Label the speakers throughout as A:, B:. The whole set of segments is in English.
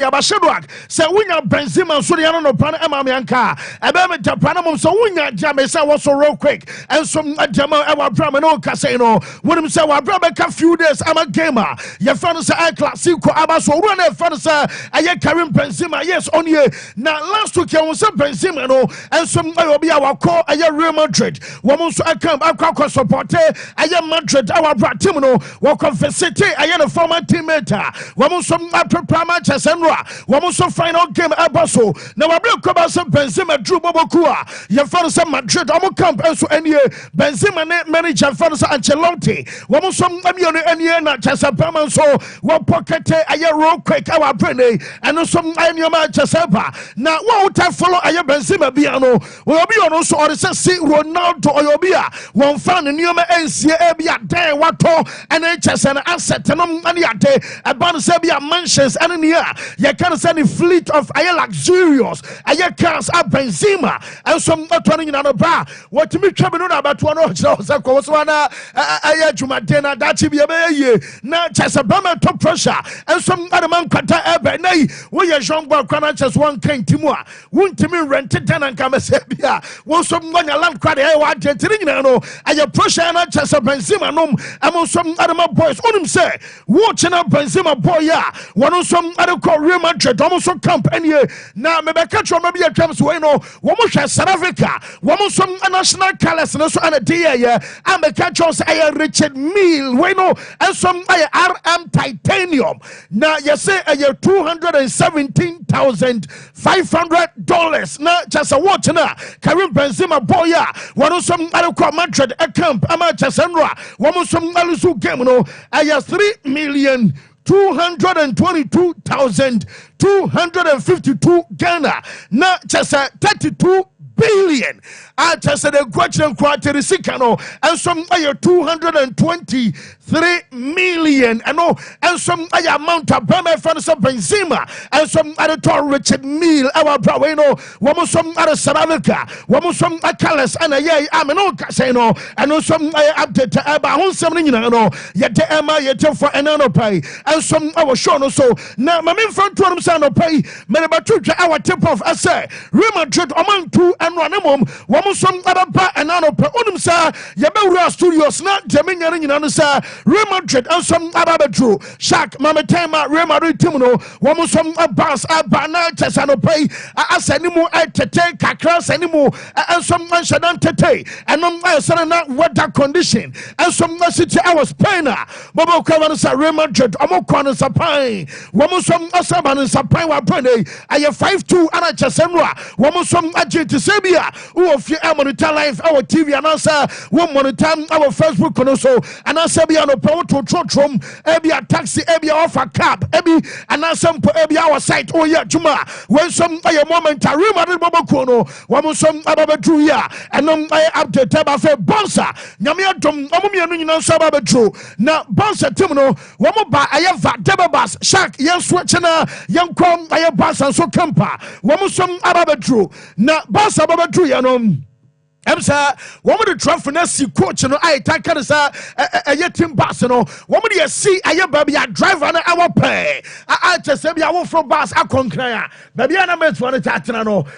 A: Yabashedwak, say Winya Benzema and Suriano no Pana Emamianka, Abema Japanamum, so Winya Jamesa was so real quick, and some Jama our Bramano Casino, when him say our brother a few days, I'm a gamer. Your fans are classico Abaso, run a fans I get Karim Benzema, yes, on you. Now last week I was a Benzema, no, and some I will be our call, I am Real Madrid. Woman so I come, I support, I am Madrid, our Bratimino, walk of the city, I am a former teammate, woman some prepare matches and Woman so final game Abaso. Now I will come out some Benzema Drew Bobokua. Your fans are Madrid, I'm camp and so any Benzema manager fans Ancelotti. Woman some any not just a permanent so one pocket a year real quick our brain and some your matches ever. Now what I follow a Benzema Biano will be on also or the see Ronaldo Oyobia. One fan in Yuma NCA be a day what and HS and asset and money a day a Bansabia mansions and in here. You can send a fleet of air luxurious, air cars up Benzema, and some not running in a bar. What to me, Cabin about one of those, of course, one air Jumatena, that be a year, not just a bummer top pressure, and some other man Kata Ebe, nay, we are Jean Balcana just one came Timua, won't to me rented ten and come a Sabia, was some one a land cry, I Gentilino, and your pressure not just a Benzema, no, among some other boys on him say, watching up Benzema boy, yeah, one of some other Real Madrid almost camp and now maybe catch or maybe it comes to no woman South Africa woman some national colors and also on a day and the catch us a Richard Meal bueno and some RM titanium now you say a $217,500 now just a watch now Karim Benzema boy one of some other Madrid a camp amateur Sandra woman some Alusu game no I 3,222,252 Ghana. Now just 32 billion. I just said a question quarter Sikano and some 223 million and some amount of Burma fans of Benzema and some other tall Richard Meal, our Braweno, one some other Saramica, one some Akalas and a yay, I'm an old casino, and some update about 7 yet the Emma yet for an pay and some our show so now my main front to them son pay made about 2 hour tip off I say Real Madrid among 2 and Ranamum, one some other pa and ano per unum sa Yabura Studios not Jamaican in answer Real Madrid and some other true Shaq Mamatema Real Madrid Timono one some bus abana tesano pay as anymore at tete kakras anymore and some shadan tete and not weather condition and some city hours paina Bobo Kavanasa Real Madrid Amokon Sapai one some Asaban Sapai Wapone I have 5-2 and Chasenra one some agent Sabia who of your monitor live our TV announcer one monitor our Facebook and also and answer be on a power to trotrom ebi a taxi ebi offer cab ebi and some ebi our site oh yeah juma when some a moment a room at Bobokono one some ababatu ya and I update about bonsa nyamia dom omumianu nyina so ababatu na bonsa timno one ba ayeva debabas shark yan switchena yan kom ayebas and so camper one some ababatu na bonsa ababatu ya no Emsa, woman the traffic coach no I take a team bus no woman you see a baby a driver and our pay I just say I want from bus I conquer baby I met for the tatano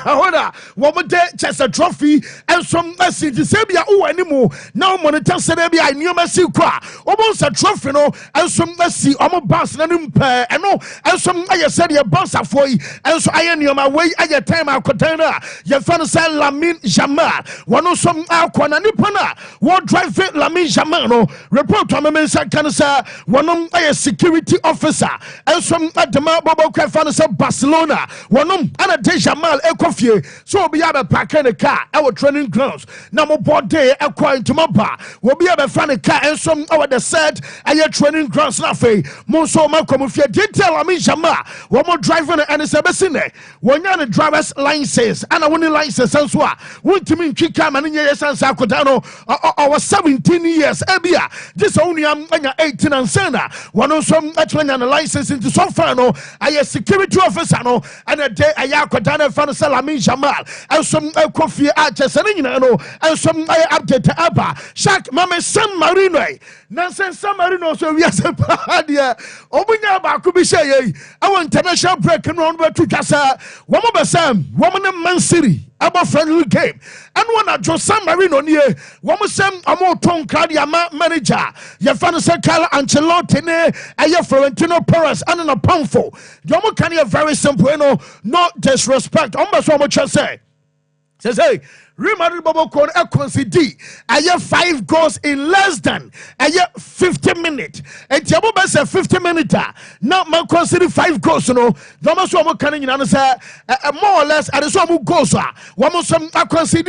A: however woman just a trophy and some message to say oh anymore now monitor say be I knew mercy qua almost a trophy no and some mercy on my bus and pay and no and some I said your boss for you and so I am my way at your time I container your fan say Lamin one of some Alquana Nipana, what drive it Lamin Jamano, report to Mensa Canasa, one of a security officer, and some at the Bobo Cafanasa Barcelona, one of Anna de Jamal Ecofie, so be able to park in a car, our training grounds. Now, more board day, acquiring to Mapa, will be able to find a car and some over the set, and your training grounds. Nafe, Monso Malcolm, if you did tell Lamin Jama, one more driver and it's a bassine, one young driver's license, and I want a license, and so wontimi ntwika ma ne nyɛ sansa akoda no ɔwɔ 17 years ebia just only am anya 18 and sana one so atwanya na license into Sompa no aye security officer no and a day aya akoda na fa no Salamin Jamal and some coffee achese ne nyina no and some update aba Shak mama San Marino nansen San Marino so we ase pa dia obunya ba ko bi shey our international break no on betu twasa wo mo besam wo mo ne mansiri about friendly game and one at San Marino near one sem amo ton Claudia manager your fan say Carlo Ancelotti ne aye Florentino Perez and a poundful you can hear very simple no disrespect so much say says hey Real Madrid Bobo Kon concede aye 5 goals in less than aye 50 minutes. And Tiabo say 50 minutes. Now man concede 5 goals no. Doma so mo kan nyina no say more or less at so mo goals one some concede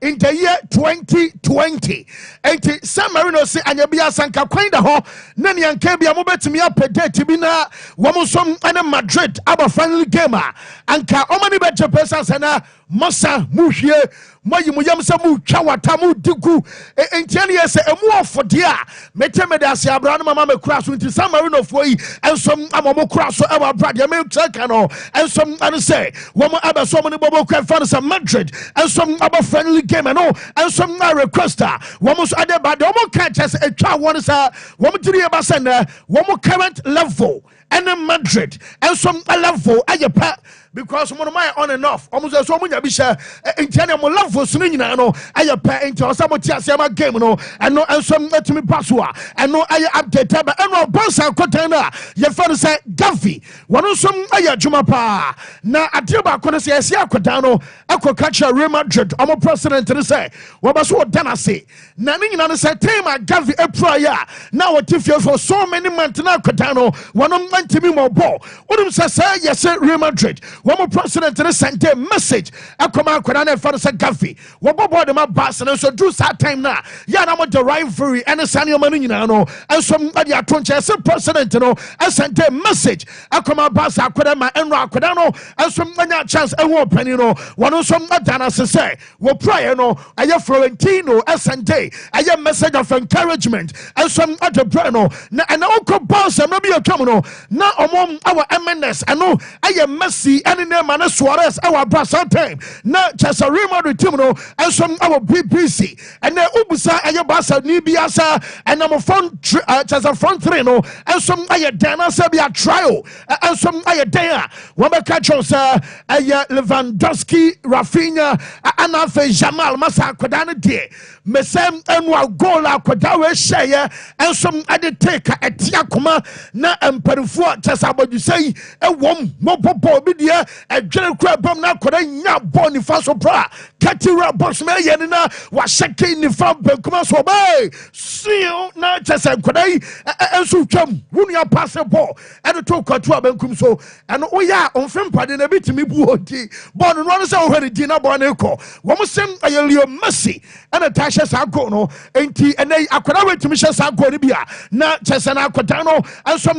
A: in the year 2020. And San Marino say anya bia sanka kwan da ho na ne anka bia mo betimi apedate bi na one some ana Madrid aba friendly gamer anka o mani be person na Masa muhie mayi muyam sa mu twawata mu digu entiane yese emu ofode a meteme da se abra no mama me kura so nti San Marino fo yi ensom amomo kura so e wa brade me check no ensom anu say wo mo abeso mo ne bobo kwa fa no Madrid ensom aba friendly game no ensom na requester wo mo so ade ba de wo mo ka chese etwa won sa wo mo tiri e ba se na wo mo current level and Madrid ensom level ayepa because one of my on and off almost so much bisha intend mo love for nyina no aye pa enti osamo tia game no and no and some let me passwa and no aye update ba and no boss akotan na ye fa say Gavi one some aye adwuma pa na ade ba ko no say ese akotan no akoka cha Real Madrid omo president ni say wo ba so dana say na ne nyina no say time Gavi epra ya na what if for so many months na akotan no one ntimi mo ball wonum say yes Real Madrid one president sent a message. I come out and for the Gavi. What about them bass and so do that time now? Yeah, I'm the rivalry and a Sanyo Manino and some other president, I sent a message. I come out bass, I could have my Enra Codano and some other chance and open, one of some Adana say, well, prior no, I have Florentino, SNT, I have message of encouragement and some other brano, and Uncle Boss and maybe a commono, now among our MNS, I know I am Messi and in name and Suarez our brasa time na chasa Real Madrid team no and some our BBC and then ubusa and your basa ni biasa and I'm front chasa front three no and some aye dana say be a trial and some aye dana one be catch us aye Lewandowski Rafinha and afa Jamal masa kodane die mesem annual goal akoda we share and some ade take etia koma na emperifo chasa bodu say e wom mo popo bi die a general crab bomb now could I born in Faso Pra Catira box me yenina was shaking in front Benkuma so bay see now just a could I and so come when you pass a ball and the talk to Benkum so and oh yeah on film pad in a bit to me booty born and runners already dinner born echo one was sent a Leo Messi and a Tasha Sagono and they I could wait to Michelle Sagonibia now Chesana Cotano and some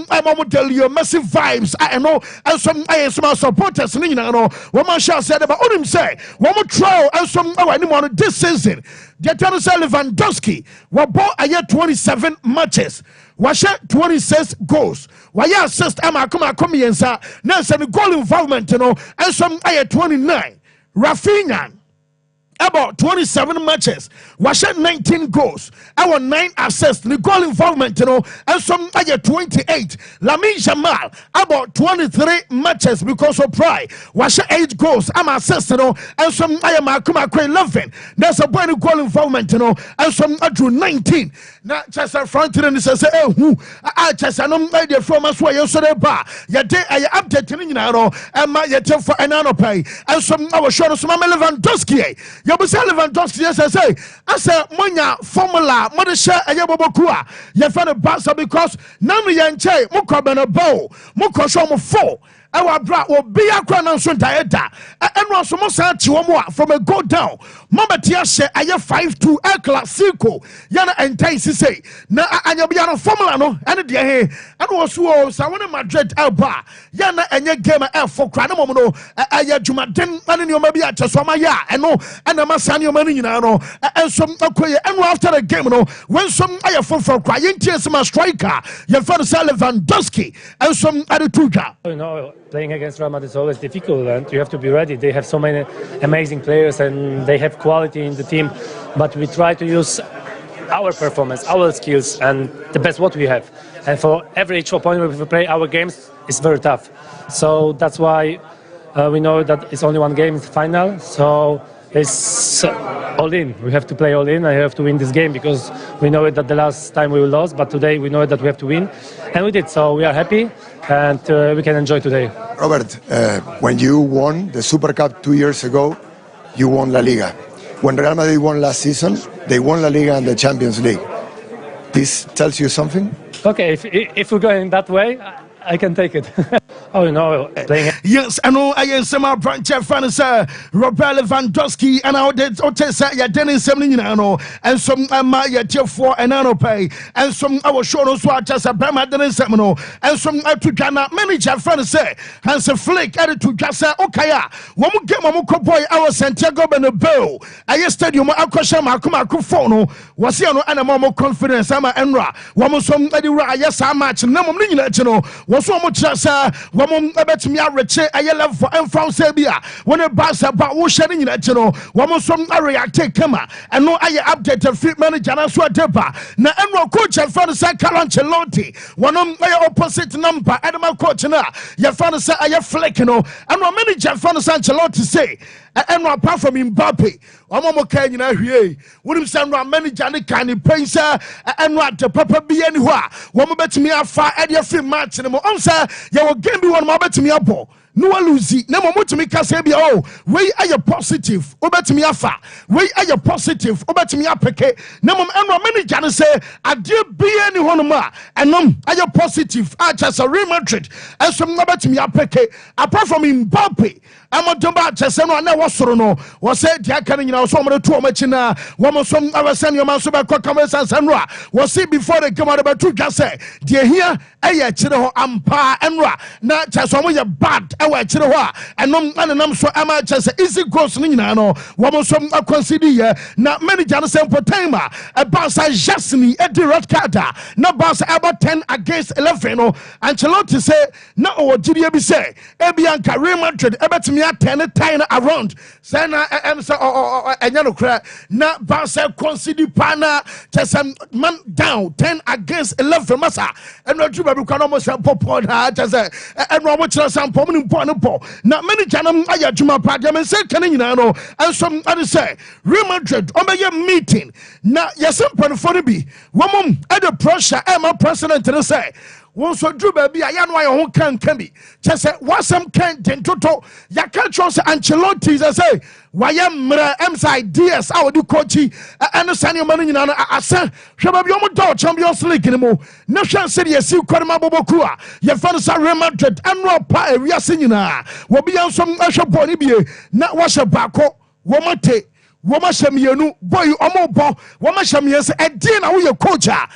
A: Leo Messi vibes I know and some I small supporters no woman shall say about him say one more trial and some anyone this season the Eternal Lewandowski was bought a year 27 matches was 26 goals why assist Emma come yensa now some goal involvement and some 29 Rafinha about 27 matches was 19 goals our 9 assists the goal involvement and some 28 Lamine Jamal about 23 matches because of pride was 8 goals I'm assist and some I am Akuma 11 there's a boy goal involvement and some drew 19 now just a front and says who I just an idea from us where you saw the bar your day I updating and my yet for an anno pay and some I was showing some Lewandowski you be say Lewandowski yes I say monya formula mo de share ayebobokua you find a basa because now me yanche mo ko benabo mo ko show mo 4 ewa bra obi akwa na so ntaeda eno so mo sa chi wo mo from a go down mama tia she aye 5-2 El Clasico yana entai sisi na anyabia no formula no ene de he eno wo so sa won Madrid elba yana enye game e fo kra na mo no aye dwumaden ane ne o ma bi ache so ma ya eno ene and Masani Manino, and some and after the game, when some I have for crying tears, my striker, your father Lewandowski, and some other two.
B: Playing against Real Madrid is always difficult, and you have to be ready. They have so many amazing players, and they have quality in the team, but we try to use our performance, our skills, and the best what we have. And for every each opponent we play our games, it's very tough. So that's why we know that it's only one game, it's final. So it's all in. We have to play all in. I have to win this game because we know it that the last time we lost, but today we know that we have to win, and we did. So we are happy, and we can enjoy today.
C: Robert, when you won the Super Cup 2 years ago, you won La Liga. When Real Madrid won last season, they won La Liga and the Champions League. This tells you something?
B: Okay, if we're going that way, I can take it. Playing.
A: Yes, I know. I am some branch fan, sir. Robert Lewandowski, and I did Otessa, ya Dennis Semlino, and some Maya Tier4 and Anope, and some our show no swatches a Bama Dennis Semino, and some Ghana manager fan, say, Hans a flick added to Jassa Okaya. One more game, Moko boy, our Santiago Bernabeu. I stadium, Akosha Makuma Kufono, was here no animal confidence, Ama Enra, one more some Edira, yes, I match, no more was so much as woman about me. I reach a yellow for and from Serbia when a bus about washing in a channel. Woman some area take camera and no I update a fit manager and so depa. Na and coach and fan say Calancelotti. One of my opposite number animal coach na your fan say I fleckino and one manager fan Ancelotti say and apart from Mbappe. Omo kan nyina hwie wonim say no manager ne kan pensa and what the papa be anywhere wo mo betimi afa e de fi match ne mo on say ye wo game bi won mo betimi abo no lose na mo mutumi ka say bi oh we are positive obetimi afa we are positive obetimi apeke na mo enro manager ne say ade bi ani hono ma enom are positive as a Real Madrid and some obetimi apeke apart from Mbappe Amatomba Cheseno na wasoro no was said dia kan nyina so mo to o machina wo mo som awasan yo man so be kokam sansanro was see before they come out about to just say dia here eye kire ho ampa enra na cheso mo ye bad e wa kire ho a enom anenam so ama chese easy goals ni nyina no wo mo som consider ye na manager no sempo time e bounce Jasmine e di red card na bounce about 10 against 11 no Ancelotti say na o gidie bi say e bia nka Real Madrid e bet me 10 time around say na em say enya no kra na bounce consider pana chese man down 10 against 11 masa and no baby kan almost pop na chese and no mo kire sampo mo mpo no po na manager no aya djuma pa dem say kan nyina no and some other say Real Madrid o be meeting na yesempo no for bi wo mum at the pressure e ma president no say won so dru baby aya no ayo ho kan bi chese wasam kan tentoto ya ka trust Ancelotti say why mra ideas our do coachy and sani man nyina no asa hwe baby o mo do Champions League ni mo na hwe se ye si kwarema boboku a ye fan sa Real Madrid anro pa ewia se nyina wo bi yansom ahwe bɔ ni bie na wo hwe bako wo mate woma hyamienu boy omo bo woma hyamiense edi na wo ye coach a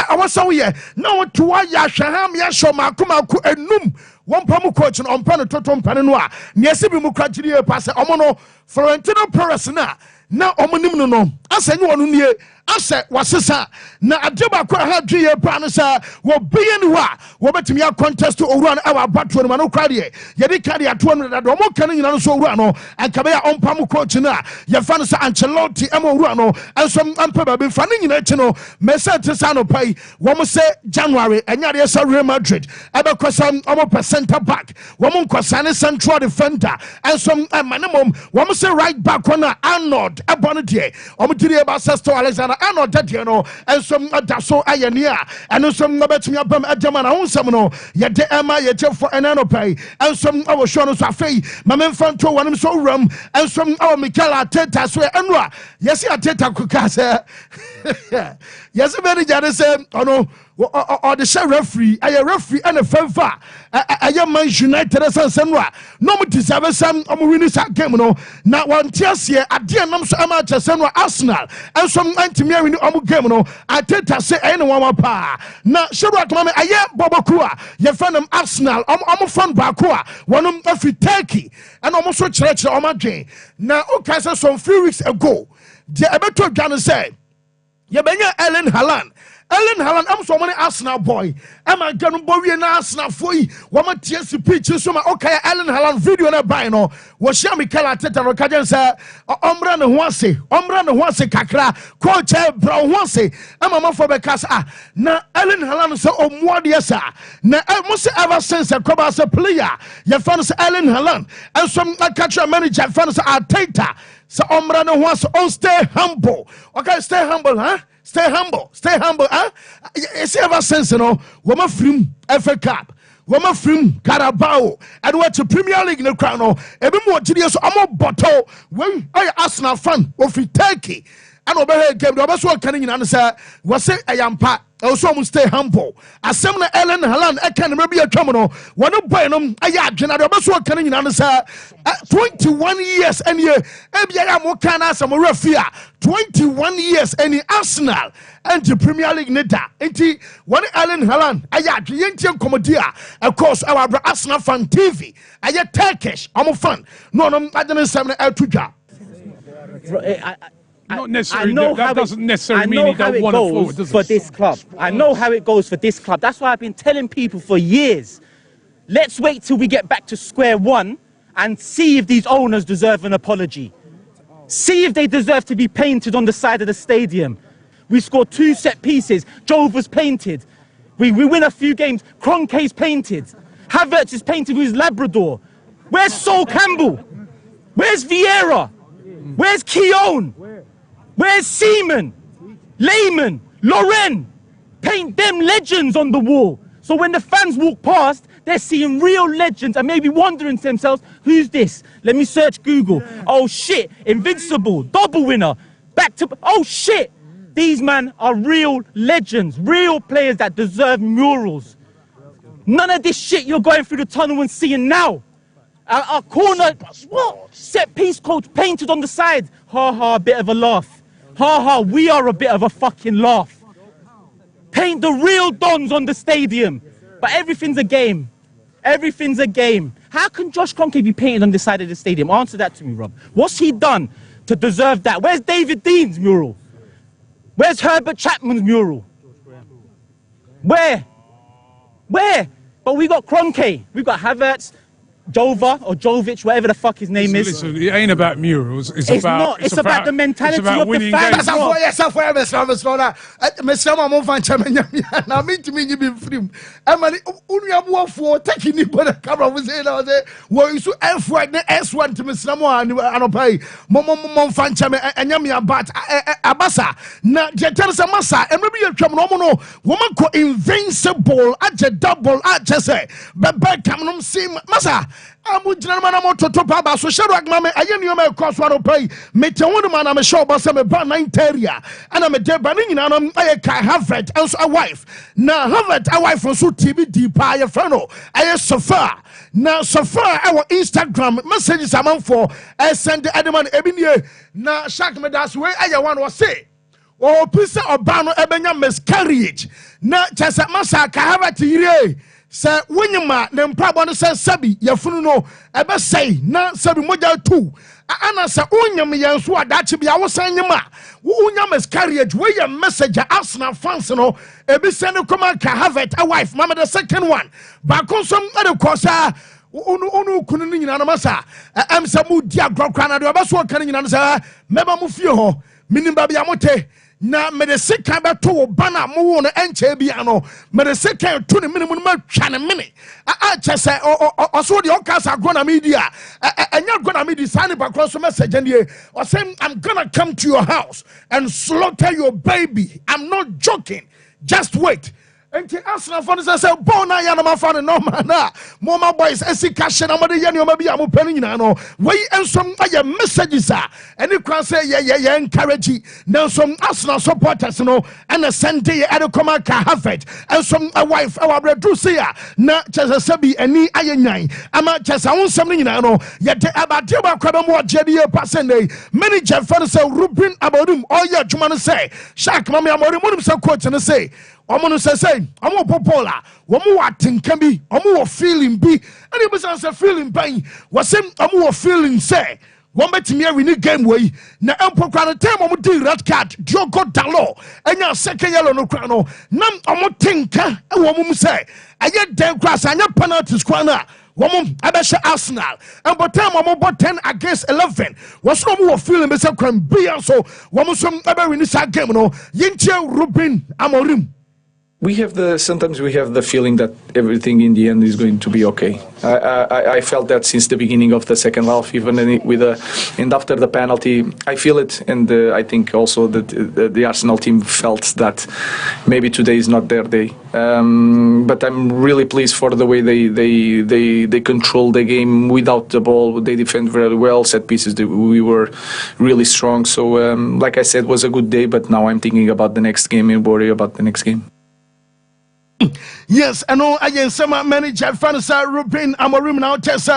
A: awasa wo ye na wo to wa ya hweham ya shoma akomaku enum wompa mu coach no ompa no toto mpane no a ne asibi mu kwagiri e passe omo no Florentino Perez na omo nim no asanyi wonu nie ase wasesa na adeba kwa ha dwie pa no sa wo biye ni wa wo betimi ya contest owura no awa batwo no no kwade ye de kade ato no da omo kan nyina no so owura no ankabe ya ompa mu coach na ye fa no sa Ancelotti emo owura no enso ampa ba be fa no nyina chi no message sa no pai wo mo se January enyade sa Real Madrid ebe kwasam omo center back wo mo kwasane central defender enso manemom wo mo se right back na Arnold ebono de omo tiri ba Sesto Alexander ano dadie no ensom adaso ayenia eno som ngabetumi abam adjama na honsam no ye de ema ye jefo enano pai ensom awo show no so afei mamemfa nto wonem so wram ensom awo Mikel Arteta so enwa yesi Arteta kuka se yesi manager say ono or the share referee, a referee and a favor, a young man United as Senra. No more deserve some winning game. No, now one tears here at the end of Senra Arsenal and some anti-Mary game. No, I tell to say anyone pa. Now, Shabak Mama, I am Bobakua, your friend of Arsenal, I'm a fan Bakua, one of Turkey, and almost church on my game. Now, okay, so some few weeks ago, the Abeto Ghana said, Yabenya Ellen Haaland. I'm so many Arsenal boy. I'm a gun boy and Arsenal for you. One more tears to pitch. So, okay, Ellen Haaland video na buy no. Was Shami Kala Teta Rokajan say, Ombra no Wanse Kakra, Coach Brown Wanse. I'm a for because na Ellen Haaland so more yes, na must ever since a club as a player. Your fans Ellen Haaland and some catcher manager fans are Teta. So Ombra no Wanse on stay humble. Okay, stay humble, huh? Stay humble, huh? It's ever since, you know, woman from FA Cup, woman from Carabao, and what the Premier League in the crown, every more tedious, I'm a bottle when I Arsenal fan of Turkey. And over here, game, the best one can you answer was say, I am part. Also, must stay humble. As some Ellen Haaland, I can maybe a terminal. One of Benham, I had general Baswa can you answer 21 years and year. Ebia Mokana, some Rafia 21 years and Arsenal and the Premier League Neta. Enti one Ellen Haaland, I had the Indian Comedia, of course, our Arsenal fan TV. I had Turkish, I'm a fan. No, I didn't say Tuja.
D: Not necessarily. That doesn't necessarily mean you don't want to forward, does it?
E: For this club. I know how it goes for this club. That's why I've been telling people for years. Let's wait till we get back to square one and see if these owners deserve an apology. See if they deserve to be painted on the side of the stadium. We scored 2 set pieces. Jova's painted. We win a few games. Kroenke's painted. Havertz is painted with his Labrador. Where's Sol Campbell? Where's Vieira? Where's Keown? Where's Seaman? Lehman? Loren? Paint them legends on the wall. So when the fans walk past, they're seeing real legends and maybe wondering to themselves, who's this? Let me search Google. Oh shit, Invincible, double winner, back to, oh shit. These men are real legends, real players that deserve murals. None of this shit you're going through the tunnel and seeing now. Our corner, what? Set piece coach painted on the side. Ha ha, a bit of a laugh. Ha ha, we are a bit of a fucking laugh. Paint the real dons on the stadium. But everything's a game. Everything's a game. How can Josh Kroenke be painted on the side of the stadium? Answer that to me, Rob. What's he done to deserve that? Where's David Dean's mural? Where's Herbert Chapman's mural? Where? But we got Kroenke. We got Havertz, Jova or Jovic, whatever the fuck his name is.
D: Listen, it ain't about murals. It's
E: about the mentality of the fans.
A: Invincible at the double at Jesse, but back come see Massa. I'm gentleman, I'm to Papa, so Shadow Mamma, I am your cross one pay. Mete one man, I'm a show, but I'm a bad 9 terrier, and I'm a dead banning, and I'm a Havertz, also a wife. Now, Havertz, a wife from Su TV, deep, I follow. I am so far. Now, so far, our Instagram messages I'm for. I send the Edmund Ebinie. Now, Shaq me that's where I want to say. Oh, Pisa Obano Ebenya miscarriage. Now, just a massacre, Havertz. Say when you ma them probably say sabi ya funu no ebe say na sabi moja tu ana say onya me yanso adachi bia wo san nyima wo onya miscarriage we your message Arsenal fans no ebi send come ka Havertz a wife mama the second one ba konsom ade kosa onu kunu ni nyina na masa am say mu dia grokra na de obaso kan nyina na say meba mu fie ho minim ba bia mote na me de sika be to bana mo wo no enche bia no me de sika to ne minimum ma twa ne mene a chese oso de okasa gona media enya gona media sani ba cross message and o say I'm gonna come to your house and slaughter your baby. I'm not joking, just wait. Enti Arsenal fans say bona ya na fan no man na mama boys esi cash na mode ye nyoma bia mo pani nyina no we ensom aye messages a eni kwan say ye encourage na ensom Arsenal supporters no and send ye adekoma ka Harvard ensom a wife our bredu say na chese sabi ani aye nyan ama chese wonsem nyina no ye de abade ba kwa mo jede ye pasende manager fans say Ruben Amorim oya adwuma no say Shark mama Amorim mo say coach no say omo say omo popola omo watenka bi omo wo feeling bi and you say feeling pain was say omo wo feeling say one betimi win game way na empo kwa no time omo di red card Diogo Dalot enya second yellow no kwa no nam omo tenka e wo mum say aye den kwa anya penalty score na woman abesha Arsenal and but time omo 10 against 11 was no more feeling be say kwan bi so woman some ebe win this game no yinche Ruben Amorim.
F: Sometimes we have the feeling that everything in the end is going to be okay. I felt that since the beginning of the second half, even and after the penalty, I feel it, and I think also that the Arsenal team felt that maybe today is not their day. But I'm really pleased for the way they control the game without the ball. They defend very well. Set pieces, we were really strong. So, like I said, it was a good day. But now I'm thinking about the next game and worry about the next game.
A: Yes, I know. Again, some manager fans Ruben Amorim now test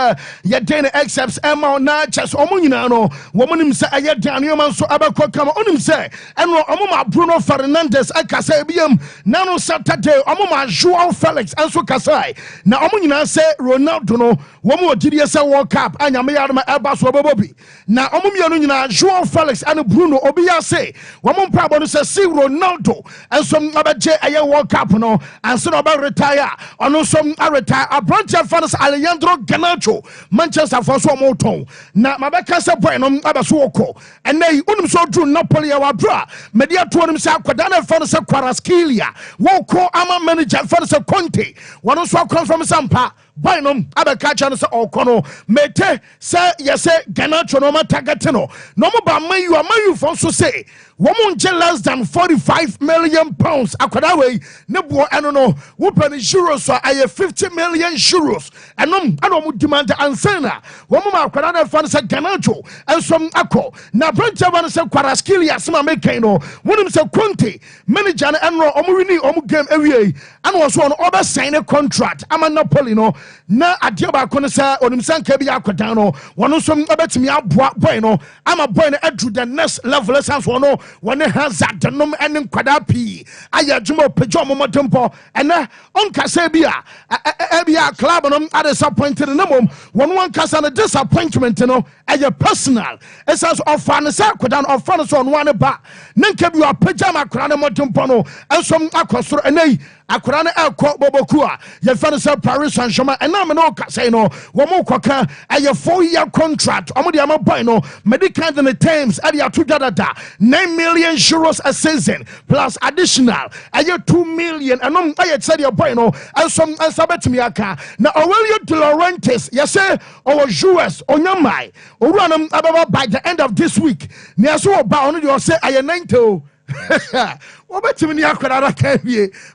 A: yadene accepts Emma na chess omunina no woman him say ayadani man so abakwa kama onim say eno omoma Bruno Fernandes akasa biam na no Saturday omoma Joao Felix anso kasai na omunyina say Ronaldo no womo ogidi say World Cup anyame yadoma eba so bobobi na omumianu nyina Joao Felix and Bruno obiya say womo prabo no say see Ronaldo anso abaje aye World Cup no anso retire ono some retire Abranche fans Alejandro Garnacho Manchester for so moton na mabeka se boy no abaso woko enai unum so dru Napoli awadra media to onum se akwada na fans se Kvaratskhelia woko ama manager fans se Conte wono so akron from Sompa boy no abeka cha no se okono mete se yese Garnacho no matagate no mo ba man you for so say woman less than 45 million pounds akwada we ne bo eno no wopani euros so aye 50 million euros enom ano mu demand ansana woman akwada na fan se Garnacho ensom akọ na branch ban se Kvaratskhelia sema mekan no wonim se Conte manager na enro omwini game awie ano so no oba sign a contract ama Napoli no na ade ba ko no se onim sanka bi akwada no wono so obetimi aboa boy no ama boy no adru the next level sense no wone hazard nom enen kwada pi aya djumo pejo momotempo ena onka se bia club no are disappointed na mom won one kasa na disappointment no aya personal esas ofan sa kwada no ofan so no one ba nenka bi opagya makra na motempo no ensom akosoro enai akra na ekọ boboku a ye fan say Paris Saint-Germain ena me no kasa no wo mo kwaka aya 4-year contract omo dia boy no medical in the terms ade atu dada 9 million euros a season plus additional aye 2 million anom aye said your boy no ensom ansabetimi aka na Aurelio De Laurentiis yese our US onyamai oruanam ababa by the end of this week ne aso oba onu de say aye 90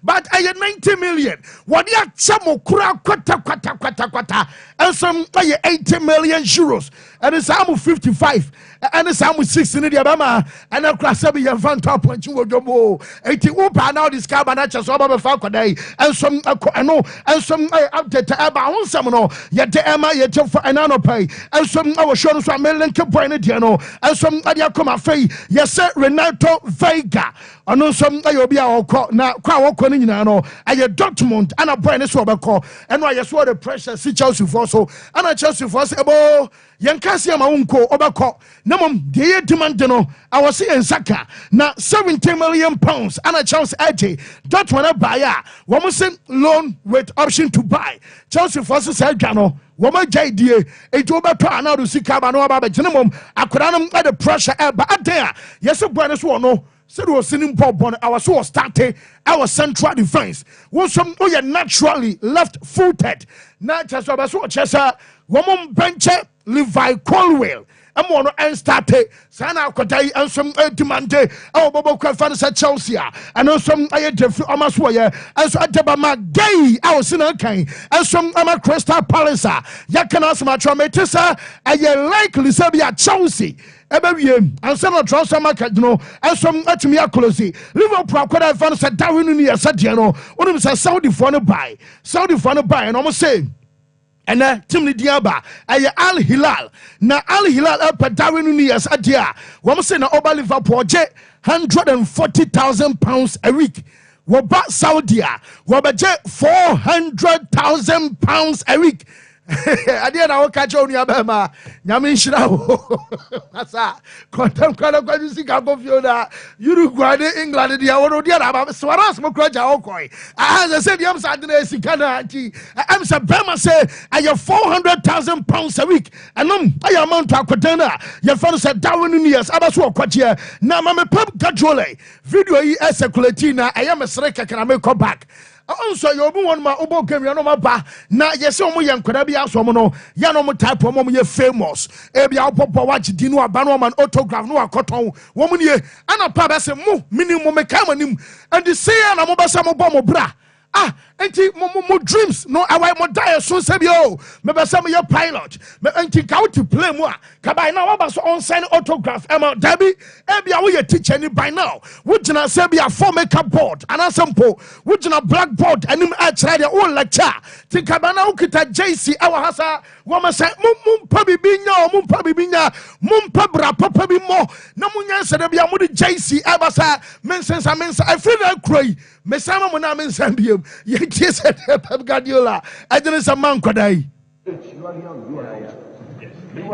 A: but I 90 million. What ya chamo kura kwata and some 80 million euros and it's almost 55 and it's almost 60 in the Abama and a class of your fan top point you will go 80 upa now this carbonate so about Falcon day and some and some update about some no yet the Emma yet for an anno pay and some our show some million cabrano and some idea come a fay yes sir Renato Vega and some ayobia na kwa woko ni nyina no aye Dortmund and a brand so obeko and why yes what the pressure see Chelsea for so and a Chelsea for say ebo yankasi ama unko obeko na mom de demand no I was in Saka na 70 million pounds and a Chelsea AJ Dortmund buy ya wo say loan with option to buy Chelsea for say no woman JDA it over to now to see Cabano about Genomum akranum at the pressure but there yes brand so no said was sitting pop on our so started our central defense was some naturally left footed not just about so chesa woman bench Levi Colwell ɛmo no ɛnstarte saa na akɔda yi ɛnsom ɛdimande ɛwɔ bɔbɔ kɔ fa no sɛ Chelsea ɛno nsom ɛyɛ defi ɔma so wɔyɛ ɛnso ɛdeba ma gay a ɔsi na kan ɛnsom ɛma Crystal Palace a yɛka no asɛm atwerɛ mete sɛ ɛyɛ likely sɛ bi a Chelsea ɛbɛwie ansa na transfer market no ɛnsom atumi akolosi Liverpool akɔda fa no sɛ Darwin no yɛ sɛ deɛ no wonim sɛ Saudifoɔ no bae na ɔmo sɛ ɛnɛ team ni diaba ɛyɛ Al Hilal na Al Hilal ɛpɛ Darwin Nunez adia wɔn sɛ na ɔba Liverpool gye £140,000 a week wɔba Saudi a wɔbɛgye £400,000 a week adeɛ na wɔka kyerɛ onua bɛma nyame nhyira wo asa kɔntam kɔnɔ kɔdzi sika kɔfio na Uruguay ne England deɛ wɔno deɛ na swaras mo kora gya wɔkɔe sɛ sɛ deɛ m sɛ ade na sika no nti ɛm sɛ bɛma sɛ ɛyɛ £400,000 a week ɛnom ɛyɛ amount akɔdan no a yɛfa no sɛ Darwin Nunez aba so wɔkɔgyeɛ na ma mepɛ Guardiola video yi ɛsɛkulati na ɛyɛ mesere kɛkɛ na mekɔ back also you be one ma obo kemia no maba na yesi omo ye nkwada bi aso mo no ya no mo type omo ye famous e bia opopo wachi di no aba no man autograph no akoton wo mo nie ana pa be se mo minimum me ka manim and the say na mo be se mo bo mo bra enti mo dreams no away mo die so se bi o me be se mo ye pilot me enti ka wo to play mo a ka by now wa so on sign autograph e ma dabi e bia wo ye teacher ni by now wo gina se bia for makeup board ana sample wo gina blackboard anim a kire de o lecture ti ka ba na wo kita JC e wa hasa wo ma se mum pa bibi nya mum pa bra papa bi mo na mo nya se de bia mo de JC e ba sa mensensa I feel that cry me sama mo na mensan biem ye tie se Pep Guardiola I didn't say man kwadai.
G: You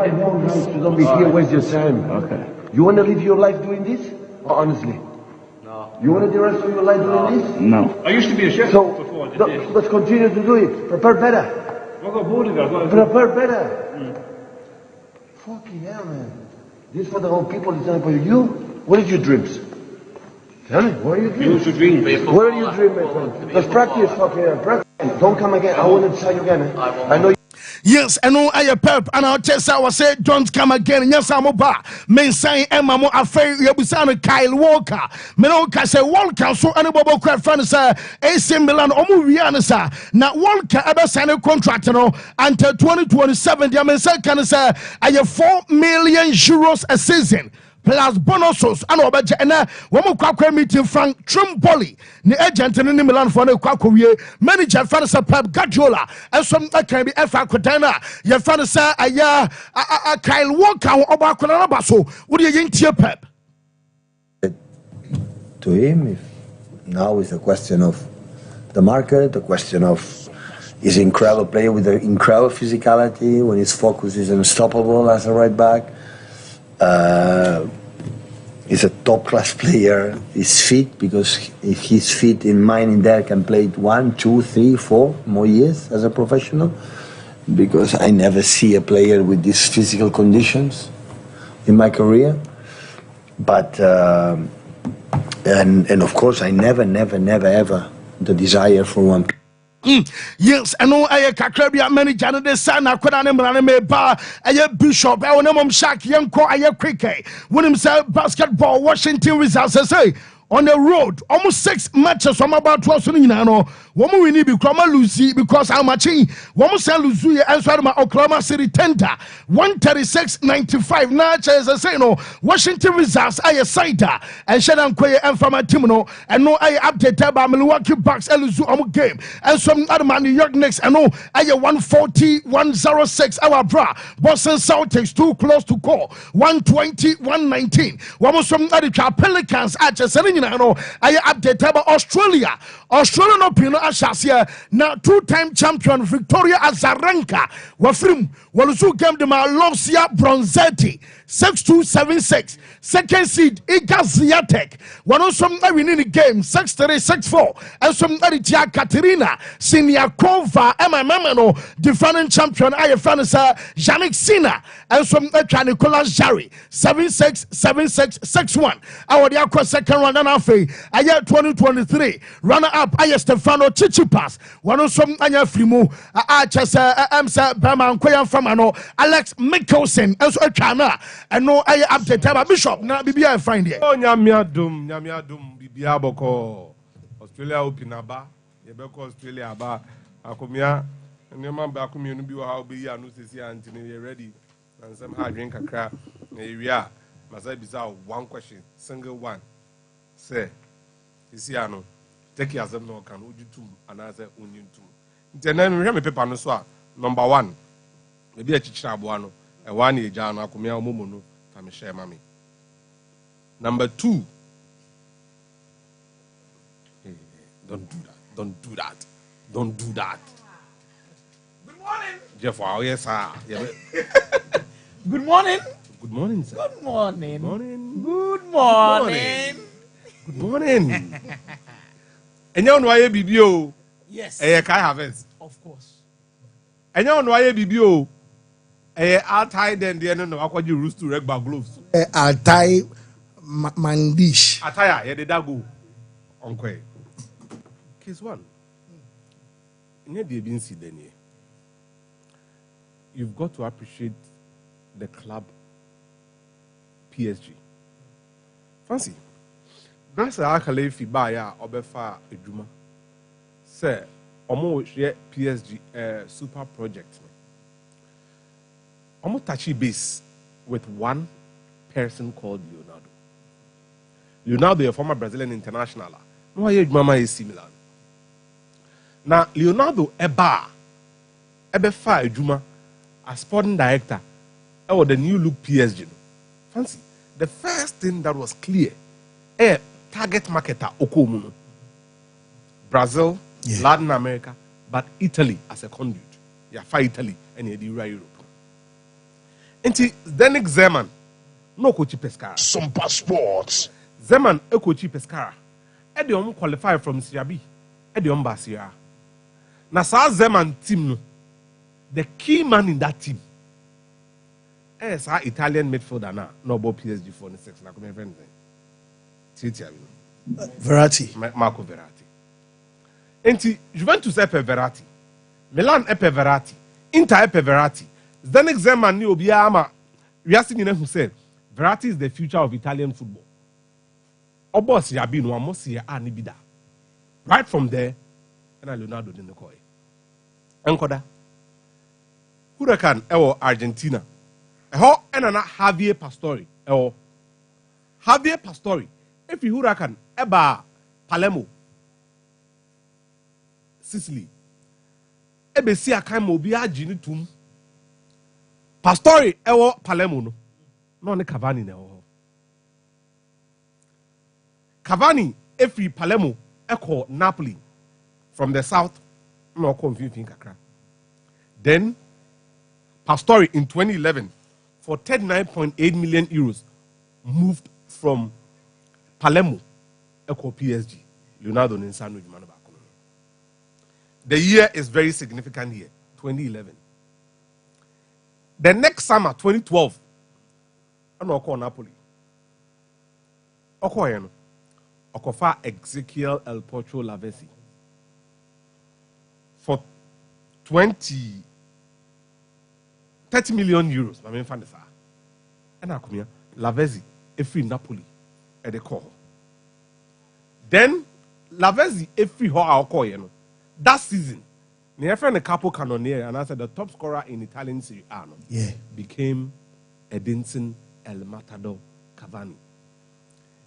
G: are young guys, you don't be here, waste your time. Okay. You want to live your life doing this? Or honestly? No. You want to do the rest of your life doing this?
H: No. I used to be a chef before.
G: Let's continue to do it. Prepare better.
H: I got bored of it.
G: Prepare better. Fucking hell, man. This for the whole people, it's not for you. What is your dreams? Tell me, what are you dreaming?
H: What's your dream?
G: What are you dreaming, my friend? Let's practice, fucking hell. Practice. Don't come again. I want to tell you again, man. I know.
A: Yes, I know I a Pep and I'll tell you I say don't come again. Yes, I'm ba. Men say Emma mo affair Yabusano Kyle Walker. Menoka say Walker so any bobo craft fans AC Milan Omu Rianasa. Now Walker ever sign a contract until 2027. The men say can say I have €4 million a season. Plus bonuses and obaje na womo kwakwa meeting Frank Trimboli ni agent ni Milan for na kwakwa wie manager fan sa Pep Guardiola esom akan bi efa kodana ye fan sa aya Kyle Walker oba akona na baso wo de yentie Pep
C: to him if now is a question of the market, the question of he's an incredible player with an incredible physicality when his focus is unstoppable as a right back. He's a top-class player. He's fit because if he's fit in mine in there can play 1, 2, 3, 4 more years as a professional. Because I never see a player with these physical conditions in my career. But and of course I never ever the desire for one.
A: Yes, I know I Kakrabia manager no de sana kwada ne mra ne me ba aye bishop e wona mom shark yenko aye quick when him say basketball Washington Wizards say on the road almost 6 matches from about 12 no woman we need become Lucy because how much woman say Lucy answer my Oklahoma City Thunder 136-95 na chase say no Washington Wizards aye cider and Shedan Koye and from my team no and no aye update about Milwaukee Bucks Lucy game and some other man New York Knicks and no aye 140-106 our bra Boston Celtics too close to call 120-119 woman some other Pelicans at no I update about Australia no pino ashasia na 2-time champion Victoria Azarenka wafrim walusu game de Malopsia Bronzetti 6-2-7-6 second seed Igaziatek wanosum na winning the game 6-3-6-4 and some Aritia Katerina Siniakova no defending champion Ayafanasa Yannick Sinner and some Nicolas Jarry 7-6-7-6-6-1 our second round and half 2023 runner up Stefano Chichipas, one of some Anya Frimu, Chesa, Amsa, Bama, Koyan Famano, Alex Mickelson, as a Chana, and no I update Bishop, now be I find it.
I: Oh, Nyamia Dum, Bibiaboko, Australia Opinaba, Yabeko Australia Aba, Akumia, and your man Bakumi, you how be a Nusi Antony ready, and somehow drink a crap, area. Must I be one question, single one. Say, Isiano, take your no can you two another union two. Then we have a paper no swap. Number one, maybe a chichabuano, a 1 year jana, Kumia Momono, Tamisha Mammy. Number two, hey, don't do that, don't do that, don't do that.
J: Good morning.
I: Jeff, wow, yes, sir.
J: Good morning.
I: Good morning, sir.
J: Good morning.
I: Good morning.
J: Good morning.
I: Good morning. And you know why BBO?
J: Yes.
I: Eh, can I have it?
J: Of course.
I: And you know why BBO? Eh, I'll tie them the end of what you used to reg gloves.
A: I'll tie Mandish.
I: Attire, yeah, the dago. Uncle. Case one. You've got to appreciate the club PSG. Fancy. That's a akale fi ba ya obefa eduma. Say, omo share PSG super project. Omo touchy base with one person called Leonardo. Leonardo, a former Brazilian international. No, I mama is similar. Now, Leonardo ebefa eduma as sporting director or the new look PSG. Fancy. The first thing that was clear, target marketer Okomuno. Brazil, Latin America, but Italy as a conduit. Yeah, for Italy and Europe. And Zdenek Zeman, no coach Pescara.
A: Sompa Sports.
I: Zeman, a coach Pescara. Ediom qualified from Siabi. Ediom Basia. Nasa Zeman team, the key man in that team. Yes, our Italian midfielder now, no about PSG 46. Now, come friend.
A: Verratti.
I: Marco Verratti. Enti Juventus epe Verratti, Milan epe Verratti, Inter epe Verratti. Zdenek Zeman ni obi ama. We are seeing who said Verratti is the future of Italian football. Obos yabi no amos ya anibida. Right from there, and Leonardo didn't call it. Enkoda. Huracan ewo Argentina. Eho enana Javier Pastore. Eho Javier Pastore. If you Huracan eba Palermo, Sicily. Ebe si akan mo bi agini tum. Pastore ewo Palermo no. No ne Cavani na ewo. Cavani efi Palermo eko Napoli from the south. No confusing kakra. Then Pastore in 2011 for 39.8 million euros moved from Palermo eko PSG. Leonardo Ninsano Jumano. The year is very significant here, 2011. The next summer, 2012, I know call Napoli. Okoyeno. Okofa Ezekiel El Pocho Lavezzi for 30 million euros. I mean, Fandesa. And I come here, Lavezzi, a free Napoli at the call. Then Lavezzi, a free Okoyeno. That season, my friend, a couple cannoneer, and I said the top scorer in Italian Serie A became Edinson El Matador Cavani.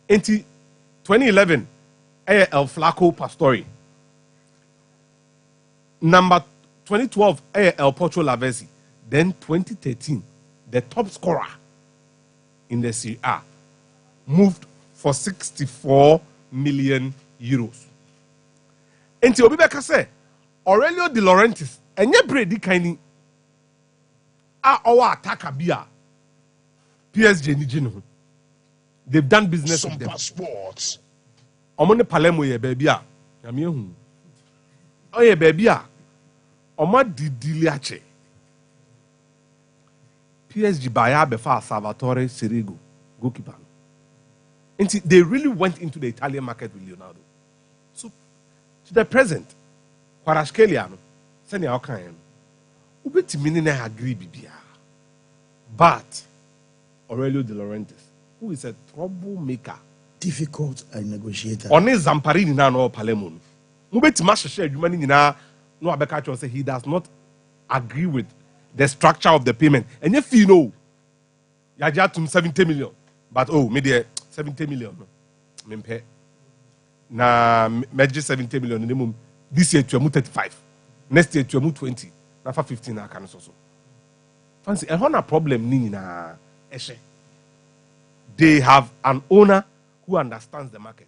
I: In 2011, El Flaco Pastore. Number 2012, El Pocho Lavezzi. Then 2013, the top scorer in the Serie A moved for 64 million euros. Enti obi beka say Aurelio De Laurentiis enye Brady kaini a owa attacker bia PSG ni gine ho. They've done business with them.
A: Sports.
I: Omo ne Palermo ye baby a na me hu. O ye baby a omo didili ache. PSG baya befa Salvatore Sirigu goalkeeper. Enti they really went into the Italian market with Leonardo. So to the present, Kwarashkelia no senior okan no ubetimi ne na agree bibia but Aurelio De Laurentiis, who is a troublemaker,
A: difficult negotiator,
I: on his Zamparini na no Palermo ubetimi ahye adwuma ni nyina no abeka cho say he does not agree with the structure of the payment and you feel no yajatum 70 million but me there 70 million no mempe na meji 70 million in the mum this year to 35 next year to 20 na for 15 na kan so fancy a hona problem ni na ehye they have an owner who understands the market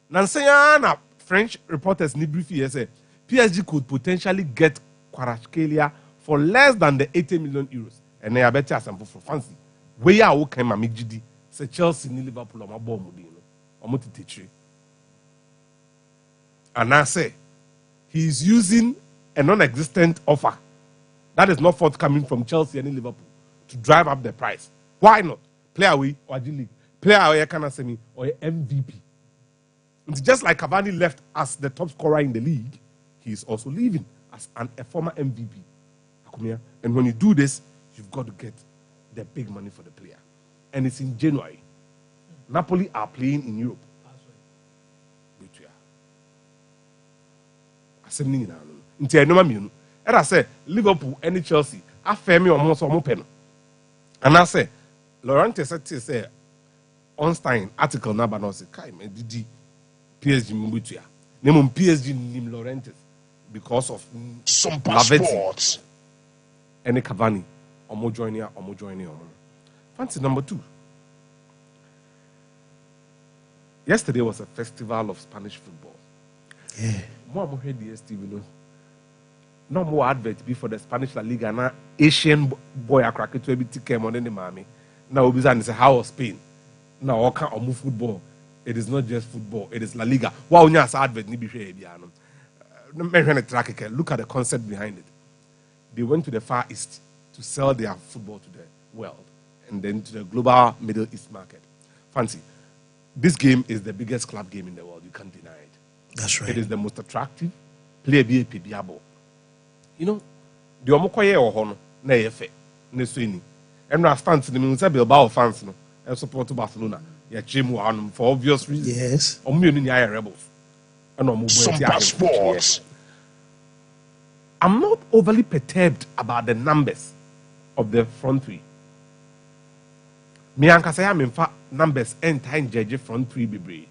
I: na French reporters ni brief here say PSG could potentially get Kvaratskhelia for less than the 80 million euros and they are better as for fancy we are okay ma megidi say Chelsea ni Liverpool ma ball mu di no omo tititri. And I say he is using a non-existent offer that is not forthcoming from Chelsea and Liverpool to drive up the price. Why not? Play away or G-League. Play away semi or MVP. It's just like Cavani left as the top scorer in the league, he is also leaving as a former MVP. And when you do this, you've got to get the big money for the player. And it's in January. Napoli are playing in Europe. Nti enoma mienu era say Liverpool and Chelsea afemi omo so omo pe no ana say Laurentiis say Einstein article na ba no say kai me didi PSG mbutua na mo PSG nim Laurentiis because of
A: Sompa Sports
I: and Cavani omo joining fancy number 2. Yesterday was a festival of Spanish football.
A: Yeah.
I: More DSTV no more advert be for the Spanish La Liga na Asian boy a crack to be ticket on the mommy. Now we say how was Spain. Now all kind of football. It is not just football, it is La Liga. Wow, nyas advert ni be share no. Look at the concept behind it. They went to the Far East to sell their football to the world and then to the global Middle East market. Fancy. This game is the biggest club game in the world. You can't deny it.
A: That's right.
I: It is the most attractive. Play PBA. You know, the Omokoye or Hono, na yefe, ne swini. And I stand to the Munsa Bilbao fans, no, and support Barcelona. Yeah, Jim for obvious reasons.
A: Yes.
I: Omuni rebels. And
A: Sompa Sports.
I: I'm not overly perturbed about the numbers of the front three. Me anka say am in fact numbers and time judge front three be.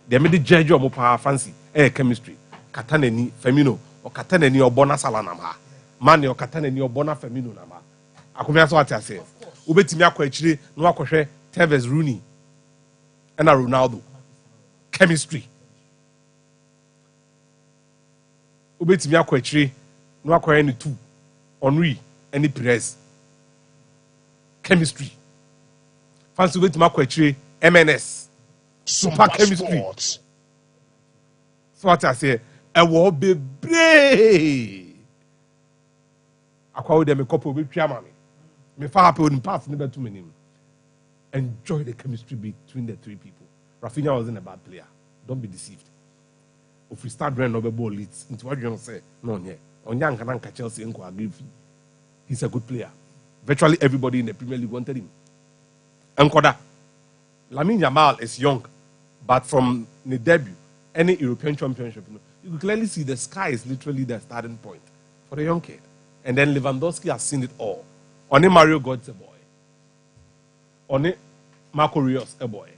I: They made the judge of power fancy chemistry. Kataneni Femino or Kataneni or Bona Salanama. Mani or Kataneni or Bona Femino nama. Akumia so what I say. Ubetimi akwachi no akohwe Tevez Rooney and a Ronaldo. Chemistry. Ubetimi akwachi no akohwe any two. Henry any Perez. Chemistry. Fancy ubetimi akwachi MNS. Super chemistry. Sports. So what I say, I will be brave. I call them a couple of chairman. Me far happy in pass never too many. Enjoy the chemistry between the three people. Rafinha wasn't a bad player. Don't be deceived. If we start running over ball leads, into what you say, no, yeah. On young Kananka Chelsea and agree. He's a good player. Virtually everybody in the Premier League wanted him. And Koda, Lamine Yamal is young, but from the debut, any European championship, you can clearly see the sky is literally the starting point for a young kid. And then Lewandowski has seen it all. Only Mario Götze a boy. Only Marco Rios a boy.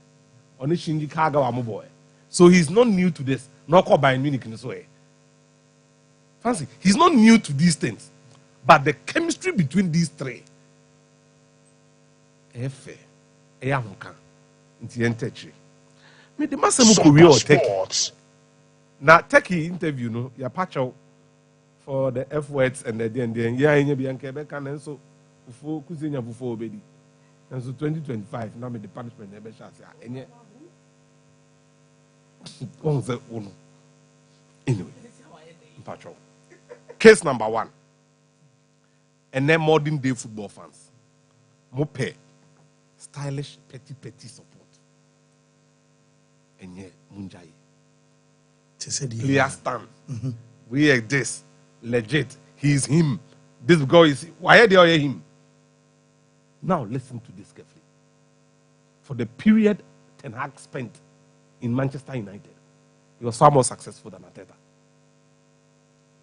I: Only Shinji Kagawa a boy. So he's not new to this. Not called by Munich in this way. Fancy, he's not new to these things. But the chemistry between these three, me the massive Korea or Turkey. Now Turkey interview no ya patch out for the F words and the then yeah in Bianca Bekan and so before Kuzinya before obedi. And so 2025 now me the punishment never shall say any anyway. Patch out. Case number 1. And then modern day football fans. Mope stylish petty support. And yeah, Munjai. Player stand. we are this legit. He's him. This guy is why they are him. Now listen to this carefully. For the period Ten Hag spent in Manchester United, he was far more successful than Arteta.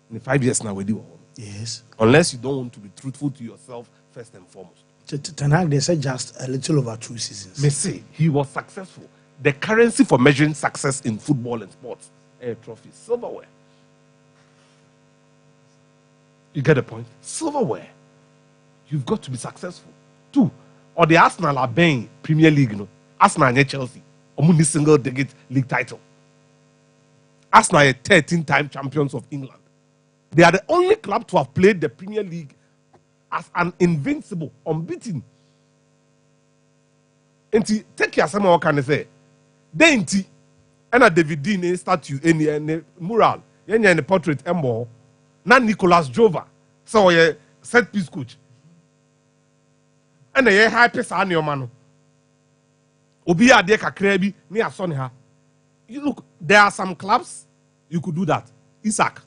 I: In the 5 years now, we do.
A: Yes.
I: Unless you don't want to be truthful to yourself first and foremost.
A: Ten Hag, they said just a little over 2 seasons.
I: May say he was successful. The currency for measuring success in football and sports, a trophy, silverware. You get the point? Silverware. You've got to be successful. 2, or the Arsenal are buying Premier League, you know. Arsenal and Chelsea, only single-digit league title. Arsenal are 13-time champions of England. They are the only club to have played the Premier League as an invincible, unbeaten. And take your summer, what can I say? Then, and a David Dean statue, any mural, any portrait, and more. Now Nicolas Jova, so a set piece coach. And a high pace on your man. Obia deka krebi ni asone ha. You look, there are some clubs you could do that. Isaac,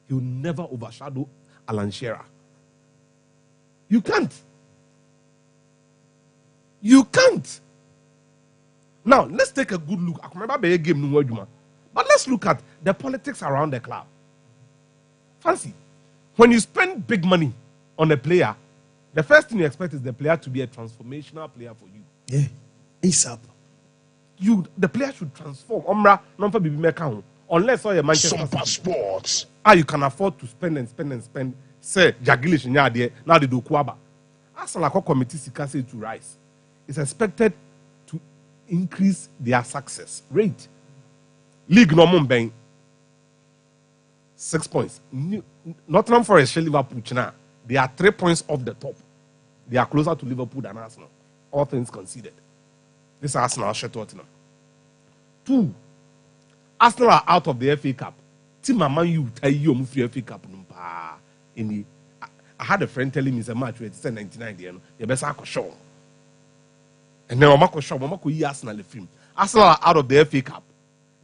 I: he will never overshadow Alan Shearer. You can't. You can't. Now let's take a good look. I remember the game, but let's look at the politics around the club. Fancy, when you spend big money on a player, the first thing you expect is the player to be a transformational player for you.
A: Yeah. ASAP.
I: The player should transform. Unless all your Manchester
K: Sompa Sports.
I: You can afford to spend. Say Jagilish now they do Kwaba. Arsenal committee say to rise. It's expected to increase their success rate. League normal bang 6 points. Nottingham Forest, Liverpool, China. They are 3 points off the top. They are closer to Liverpool than Arsenal. All things considered. This Arsenal shut Tottenham. 2, Arsenal are out of the FA Cup. Team Man U tell you FA Cup. I had a friend telling me it's a match where it's 99. You better show. And then Omako show. Omako Arsenal the film. Arsenal are out of the FA Cup.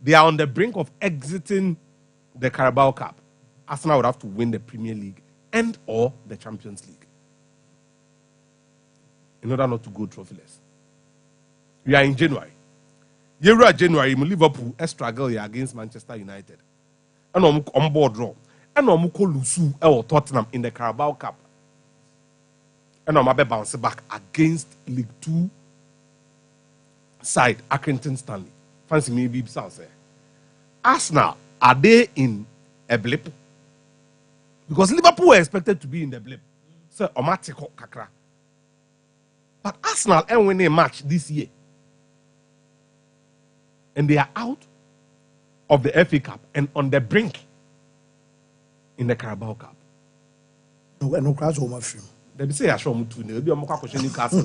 I: They are on the brink of exiting the Carabao Cup. Arsenal would have to win the Premier League and or the Champions League in order not to go trophyless. We are in January. January, Liverpool struggle against Manchester United. And on board draw. And on Lusu or Tottenham in the Carabao Cup. And on bounce back against League 2 side, Accrington Stanley. Fancy me, be South. Arsenal, are they in a blip? Because Liverpool were expected to be in the blip. So, Omatiko Kakra. But Arsenal and win a match this year. And they are out of the FA Cup and on the brink in the Carabao Cup.
A: No crowds home of film.
I: They say I show them to Newcastle.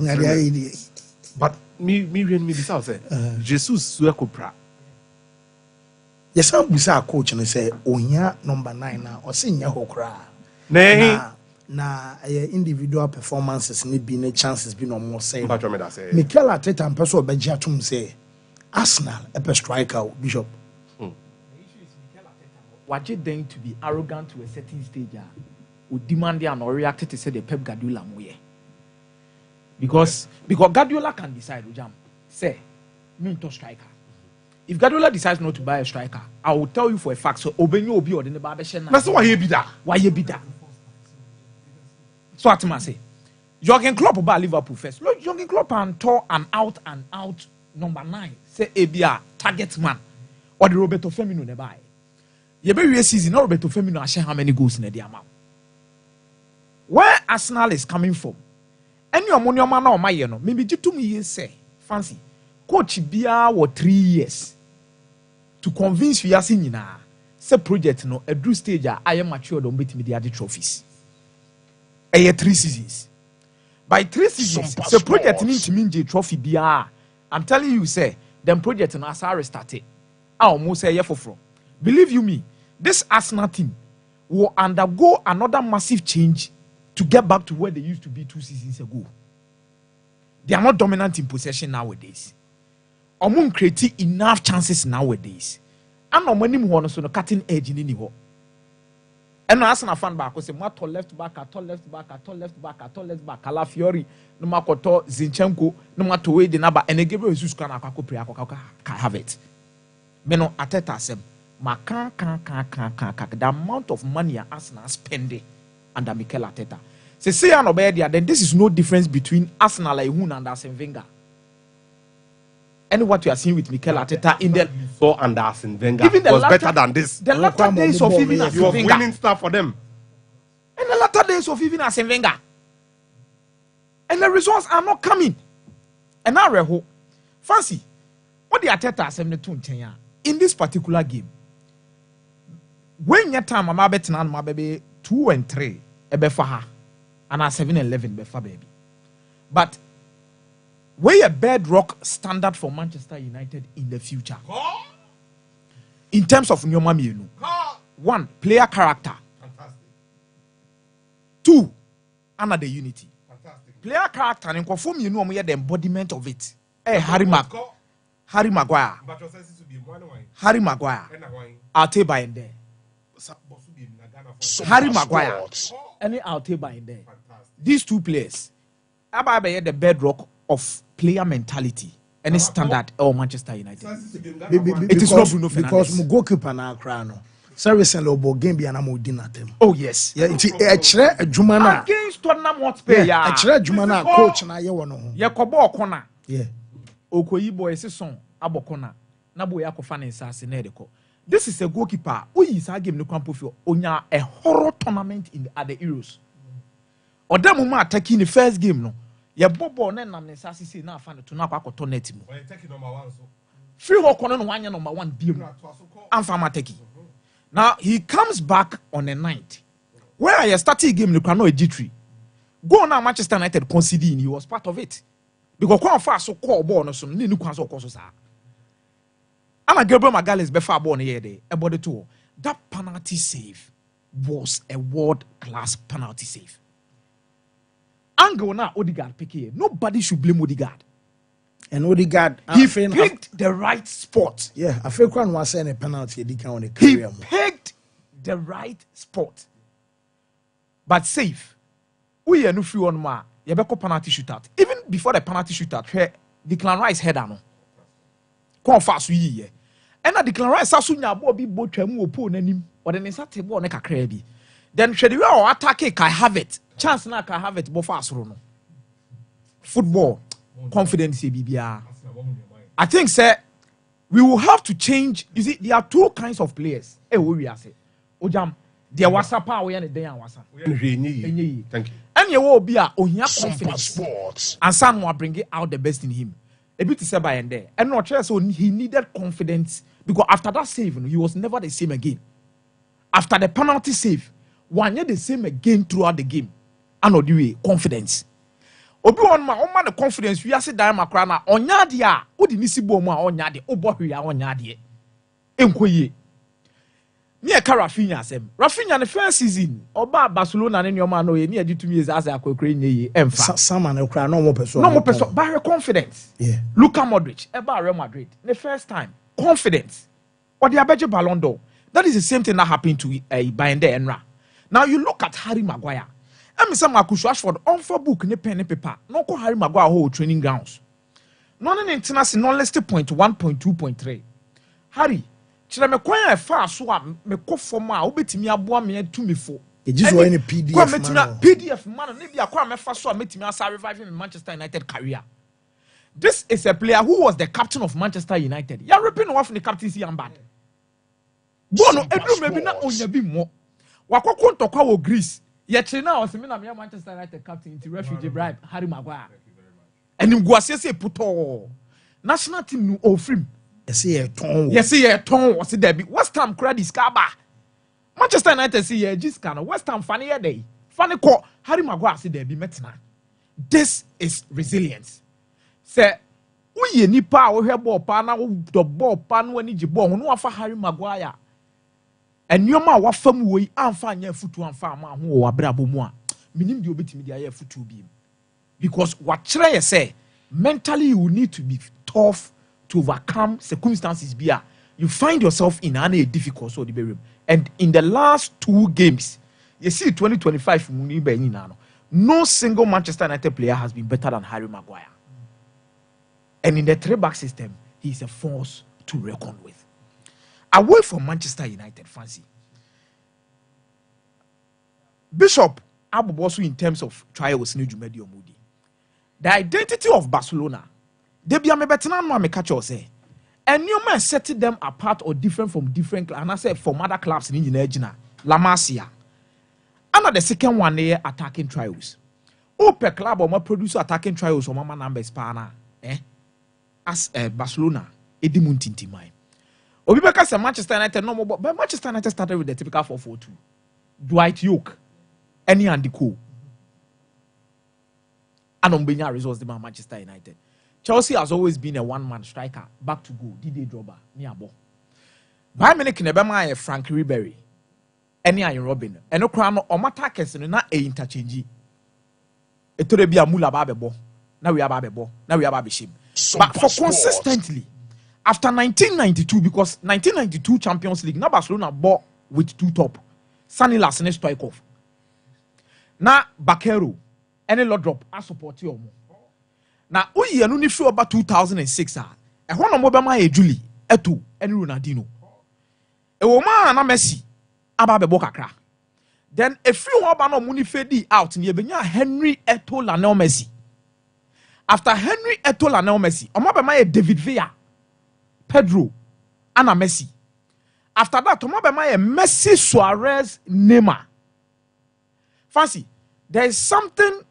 I: But me say Jesus Suekopra.
A: Yes, I'm a coach and I say, Onya number 9 now, or senior hokra. Na individual performances need be no chances be no more say. Mikel Arteta and person Bejatum say Arsenal a striker Bishop.
J: The issue is Mikel Arteta. Was it then to be arrogant to a certain stage? Would demand and or react to say the Pep Guardiola moye. Because Guardiola can decide say me to striker. If Guardiola decides not to buy a striker, I will tell you for a fact. So Obenyo Obi or the Babeshen.
I: That's why he be that.
J: Why you be that? So what I say, Jurgen Klopp buy Liverpool first. Look, Jurgen Klopp and tore an out number 9. Say Abia target man or the Roberto Firmino ne buy. You be season. Not Roberto Firmino. I share how many goals in the amount. Where Arsenal is coming from, any ammonia man or my maybe you 2 years say fancy coach Bia or 3 years to convince you as in say project no a drew stage I am mature don't beat me the other trophies. 3 seasons. By 3 seasons, the project needs to mean trophy Bia. I'm telling you, say, them project no as I restarted. I almost say for. Believe you me, this Arsenal team will undergo another massive change to get back to where they used to be 2 seasons ago. They are not dominant in possession nowadays. Omun create enough chances nowadays. And no money more so no cutting edge in any. And Arsenal fan back was a matter left back, left back, left back, Calafiori, no matter Zinchenko, no matter where the number, and they give you Jesus can have it. Meno Ateta said, the amount of money Arsenal spending under Mikel Arteta. Say then this is no difference between Arsenal and Arsene Wenger. And what you are seeing with Mikel Arteta in the
I: so and Arsene Wenger was better than this.
J: The latter days of even Arsene Wenger.
I: He was winning stuff for them.
J: In the latter days of even Arsene Wenger. And the results are not coming. And now Reho, fancy, what the Arteta Arsene in this particular game, when your time I'm betting on my baby 2 and 3, ebe for her, and 7-11 befa baby. But where a bedrock standard for Manchester United in the future. In terms of Nyoma Mienu. 1, player character. Fantastic. 2, another unity. Fantastic. Player character and conform you know the embodiment of it. Harry Maguire. Harry Maguire. I'll take by in there. Harry Maguire. Any I'll take by in there. These 2 players. About the bedrock of player mentality and standard or Manchester United. It is not Bruno Fernandes.
A: Because my goalkeeper na Krano. Service and Lobo game be na modin atem.
J: Oh yes.
A: Yeah, it's a Jumana
J: against Tottenham Hotspur.
A: Yeah, a Jumana coach na ye wono.
J: Ye kobo corner.
A: Yeah.
J: Okoyi boy season abokona. Na boy akofa ne nsase na edeko. This is a goalkeeper who is a game no kwampo onya a horror tournament in at the Euros. Odamuma attacking the first game no. Ye bobo na nam ne nsase say na afa ne to na akwakoto net mu.
I: Well, take number 1 so.
J: Free ho kono no wanya number 1 biem. Amfa mateki. Now he comes back on the 9th. Where I started game no kwano G3. Go now Manchester United conceding, he was part of it. Because kwa fa so call ball no so ni kwan so koso sa. Ana Gabriel Magalhaes be fa ball no here dey. E body to. That penalty save was a world class penalty save. Angle na Odegaard pick here. Nobody should blame Odegaard.
A: And Odegaard,
J: he picked the right spot.
A: Yeah, I feel one was saying a penalty. He
J: picked the right spot. But safe. We are no free on ma. You better penalty shootout. Even before the penalty shootout, where Declan Rice head on. Come fast we ye. And na Declan Rice asu nya bo bi bo twam opo nanim. Or the nsa table ne kakra bi. Then shedi we or attack Kai Havertz. Chance na Kai Havertz bo fast ro no. Football confidence BBR. I think sir we will have to change. You see there are 2 kinds of players. We are say Ojam there was a power we den wasa.
I: Thank you.
J: And you will be a ohia confidence. And some will bring out the best in him. A bit to say by and there. And not sure so he needed confidence because after that save he was never the same again. After the penalty save, one year the same again throughout the game. And no do confidence. Obi on ma the confidence we are say dan makra na onya de a odi nisi bo mu a onya de obohwe a onya de enkoye me e ka Rafinha asem Rafinha the first season oba Barcelona ne nyoma na oye ne adi tumi eza asa akokre nyeye emfa
A: sama na kra no mo person
J: by confidence.
A: Yeah.
J: Luka Modric eba Real Madrid the first time confidence or the abeje Ballon d'Or. That is the same thing that happened to Bayern Enra. Now you look at Harry Maguire. I'm saying Marcus Rashford on for book ne pen ne paper. No call Harry Maguire whole training grounds. Non international listed point 1.2.3. Harry, chira me kwanya fa so a me ko form a obetimi aboa me to me fo.
A: E just one PDF man.
J: PDF man ne bia kwa me fa so a metimi asa revive in Manchester United career. This is a player who was the captain of Manchester United. You are ripping off the captaincy armband. Bono edru maybe na onya bi mo. Wakoko ntokwa wo Greece. Yet now, as I Manchester United captain into refugee bribe Harry Maguire. And in Guasiese Puto national team no offrim.
A: Yes, yeah,
J: ton was it there? West Ham credit Scaba. Manchester United see yeah, Giscano. West Ham funny day. Funny call Harry Maguire see there be metina. This is resilience. Say, we nipa we have ball pa na the ball pan when you ball no afa Harry Maguire. And your ma wa fam we amfa nya futu amfa ma ho wa brabo mu a minim de obetimi de aye futu bi because what kire say mentally you need to be tough to overcome circumstances bia you find yourself in a difficult so the bedroom And in the last 2 games, you see 2025 no single Manchester United player has been better than Harry Maguire. And in the 3-back system, he's a force to reckon with. Away from Manchester United, fancy. Bishop Abubosu in terms of trials in Jumedi Omudi. The identity of Barcelona, they be a better no me catch say. And you man setting them apart or different from different clubs. And I say from other clubs in Nigeria, La Masia. And the second one they attacking trials. Per club or my producer attacking trials or mama numbers pana. As Barcelona, Edimuntinti mai. Obi beka say Manchester United no more, but Manchester United started with the typical 4-4-2. Dwight York, any Andy Cole. And Ombenya results the Manchester United. Chelsea has always been a one-man striker, back to goal, Didier Drogba, near ball. By minute Nebema Frank Ribery, any Iron Robin, and no crown or matakes and not a interchange. It could be a mula babebo. Now we are babebo. Now we are babishim. But for consistently, after 1992, because 1992 Champions League, now Barcelona bought with 2 top. Sanilas and Stoikov. Now Bakero, any lot drop, I support you. Now, we are only sure about 2006. And one of my Julie, Eto, and Ronaldinho. A woman and a Messi, Ababe Bokakra. Then a few Obano Muni Fedi out near Benya Henry Eto Lanel Messi. After Henry Eto Lanel Messi, Omabama David Villa, Pedro, Anna Messi. After that, Omabama Messi Suarez Neymar. Fancy, there is something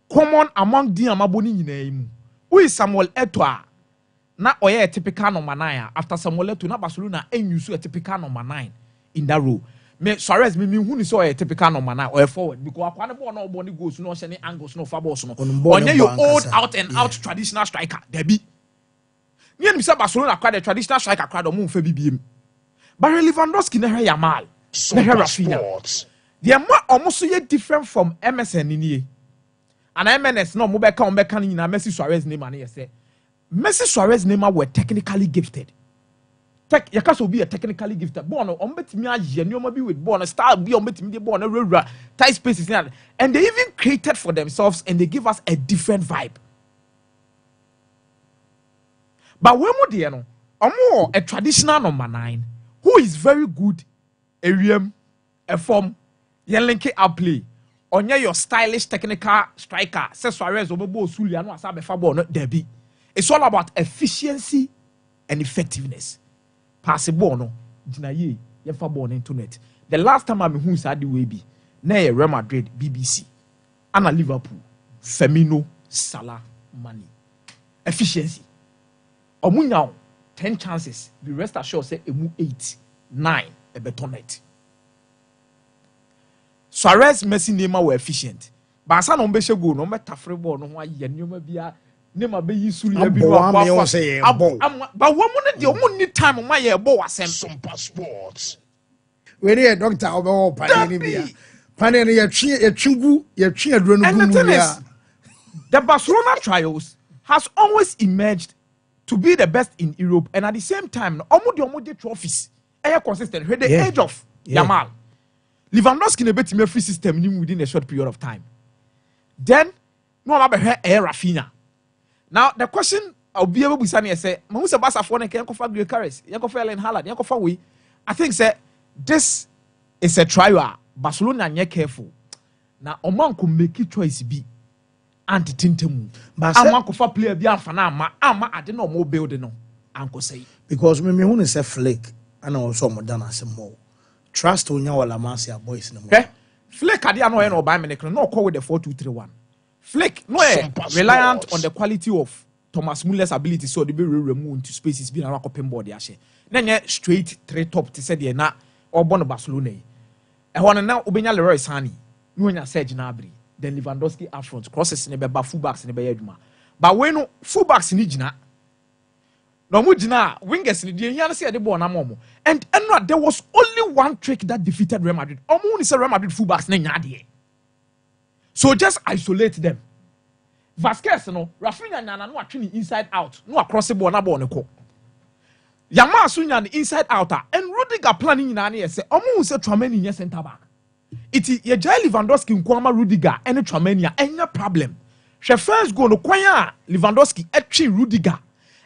J: common among the Amaboni name. Who is Samuel Eto'o? Na oye a typical number 9. After Samuel Eto'o, na Barcelona and you a typical number 9 in that row. Me Suarez me who is a typical number 9 or a forward because I can't no body goes no any angles no fabos no. Onye you old out and out traditional striker. Debi. Me and Mr. Barcelona quite a traditional striker crowd or moon for BBM. But Lewandowski nehe Yamal. Nehe Rafinha. They are almost different from MSN in here. And MNS no mobile can in Messi Suarez name and say Messi Suarez name were technically gifted. Yakaso be a technically gifted. Born on betimi aye be with born star be on betimi born tight spaces and they even created for themselves and they give us a different vibe. But when we dey no a traditional number 9 who is very good a form link up play. Onye your stylish technical striker, say Suarez Obobo Sulia no asabe fabo no debi. It's all about efficiency and effectiveness. Pass the ball no, jina ye fa ball into net. The last time I'm who said the way be, na Real Madrid, BBC, and Liverpool, Firmino, Salah, Mane. Efficiency. Omunya 10 chances, the rest assured say emu 8, 9 a beton net. Suarez, Messi, Neymar were efficient. But as no be go no matter free ball no why ye nyoma bia Neymar be yisuli ya bi no but one money the only time my ye ball asem Sompa Sports.
A: We need a doctor obo pani bia. Pani no ye twi aduro no gumu bia.
J: The Barcelona trials has always emerged to be the best in Europe and at the same time omo trophies are consistent with the age of Yamal. Lewandowski ne betime free system within a short period of time. Then no one ever Rafinha. Now the question I'll be able to say, "Mahusa Barca for ne can confirm Gary Carres, can confirm Erling Haaland, can confirm we." I think say this is a trial. Barcelona are careful. Now Oman could make a choice be anti-tintemu. But Oman could for player be ama I don't know more building no. Uncle say
A: because me who is a flake and also modern as more. Trust on your La Masia boys no more.
J: Flick adi ano no buy me no call with the 4-2-3-1. Flick no reliant on the quality of Thomas Muller's ability so they be removed into spaces be na open board ya she. Na straight 3 top to say na Obon Barcelona. E ho na obenya Leroy Sane. No nya Serge Gnabry. Then Lewandowski up front crosses ne be ba fullbacks ne be adwuma. But when no fullbacks ni gina no mu gina wingers ni dey here say the ball na momo. And there was only one trick that defeated Real Madrid. Omo ni say Real Madrid fullbacks na nya de. So just isolate them. Vasquez no Rafinha nyana no atwe inside out no across the ball na ball ne ko. Yama Sunya inside outer and Rudiger planning in any say almost a Tramani in center back. It is your Jai Lewandowski Nkwama Rudiger and Tramania any problem. She first go no kwanya Lewandowski etchi Rudiger.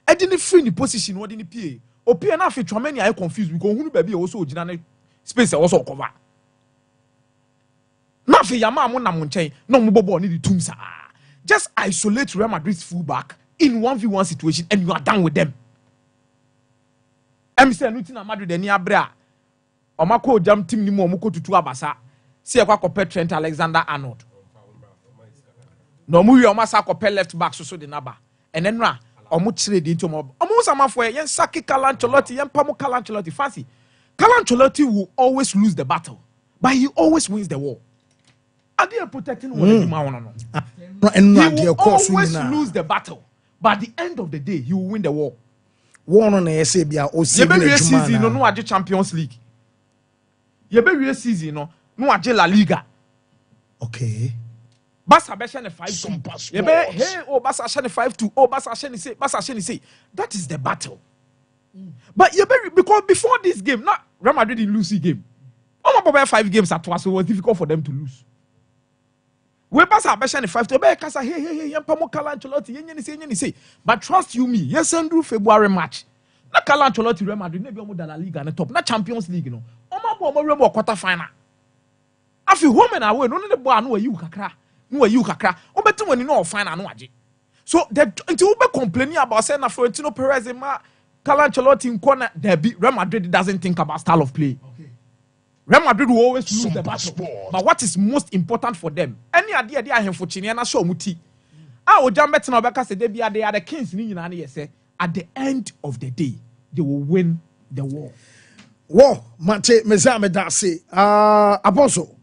J: E didn't free the position what in the PA. O PA na fi Tramania I confused because who baby also original space also cover. Na fi Yama mo na mo nchen no mo bobo ni the tum sa. Just isolate Real Madrid's fullback in 1v1 situation and you are done with them. I'm saying nothing Madrid any abra. Omako jam team ni mo omoko tutu abasa. See kwa kopet Trent Alexander-Arnold. No mu wi omasa kopet left back so the naba. And then ra omo chire di into mo. Omo samafo yen saki Carlo Ancelotti yen pamo Carlo Ancelotti fancy. Carlo Ancelotti will always lose the battle, but he always wins the war. Are they protecting what he will always lose the battle, but at the end of the day, he will win the war.
A: War on the
J: season, no aje Champions League. Yebe season, no aje La Liga.
A: Okay.
J: Basa besha ne 5-2. Yebe hey oh Basa besha ne 5-2. Oh Basa besha say. That is the battle. But yebe because before this game, not Real Madrid didn't lose the game. Almost 5 games at once, so it was difficult for them to lose. We pass our best 5 to kasa hey yampamo Carlo Ancelotti yenye say but trust you me yes Andrew February match na Carlo Ancelotti Real Madrid na be omo da La Liga na top na Champions League no omo Real quarter final afi home and away no the ball no ayi kakra obeti wani no final no age so until we complaining about saying na Florentino Perez ma Carlo Ancelotti in corner there be Real Madrid doesn't think about style of play. Real Madrid will always lose the battle. But what is most important for them? Any idea they are here for Chiniana show muti. Would jam better now because they are the kings in say at the end of the day, they will win the war.
A: War, Mate Mezame Dasi, Apostle.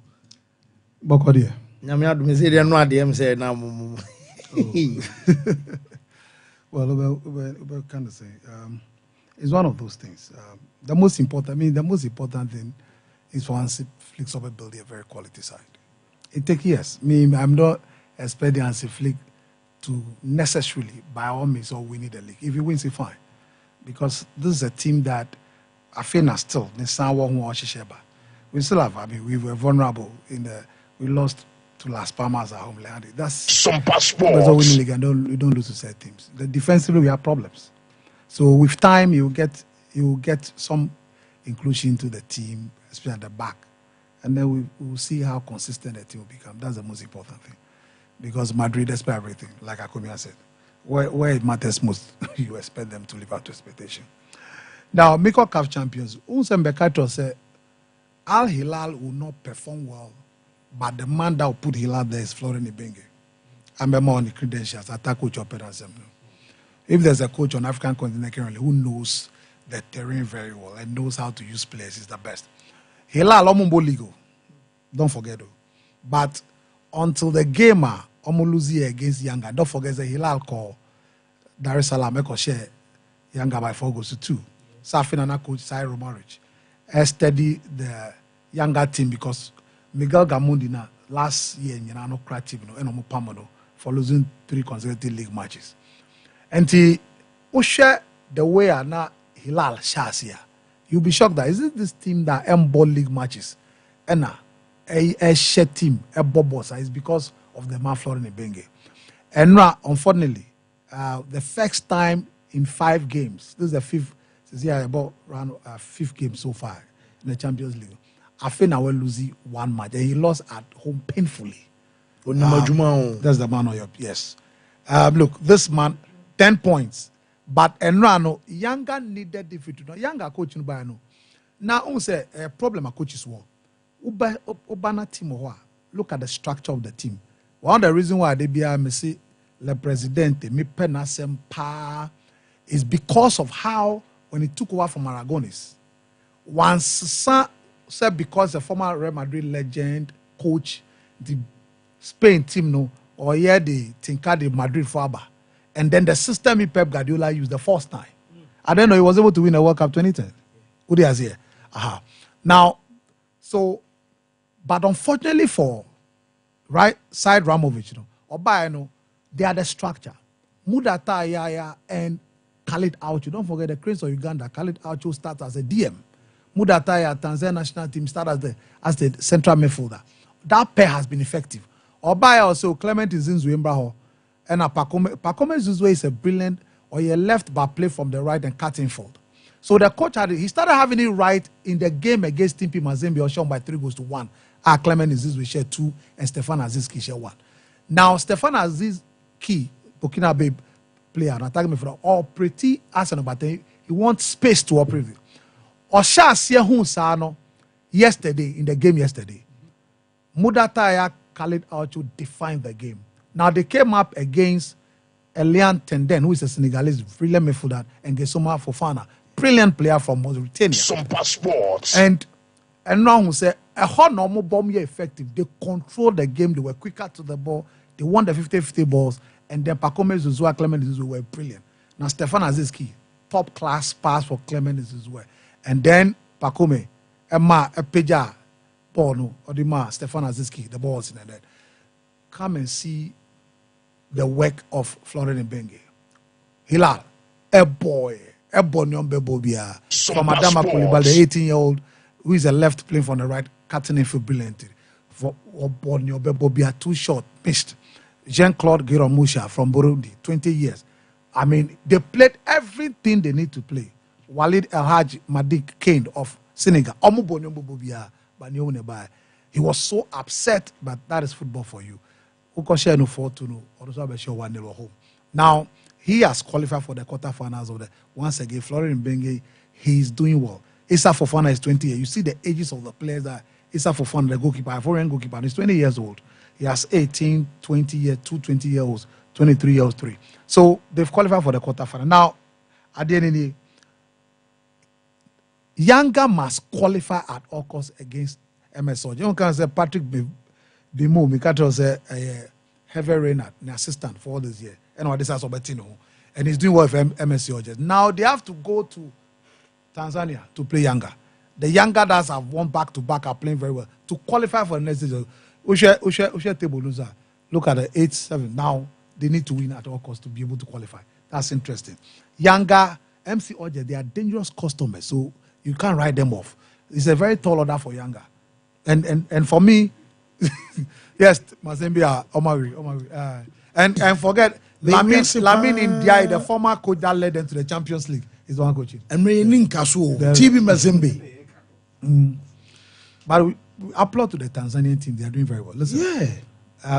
I: Bokodia.
A: Nyamiad Mezia no ADM say now.
I: Well, kind of say, it's one of those things. The most important thing is for Hansi Flick to build a very quality side. It takes years. I'm not expecting Hansi Flick to necessarily, by all means, or win the league. If he wins, it's fine. Because this is a team that I feel still, we still have, we were vulnerable we lost to Las Palmas at home. That's
A: Sompa Sports.
I: That's all winning league and we don't lose to set teams. Defensively, we have problems. So with time, you will get some inclusion to the team, especially at the back. And then we will see how consistent the team will become. That's the most important thing. Because Madrid, despite everything, like Akomia said, where it matters most, you expect them to live up to expectation. Now, Miko CAF champions, Unsem Bekato said, Al Hilal will not perform well, but the man that will put Hilal there is Florent Ibenge. I'm more on the credentials, attack coach or if there's a coach on African continent currently who knows the terrain very well and knows how to use players, is the best. Hilal Omumbo Ligo, don't forget though. But until the gamer Omoluzi against Yanga, don't forget the Hilal call Dar es Salaam share Yanga by 4 goals to 2. Safinana coach Sai Romarich steady the Yanga team because Miguel Gamundina last year in Yanano Creative and Pamano for losing 3 consecutive league matches. And he share the way now Hilal Shasia. You'll be shocked that is it this team that ball league matches and a share team a bobosa is because of the man Florent Ibenge. And unfortunately, the first time in 5 games, this is the 5th. About around 5th game so far in the Champions League. I think I will lose 1 match, and he lost at home painfully. That's the man on your yes. Look, this man 10 points, but Enrano Younger needed defeat. Younger coach no. Now on say a problem a coaches war. Ubana team look at the structure of the team. One of the reasons why they be me see le presidente me penasem pa is because of how. When he took over from Aragonis, once said because the former Real Madrid legend coach, the Spain team or the Tinka de Madrid Faba, and then the system Pep Guardiola used the first time. I don't know he was able to win a World Cup 2010. Who is here? Now, so, but unfortunately for right side Ramovic, or Bayano, they are the structure. Mudata Yaya and
K: Khalid Aucho. Don't forget the Cranes of Uganda. Khalid Aucho starts as a DM. Mudataya, Tanzania national team, starts as the central midfielder. That pair has been effective. Obaya also, Clement Nzinzwe Mbraho, and Pakome Nzinzwe is a brilliant, or a left back play from the right and cutting forward. So the coach he started having it right in the game against Timpi Mazembe, or shown by 3-1. Clement Nzinzwe shared 2 and Stefan Azizki shared 1. Now Stefan Azizki, Burkina Faso player, attack me for all pretty Arsenal, but he wants space to operate. Osha Siehun Sano yesterday in the game yesterday. Mudataya Khalid Aucho defined the game. Now they came up against Elian Tenden, who is a Senegalese brilliant midfielder, and Gesoma Fofana, brilliant player from Mauritania.
A: Sompa Sports.
K: And now who say a hot normal bomb here effective. They controlled the game. They were quicker to the ball. They won the 50-50 balls. And then Pakome Zuzua, Clement Zuzua were brilliant. Now Stefan Azizki, top class pass for Clement Zuzua. And then Pakome, Emma, Epeja, Bono, Odima, Stefan Azizki, the balls in the net. Come and see the work of Florent Ibenge. Hilal, a boy, from Adama Koulibaly, the 18-year-old, who is a left playing from the right, cutting in for brilliantly. For Borneo Bebobia, too short, missed. Jean-Claude Giromusha from Burundi, 20 years. I mean, they played everything they need to play. Walid El Haj Madik Kane of Senegal. He was so upset, but that is football for you. Now, he has qualified for the quarterfinals of the. Once again, Florent Ibenge, he is doing well. Issa Fofana is 20 years. You see the ages of the players that Issa Fofana, the goalkeeper, a foreign goalkeeper, he's 20 years old. He has 18, 20 years, 2 20-year-olds, 23 years, 3. So they've qualified for the quarterfinal. Now, at the end of the day, Yanga must qualify at all costs against MSO. You can say Patrick Bimu, Mikato say Heavy Reynard, the assistant for all this year. And this is Obertino. And he's doing well for MSC. Now they have to go to Tanzania to play Yanga. The Yanga that have won back-to-back are playing very well. To qualify for the next season, Ushe table loser. Look at the 8-7. Now they need to win at all costs to be able to qualify. That's interesting. Yanga, MC Oje, they are dangerous customers, so you can't write them off. It's a very tall order for Yanga. And for me, yes, Mazembe, Omari. And forget, Lamin Ndiaye, the former coach that led them to the Champions League, is the one coaching.
A: And Renin Kasu, TB Mazembe.
K: But we applaud to the Tanzanian team. They are doing very well. Listen,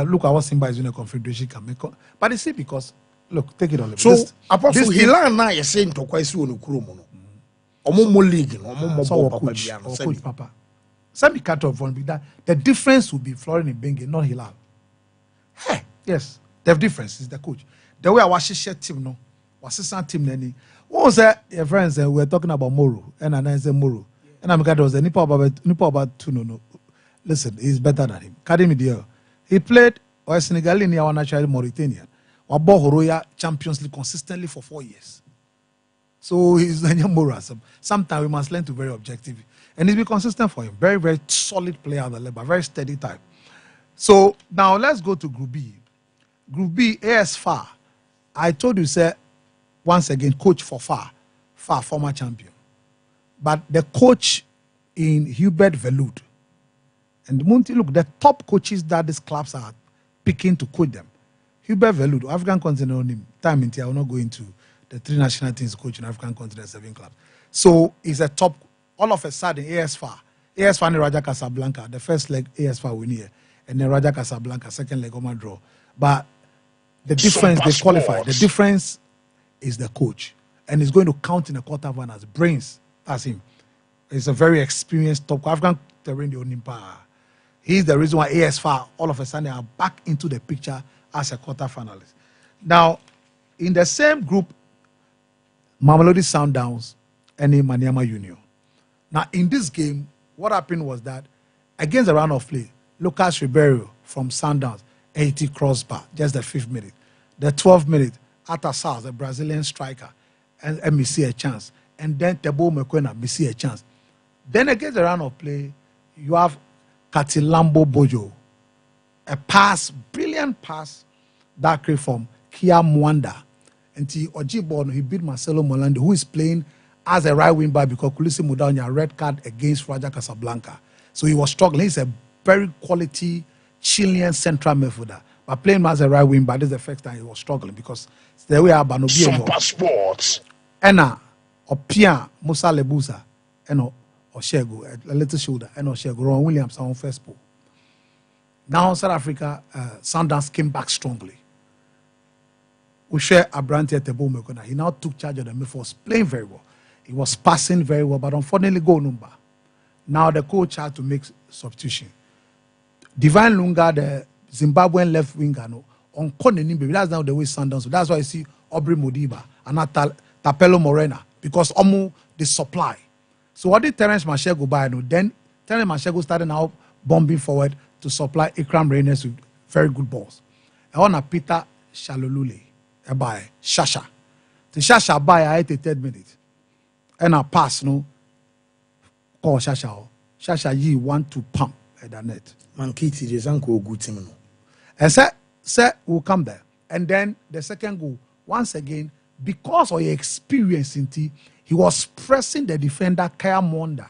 K: look at what Simba is doing a confederation can make. But you see, because, look, take it all.
A: So, Apostle Hilan na you're saying to Kwaisi Onukurumo. Omo league,
K: coach Papa. Sami cut off one big that. The difference will be Florent Ibenge, not Hilal. Hey, yes, the difference is the coach. The way our share team, no, our assistant team, any. What was that? Your friends, we were talking about Moro, and I said Moro. And I'm glad was the Nipa about two no. Listen, he's better than him. Kadimi he played or Senegal in our natural Mauritania. Wabo Horoya Champions League consistently for 4 years. So he's a Moro. Sometimes we must learn to be very objective. And he's been consistent for him. Very, very solid player at the level, very steady type. So now let's go to Group B. Group B, AS FAR. I told you, sir, once again, coach for FAR, former champion. But the coach in Hubert Veloud. And Munti, look, the top coaches that these clubs are picking to coach them. Hubert Veloud, African continent on him. Time in I will not go into the 3 national teams coach in African continent, 7 clubs. So he's a top. All of a sudden, AS FAR and Raja Casablanca, the first leg AS FAR win here, and then Raja Casablanca, second leg Oma draw. But the difference, they qualify. The difference is the coach. And he's going to count in the quarterfinals. Brains, that's him. He's a very experienced top African terrain, the Onimpa. He's the reason why AS FAR all of a sudden are back into the picture as a quarterfinalist. Now, in the same group, Mamelodi Sundowns and Maniama Union. Now, in this game, what happened was that against the round of play, Lucas Ribeiro from Sundowns, 80 crossbar, just the 5th minute. The 12th minute, Atasaz, a Brazilian striker, and me see a chance. And then Tebo Mekwena, me see a chance. Then against the round of play, you have Katilambo Bojo, a pass, brilliant pass, that came from Kia Mwanda. And he beat Marcelo Molando, who is playing as a right wing back because Kulisi Mudanya red card against Raja Casablanca. So he was struggling. He's a very quality Chilean central midfielder. But playing as a right wing back, this is the first time he was struggling because the way Abanobi
A: Sompa Sports.
K: Ena Opia Musa Lebusa Eno Oshego, a little shoulder, Eno Oshego, Ron Williams on first pole. Now South Africa, Sundowns came back strongly. We share Abrante Tebo Mekona. He now took charge of the midfield, was playing very well. He was passing very well, but unfortunately, goal number. Now the coach had to make substitution. Divine Lunga, the Zimbabwean left winger, no, on Konenimbe. That's now the way Sundowns. So that's why I see Aubrey Modiba and Tapelo Morena because the supply. So what did Terence Machego buy? No, then Terence Machego started now bombing forward to supply Ikram Reyners with very good balls. I want to Peter Shalolule by Shasha. The Shasha by at the 3rd minute. And I pass no call Shasha. Shasha ye want to pump at the net.
L: Man Kitty is uncle good team.
K: And say will come there. And then the second goal, once again, because of your experience in T, he was pressing the defender Kaya Monda.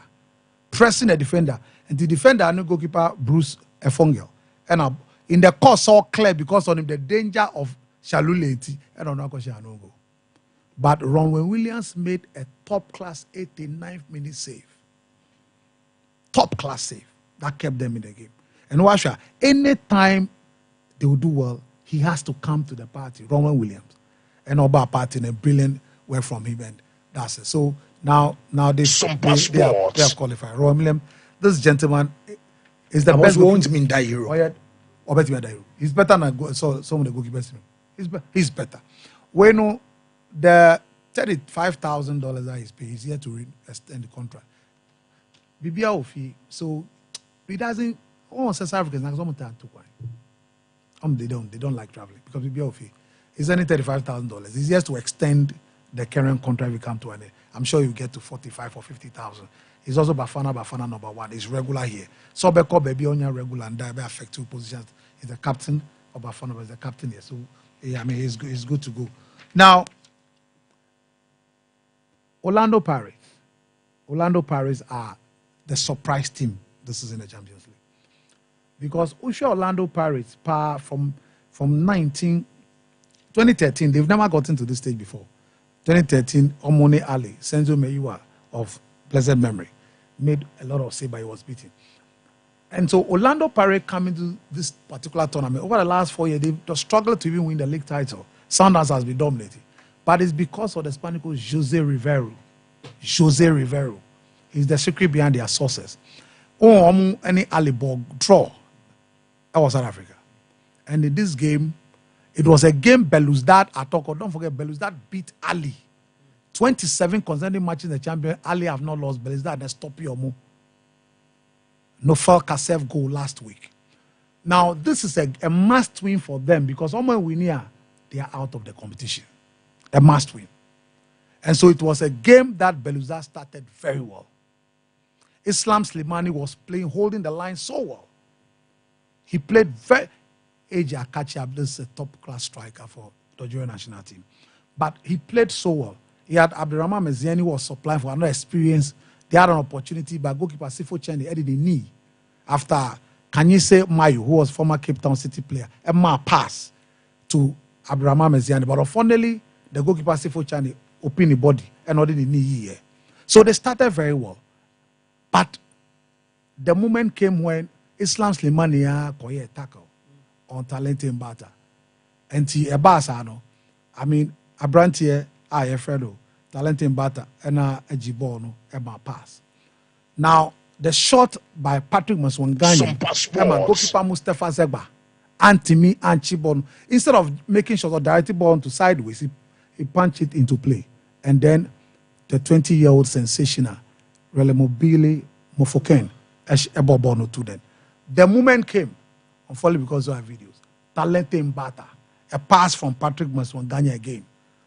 K: Pressing the defender. And the defender no goalkeeper Bruce Efongel. And in the course all clear because on him the danger of Shaluleti and on no go. But Ronwen Williams made a top-class 89th minute save. Top-class save. That kept them in the game. And Washa, anytime they will do well, he has to come to the party, Ronwen Williams. And Oba party, and a brilliant work from him. And that's it. So now they have qualified. Ronwen Williams, this gentleman is the best.
L: Going to mean that hero.
K: He's better than some of the goalkeepers. He's better. We know the $35,000 that he's paid, he's here to extend the contract. BBA fee, so he doesn't. Oh, South Africans, they don't like traveling because BBA fee is only $35,000. He's here to extend the current contract. We come to an end. I'm sure you get to 45 or 50,000. He's also Bafana number 1. He's regular here. So Beko baby on your regular and that affect 2 positions. He's the captain of Bafana, but he's the captain here. So yeah, I mean he's good to go. Now. Orlando Pirates are the surprise team this is in the Champions League. Because Usha Orlando Pirates from 2013, they've never gotten to this stage before. 2013, Omone Ali, Senzo Meiwa of blessed memory, made a lot of save, but he was beaten. And so Orlando Pirates come into this particular tournament. Over the last 4 years, they've struggled to even win the league title. Sundowns has been dominating. But it's because of the Spanish coach Jose Rivero. He's the secret behind their sources. Any Alibog draw. That was South Africa. And in this game, it was a game Belouizdad Atoko. Don't forget, Belouizdad beat Ali. 27 consecutive matches in the champion. Ali have not lost. Belouizdad and stop your move. Nofel Kassev goal last week. Now, this is a must win for them because when we near, they are out of the competition. A must win. And so it was a game that Belouizdad started very well. Islam Slimani was playing, holding the line so well. He played very. AJ Akachi Abdul is a top-class striker for the Nigerian national team. But he played so well. He had Abdurrahman Meziani who was supplying for another experience. They had an opportunity, but goalkeeper Sifo Chen headed the knee after Kanyise Mayu, who was former Cape Town City player, a pass to Abdurrahman Meziani. But unfortunately, the goalkeeper Sifo Chen opened the body and not in the knee here. So they started very well. But the moment came when Islam Slimani koye tackle on Talented Mbata. And ti ebasano. I mean, Abrantie Fredo, Talented Mbata, and a Jibono, Eba pass. Now, the shot by Patrick Maswangani, Emma goalkeeper Mustafa Zegba, Antimi and Chibon, instead of making shots or directing ball onto sideways, he punched it into play. And then the 20-year-old sensational Relemobili Mofoken Ebobono to them. The moment came, unfortunately because of our videos, Talented Mbata, a pass from Patrick Maswangani again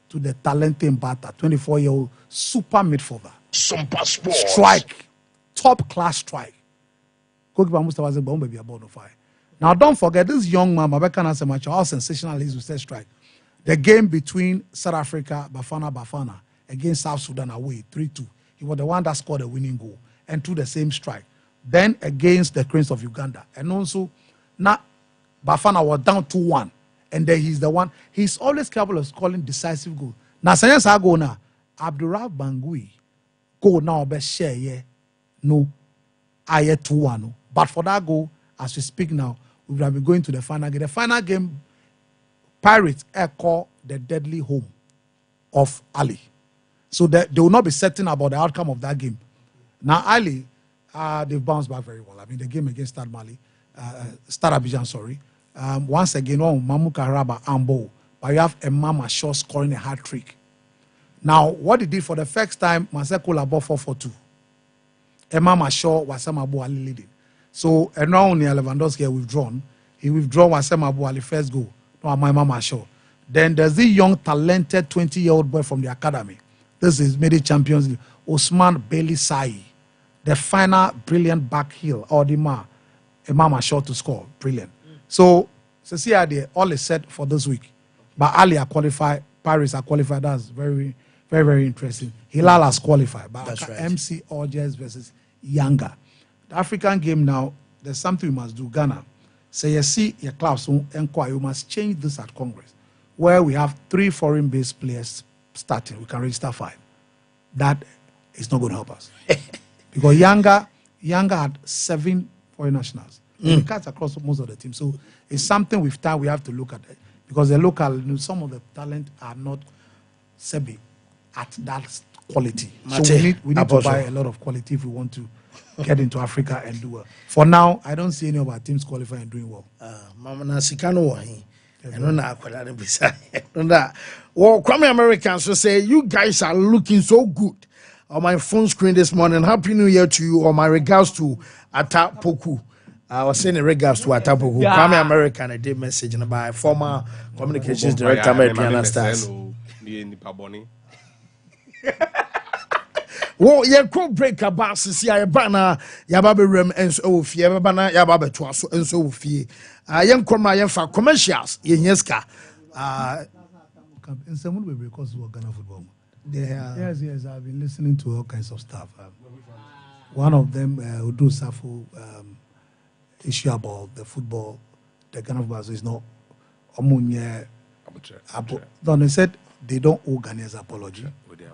K: to the Talented Mbata, 24-year-old super midfielder.
A: Sompa Sports.
K: Strike. Top-class strike. Goalkeeper Mustafa Zegba won't be a ball of fire. Now, don't forget, this young man, Mabeka Nasemacho, how sensational he is with that strike. The game between South Africa, Bafana, against South Sudan away, 3-2. He was the one that scored the winning goal and threw the same strike. Then against the Cranes of Uganda. And also, now Bafana was down 2-1. And then he's the one. He's always capable of scoring decisive goals. Now, since I go now, Abdurrahman Bangui go now best share, yeah. No, I 2-1. But for that goal, as we speak now, we will be going to the final game. The final game, Pirates call the deadly home of Ali. So they will not be certain about the outcome of that game. Now, Ali, they've bounced back very well. I mean, the game against Stade Abidjan, sorry. Once again, Mamu Karaba Ambo, but you have a Mama Shaw scoring a hat trick. Now, what he did for the first time, Maseko Labo 4-4-2. Mama Shaw was Abu Ali leading. So, and now only Lewandowski withdrawn. He withdrawn Wasem Abu Ali first goal. No, my Mama Shaw. Then there's the young, talented 20-year-old boy from the academy. This is Medi Champions League, Osman Bailey Sai. The final brilliant back heel, or the Mama Shaw to score. Brilliant. So, see, all is set for this week. But Ali are qualified, Paris are qualified. That's very, very, very interesting. Hilal has qualified. But that's right. MC Algiers versus Yanga. The African game now, there's something we must do. Ghana. So you see your clubs inquire, you must change this at Congress, where we have 3 foreign-based players starting. We can register 5. That is not going to help us. Because Yanga had 7 foreign nationals. It cuts across most of the team. So it's something with time we have to look at it. Because the local, some of the talent are not Sebi at that quality. So we need to buy a lot of quality if we want to get into Africa and do well. For now, I don't see any of our teams qualifying and doing well.
L: Mama Nasikano wahi. Well, Kwame Americans will say, you guys are looking so good on my phone screen this morning. Happy New Year to you, or my regards to Ata Poku. I was saying in regards to Ata Poku. Kwame American, I did message by former communications director, American Stars.
A: Well, you could break a bass, see a banner, Yababe Rem, and so fear, Bana, Yababe Twas, and so fear. Young Comma, for commercials, Yeska.
K: In some way, because we're Ghana football. Yes, I've been listening to all kinds of stuff. One of them, Udu Safo, issue about the football, the Ghana football is not Omunye. No, they said they don't owe Ghanaians apology.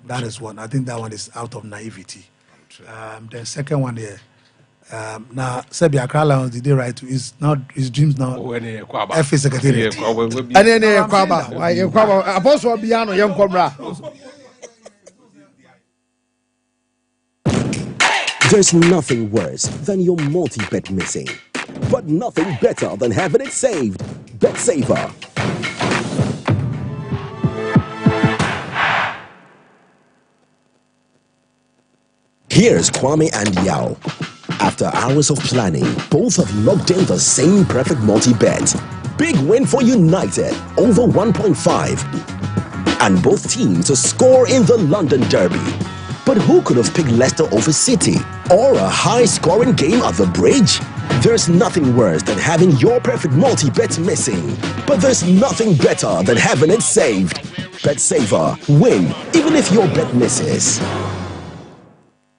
K: That is one. I think that one is out of naivety. The second one there, now Sebi Accra Lions, did they write to his dreams now? FA Secretariat.
L: And then Kwaba, Apostle Biano, young Cobra.
M: There's nothing worse than your multi-bet missing, but nothing better than having it saved. Bet safer. Here's Kwame and Yao. After hours of planning, both have locked in the same perfect multi-bet. Big win for United, over 1.5. And both teams to score in the London Derby. But who could have picked Leicester over City? Or a high-scoring game at the Bridge? There's nothing worse than having your perfect multi-bet missing. But there's nothing better than having it saved. Bet safer. Win, even if your bet misses.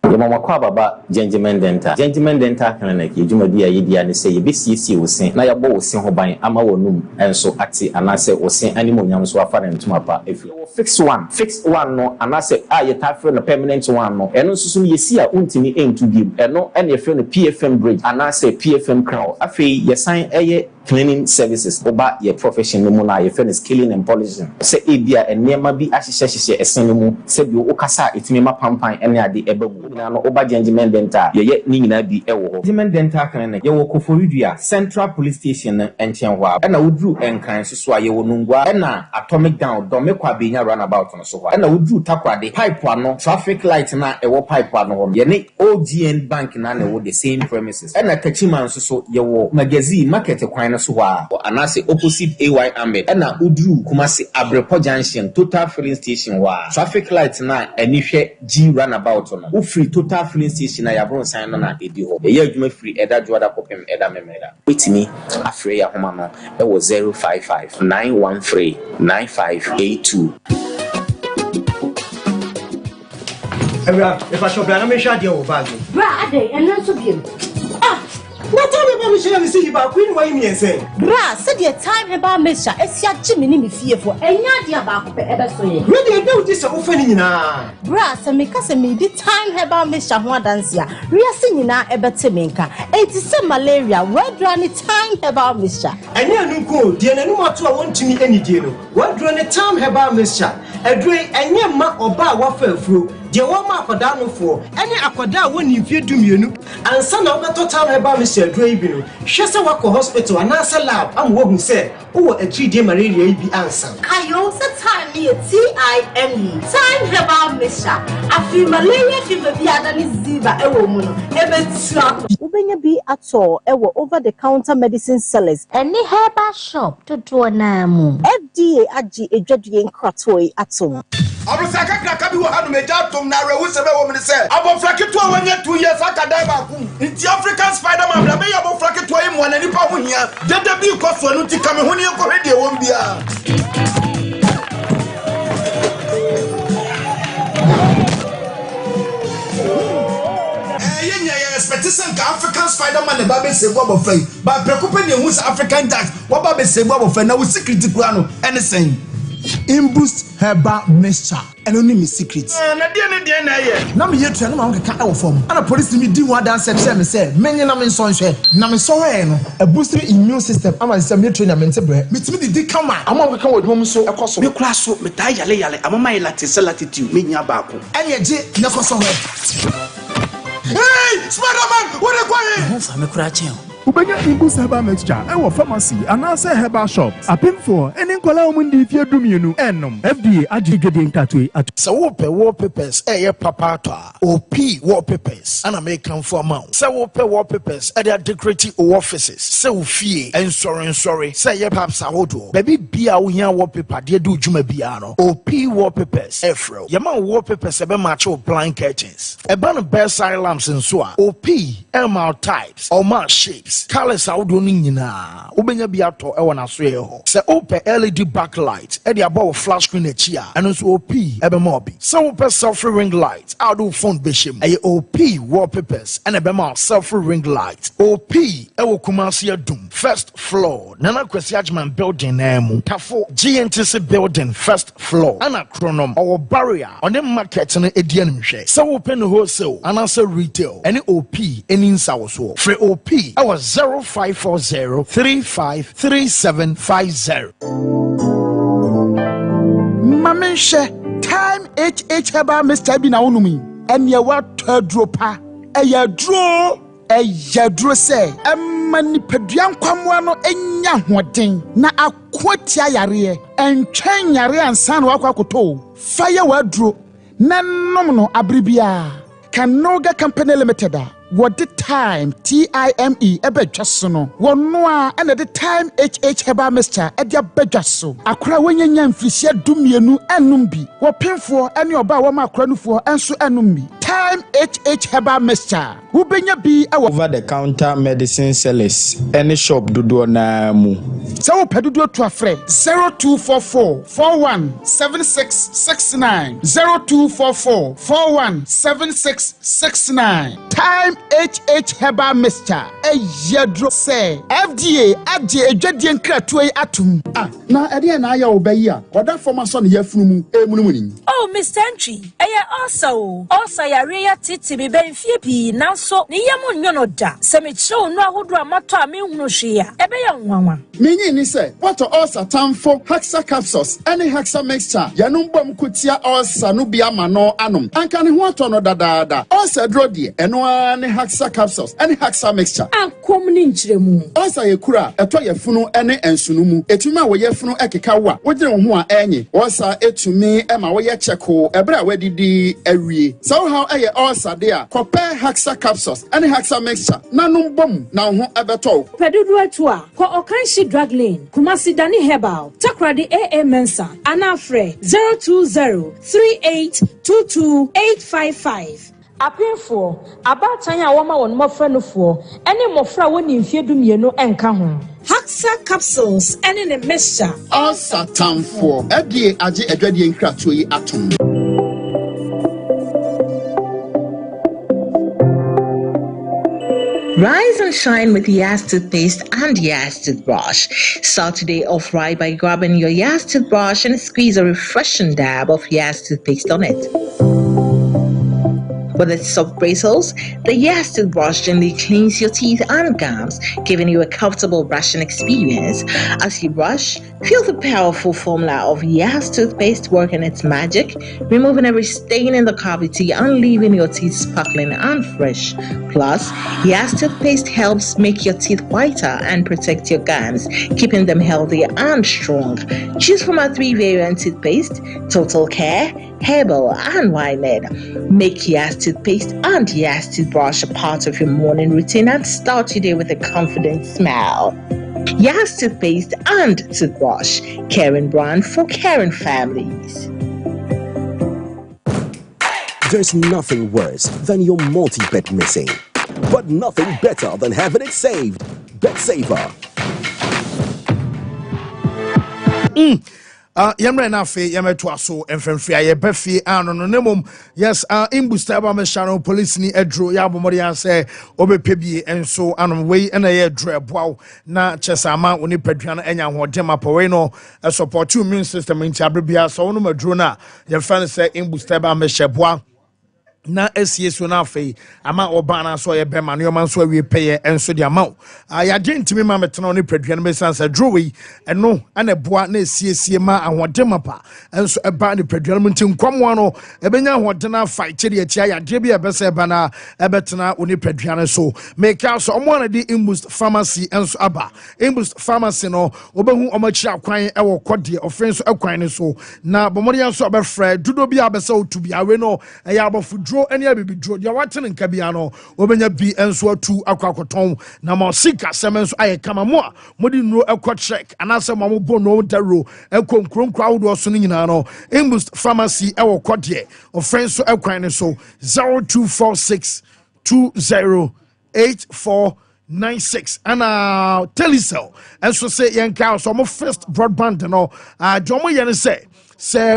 N: Mama Kwaba Gentleman Dental. Gentleman Dental Clinic, you do dear idea and say, BCC will sing, now your bow sing by Amawo and so acti, and I say, or sing any more so far and to my part. If you fix one no, and I say, you tap for a permanent one no, and also soon you see a untimi aim to give, and no, and your friend PFM bridge, and I say PFM crowd. I feel you sign a cleaning services about your profession no more your friend is killing and polishing. Say Abia and near my be as she a cinema, said you Okasa, it's me my pampan and the ebu. No Oba Gentleman Dental, ye yet Nina be ewo. Gentleman Dental Clinic, you will Koforidua, Central Police Station and Tianwa, and I would do and kind so sway you nungwa, and atomic down, don't make Quabina run about on so and I would do Takwa the pipe one, traffic light na a pipe one, ye need OGN Bank and I would the same premises. And a Kachiman so ye magazine market a no so wa anase opposite AY Ahmed na udru Kumasi Abrepo Junction total filling station wa traffic light na anihwe G runabout no wo free total filling station na yabron sign no na edi ho ye adwuma free eda joada kopem eda memeda wetimi afre ya homa no e wo 055 913 9582
O: if I shop na me shade o bag
P: bra ade enen so biem
O: what time about me share see ba queen why me say
P: bra said your time about me sha esia gimi ni me fie fo enya dia ba ko pe ebe so ye
O: we dey do this so fa ni nyina
P: bra se me ka se me di time about me sha ho adanse a riase nyina ebe te me nka enti se malaria wadra ni time about me sha
O: enya nu ko die na nu mato a wontumi ani die no wadra ni time about me sha edre enya ma oba wa fa afuro je wo ma akoda no fo ene akoda woni mfie dumienu ansa na obeto time heba me se adro ibi no hwese wako hospital anasa lab am wo hu se wo atridie malaria ibi ansa
P: ayo se time me TIME time heba me sha afi malaria fever bi ada ni ziba ewo mu no ebetua ubenya bi ato ewo over the counter medicine sellers ene herbal shop to na mu FDA agi edwadue nkratoi ato
A: Abusaka kraka bi wo hanu meja tom na rewu sebe wo mi se abofra keto wanya 2 years akadai ba ku nti African Spider-Man bla be abofra keto yi mo na nipa ho hia dede bi ko so no ti kame ho ne ko hwede wo mbia yenya ya expectation ka African Spider-Man ba be se bo abofra yi ba preocupe ne hu African tax wo ba be se bo abofra na wo secret kura no anything
K: Imboost herbal mixture and only me secret.
A: Na dia na ye.
K: Na me yetua na ma nka ka form. Ana police me di one dance say me say menye na me nso nhwe. Na me so we no a boosting immune system. Ama say me train na mente bre. Me timi di kama. Ama we kan wodum so ekoso.
O: Me kura so me ta yale ama my latitude me nya ba ko.
K: Enye je na koso we.
A: Hey, Spider-Man, what are you going?
O: Mo fa me kura chen.
Q: Ubenya Imboost herbal mixture ewo pharmacy anase herbal shops apimfo eni nkola omundi fie dumienu enom FDA agigede nkatwe at
L: so wallpapers papa to OP wallpapers and American for amount so wallpapers at decorative offices so fie and sorry say perhaps ahodo baby bia wo hia wallpaper de do djuma bia no OP wallpapers efro yama wallpapers ebe match blind curtains eba no bedside lamps nso a OP MR types or match shapes colors out do nyina ubenya bi ato e wona so ye ho se open LED backlight e dey above flash screen echi a eno so OP ebe ma obi se open self ring light out do phone beshem e OP wallpapers and ebe ma self ring light OP e wo Kumasi adum first floor Nana Kwesi Ajman building na mu tafo GNTC building first floor ana chronom or barrier on the market no edian hwe se open wholesale and also retail any OP any nsa so free OP I was 0540-353750.
K: Mamenshe time HH herbal Mr. Bina unumi and ya wat dropa a ya dro say mani peduan kwamwano enya hoden na akwatia yare entwen yare ansan wakwakoto fire wadro na nomno abribia Kanoga Company Limited what the time TIME ebedwaso wonno a na the time HH herbal mixture edia bedwaso akora wonyanya mfirisia dumienu enum bi wo pemfo ene oba wo makora nufuo enso enum bi time HH herbal mixture wo benya bi
R: over the counter medicine sellers any shop dodo na mu
K: so wo pedodo to afre 0244 417669 0244 417669 time HH herbal mixture yedro say FDA age edwadie nkratoe atum
S: na ede na aya obayi a oda forma so ne yafunu emunumuni
T: oh Mr. Entry also yare ya titi be benfie pi nanso ne yam nwono da se me chew no ahodo amato a me hunu hwe a ebe ya nwanwa
S: menyi ni say what also tamfo hexa capsules any hexa mixture yanum bom kutia also no bia ma no anom anka ne ho ato no dadaada also dro de eno any hexa capsules any hexa mixture
T: akom ni nchiremu
S: also yekura eto yefunu ene ensunumu etuma wo yefunu ekeka wo a wogire wo ho a enye also etumi ema wo ye cheko ebra wadidi awie so how ɛyɛ ulcer there. Compare Haxa capsules and Haxa mixture. Nanum bom na ho ebeto.
T: Pedudu atua ko Okanshi Drug Lane Kumasi Dani Herbal Takradi AA Mensa Anafre 02038228555 Apinfo abatan a woma won mofra no fo ene mofra woni mfie dumienu enka ho Haxa capsules ene ne mixture
S: ulcer tamfo ɛde age adwade nkratoyi yi atom.
U: Rise and shine with Yas toothpaste and Yas toothbrush. Start today off right by grabbing your Yas toothbrush and squeeze a refreshing dab of Yas toothpaste on it. With its soft bristles, the Yas toothbrush gently cleans your teeth and gums, giving you a comfortable brushing experience. As you brush, feel the powerful formula of Yas toothpaste working its magic, removing every stain in the cavity and leaving your teeth sparkling and fresh. Plus, Yas toothpaste helps make your teeth whiter and protect your gums, keeping them healthy and strong. Choose from our 3 variant toothpaste: Total Care, Herbal, and Winehead. Make Yas toothpaste and Yas toothbrush a part of your morning routine and start your day with a confident smile. Yas toothpaste and toothbrush, caring brand for caring families.
M: There's nothing worse than your multi-bet missing, but nothing better than having it saved. Bet safer.
L: Yamre na fe yameto aso emfemfia ye befi ano no nemom yes imbusta ba me shano police ni edro ya bomori an say obepebie enso anom wei na ye edro eboaw na chesama oni padua no enya hodema powe no support immune system nti abrebia so no madro na ye fan say imbusta ba me sheboa na esiesu na afei ama obana so ye be ma no man so awie peye enso de ama ya gentimi ma metena ne padua no mesansa drowi eno ana boa na esiesie ma ahodema pa enso eba ne padua no ntin kwamwa no ebenya ahodena fight de atia ya de bia be se ba na ebetena oni padua no so make so omo na di Imbust pharmacy enso aba Imbust pharmacy no obehu omachi akwan ewo kode ofenso akwan ne so na bomori enso obefra dudo bia be se otubi awe no ya abofu any baby draw your watching in Cabiano, Obenya B and so 2 aquacoton, Namasika Semens I come more, Modi no aqua check, and answer Mamu Bono Dero, Elcom Cron crowd or Suninano, Imbust pharmacy, our quadie, or friends so equine so 0246 208496 and telecell and so say young cows so my first broadband and all Jomo Yan say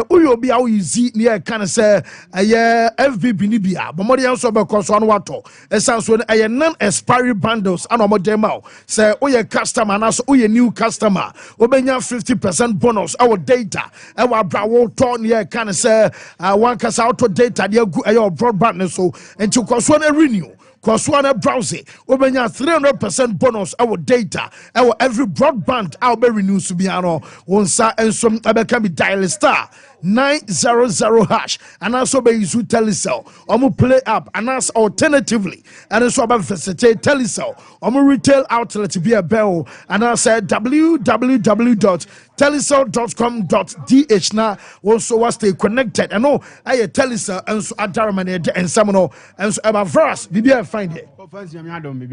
L: uyo bi awo yizi ni e kan say FBB ni bia but modi anso be koso an wato esanso e non expiry bundles an omode ma say uye customer na so uye new customer obenya 50% bonus our data e wa bra wo to ni e kan say one kasa auto data de agu e your broadband so enti koso na renew Koswana browsing, Obenya 300% bonus our data, our every broadband our very news to be ano one sa and some can be dial star 900 hash and also be use telecell play app and as alternatively and also about facilitate telecell retail outlet to be a bell and I said www.telecell.com.dh now also was stay connected and no I telecell and so Adarman and some and so about verse BBI find it nyamiadum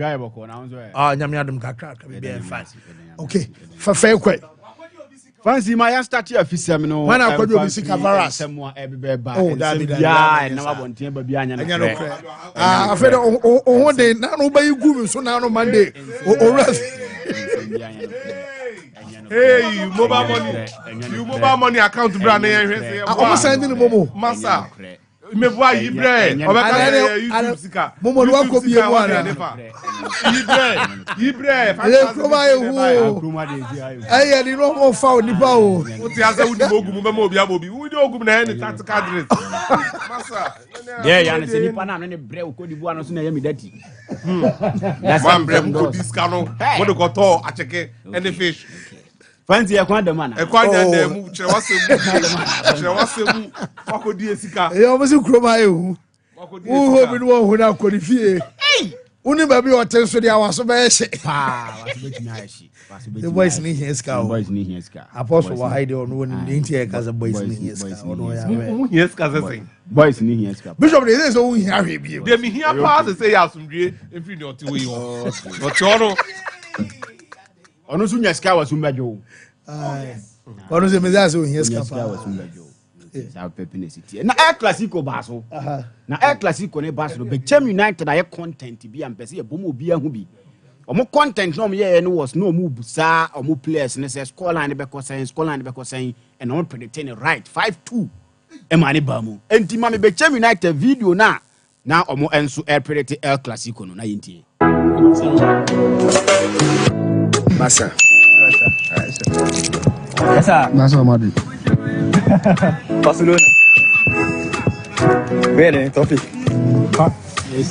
L: kakra BBI find okay for fair quick
R: Fancy my start here fisem no
L: when I could be sick virus
R: oh that yeah na wabontie ba bia anya na
L: I feel on day na no ba you so na no Monday
I: hey mobile money account brand
L: almost sending momo
I: massa me boy Ibre YouTube sika
L: momo no ko bi e mo ana
I: Ibre
L: ay ni no mo fa onipa o
I: ti asa wudi ogum be mo obi abobi wudi ogum na any tactical address massa
R: yeah na se nipa na no ne bre o kodi bu ano so na yami dati
I: one bre ko discano what do go to acheke any fish
R: Fancy ya kwanda mana.
I: Kwanda ndemu chere wasemu wakodi esika.
L: Omusi kroma ehu. Wo bi no hu na akodi fie. Uni baby or tell so they are so bad. The boys need his car.
B: Boys need his car.
L: Apostle will hide on one in the because the boys need his car.
I: Yes, cousin.
B: Boys need his car.
L: Bishop, they say so we have you.
I: They me here pass and say yes, some day if you know to we. But Toronto.
B: Ono sunya ska wa sumba jo.
L: Ono se meza so hia ska
B: wa sumba jo. Sa pepine city. Na El Clasico baso. Na El Clasico ne baso be Chem United aye content bi am pese e bomo bi ahu bi. Omo content no ye no was no mu busa omo players ne say score line be ko saying and on predicting right 5-2. E mani ba mu. Enti ma me be Chem United video na omo enso e predict El Clasico no na yintie.
C: Massa.
V: Yes, sir.
C: Massa Madrid.
V: Barcelona. Bene, topic. Yes.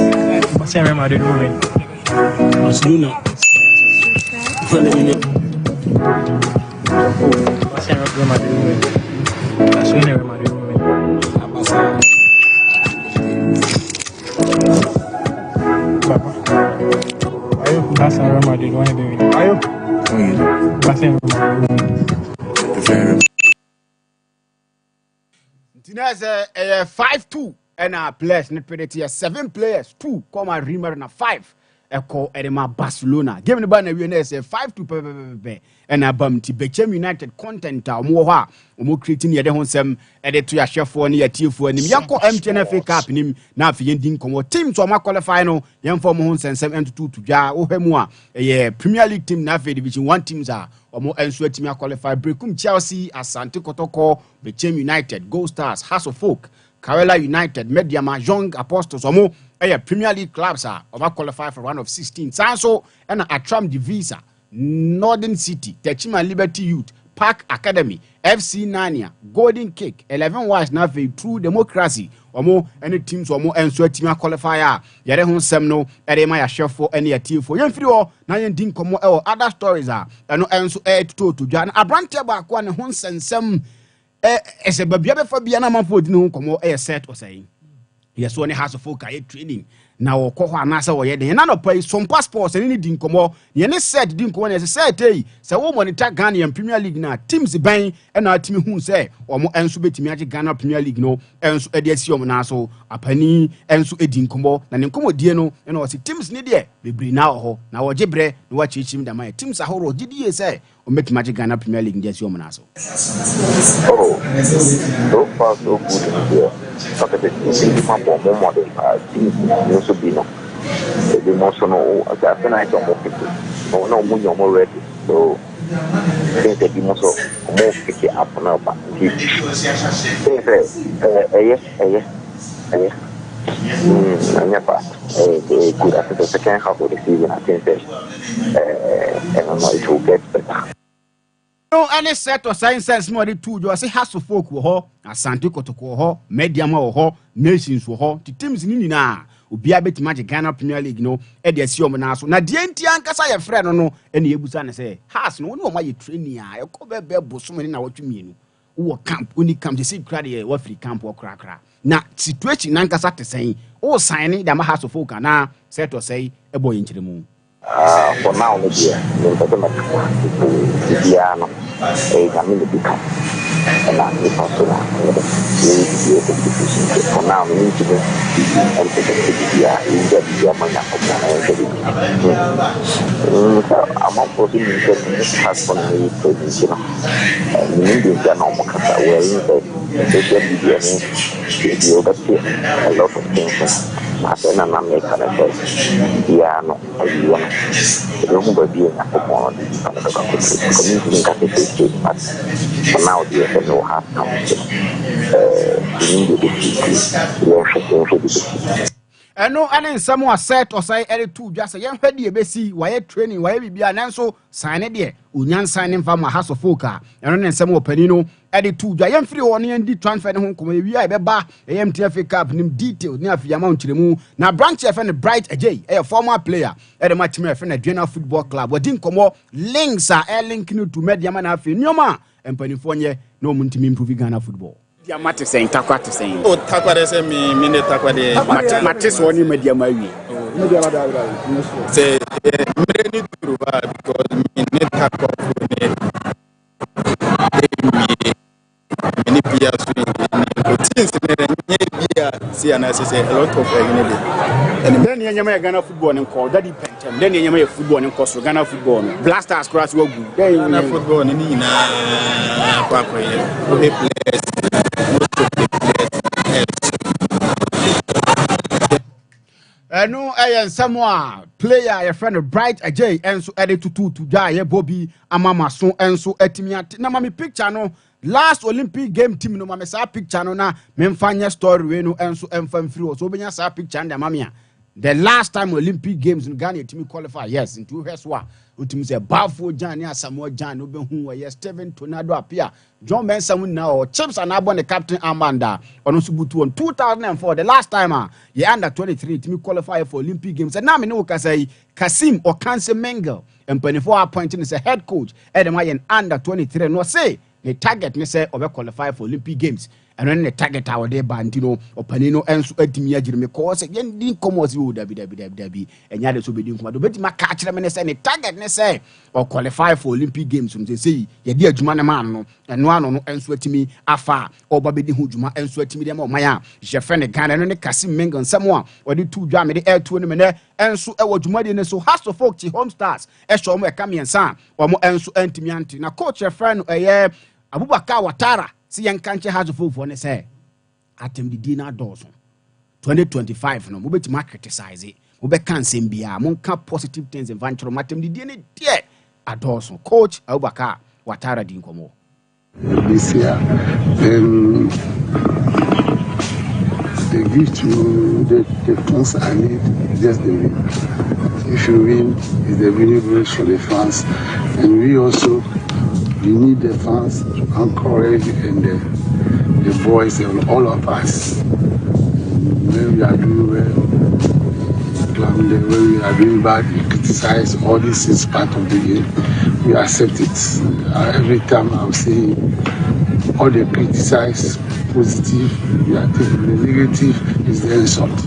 V: Barcelona Madrid will win. Barcelona. Barcelona Madrid will win. Barcelona Madrid will win. Papa. Barcelona Madrid will win. Barcelona Madrid will win.
B: Tinez 5-2 and players net predict 7 players 2 come and remember na 5 call Edema Barcelona game the ban we na say 5-2 and abam ti Bechem United content omo ha omo creating ye de ho nsem e de to ya hwefo ne ya tiefo anim yanko MTN FA Cup nim na afi yendin komo team to ma qualify no yemfo mo ho nsensem entutu to dwa wo hwemu a ye Premier League team na afi division 1 teams a omo enso atimi qualify Brekum Chelsea, Asante Kotoko, Bechem United, Gold Stars, House of Folk, Karela United, Mediama, Young Apostles omo Premier League clubs are over qualify for round of 16. Sanso and Atram Divisa, Northern City, Techima Liberty Youth, Park Academy, FC Nania, Golden Cake, 11 Wise Nave, True Democracy, or more any teams or more and so team qualifier. Yere hon semno, Erema chef for any team for young video, Nayan Din Como or other stories are, and no answer to Jan. A brand back one hons and some as a baby for Biana Manford no como a set or saying. Yes, one has a folk training. Now, Koha Nasa or Yed, and none of pay some passports and any dinkomo. Yenny said dinko as a said, so woman attack Ghana and Premier League now. Teams bang and our team who say, or more and subit magic Ghana Premier League no, and so Ediasio Naso, a penny, and so a dinkomo, and incomo diano, and also teams need ye, be bring now, now Jebre, no watch him that my teams are horror, did ye say, or make magic Ghana Premier League in Jasio Naso.
W: Oh, so far so good here. Saturday, my more than also be no. The most no, I feel like I'm more people. No, more ready. So, things that be more picky up now, but yes. I'm never good after the second half of the season. I think that and I know it will get better.
B: No, any set or science more than 2 say has to folk wo ho Asante Kotoko ho Mediama wo Nations wo the teams ni na obi abeti magic Ghana Premier League no e de asi na so na de enti ankasa ye frɛ no ene ebusa ne say has no o ma ye training a e ko be bosom ni na wotwemienu wo camp oni camp de say kra de wa free camp wo kra na situation ankasa te sɛn o sign da ma has to folk na set or say e boy nkyeremu.
W: For now, the piano, the become, and I'm the person. For now, we need to be and take the I'm not putting has for me to and we need to normal well, a lot of things. And I'm making a piano, remember being at the point community but for now the no have come
B: and no, and someone set or say any 2 just a young heady BC, why training, why be an answer, sign it there, Unyan signing from a house of Foka, and then some penino, added 2 giant free on the transfer home, we are a MTFA Cup, name details near Fiamount to the moon. Now, branch F and Bright Ajay, a former player at a match me friend at General Football Club, what didn't come links are linking to Mediaman Afi, Nyoma, and Pennyfonia, no Muntim improving Ghana football. Mate saying Takwati saying.
R: Oh, Takwade say me minute Takwade.
B: Matis one media my
R: Say, many because me net cap of many peers see and I say a lot of
B: and then you may Ghana football and call Daddy Penton, then you may football and cost Ghana football. Blasters cross will go.
R: Ghana football in Papa, players.
B: No, I am someone player, your friend of Bright Ajay, and so added to die, Bobby, a mama so and so etimiat. Now, mommy picture no last Olympic game team no mama sa picture no na memfanya story no and so enfam free so benya sa picture and mamia. The last time Olympic Games in Ghana team qualify, yes, into Heswa, who say Bafo Jan, Samoa Jan, who yes, Steven Tornado appear, John Benson now, Chips and Abon the captain Amanda, on Usubutu on 2004, the last time, under 23 team qualify for Olympic Games, and now we know Kasim or Kanse Mengel, and 24 appointing as a head coach, and under 23, no say, the target, ne say, over qualify for Olympic Games. And when the target our day Bantino or Panino and so etimia Jeremy cause again didn't come as you Debbie and yet so be doing what the my catch them and say target ne say or qualify for Olympic Games from they say ye dear Jumana man and one and sweat me afar or Baby Hujuma and sweat me them or Maya she friend Ghana and the Cassim Mengan someone or the two jam the air tournament and so our Jumadi so has to folk home stars as show me coming and son or more and so antimianti now coach your friend a year Abubakar Watara. See young country has a full for say atem the dinner Dawson 2025 no mobile to criticize it mobile can same be a monka positive things in venture matem the DNA dear at Dawson coach Abubakar Watara Dinkomo
D: this year they give to the fans I need just the win. If you win it's the winning race for the fans and we also we need the fans to encourage and the boys and all of us. When we are doing well, when we are doing bad, we criticize. All this is part of the game. We accept it. Every time I'm saying all the criticize positive, we are taking the negative is the insult.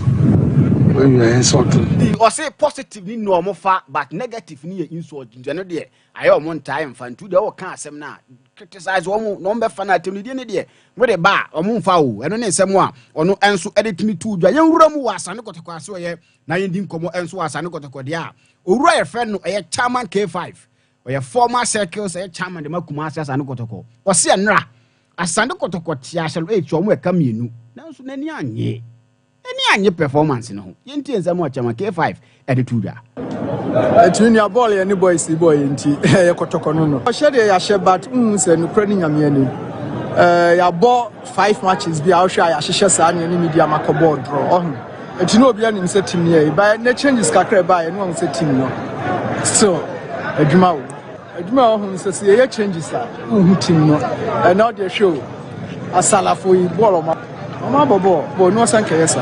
D: When you are insulted,
B: or say positive ni normal far, but negative ni insult. You know there. I am one time fan to the all can't say now. Criticize one number fan at me there. Where the bar or moon foul, and only someone or no answer edit me to the young room was I got to cross away. Now you didn't come and so as I got to go there. Or a friend a chairman K5 or your former circles a chairman the Makumasas and got to go. Or see a nra. A Sando got to go shall age or come you. Now so many ye. Any performance no yenti enzamu achama K5 attitude
E: etuni ya ball ya ni boy si boy yenti ya kotoko no no shede ya shebat se no krani nyame ani ya ball 5 matches bi a hwa ya hyehyɛ saa ne media makobo draw etuni obi ani se team ne ba na changes kakra ba ya no se team no still adwuma ho se ye changes a team no and now the show asala for ball Mama Bobo, no sank yes, sir.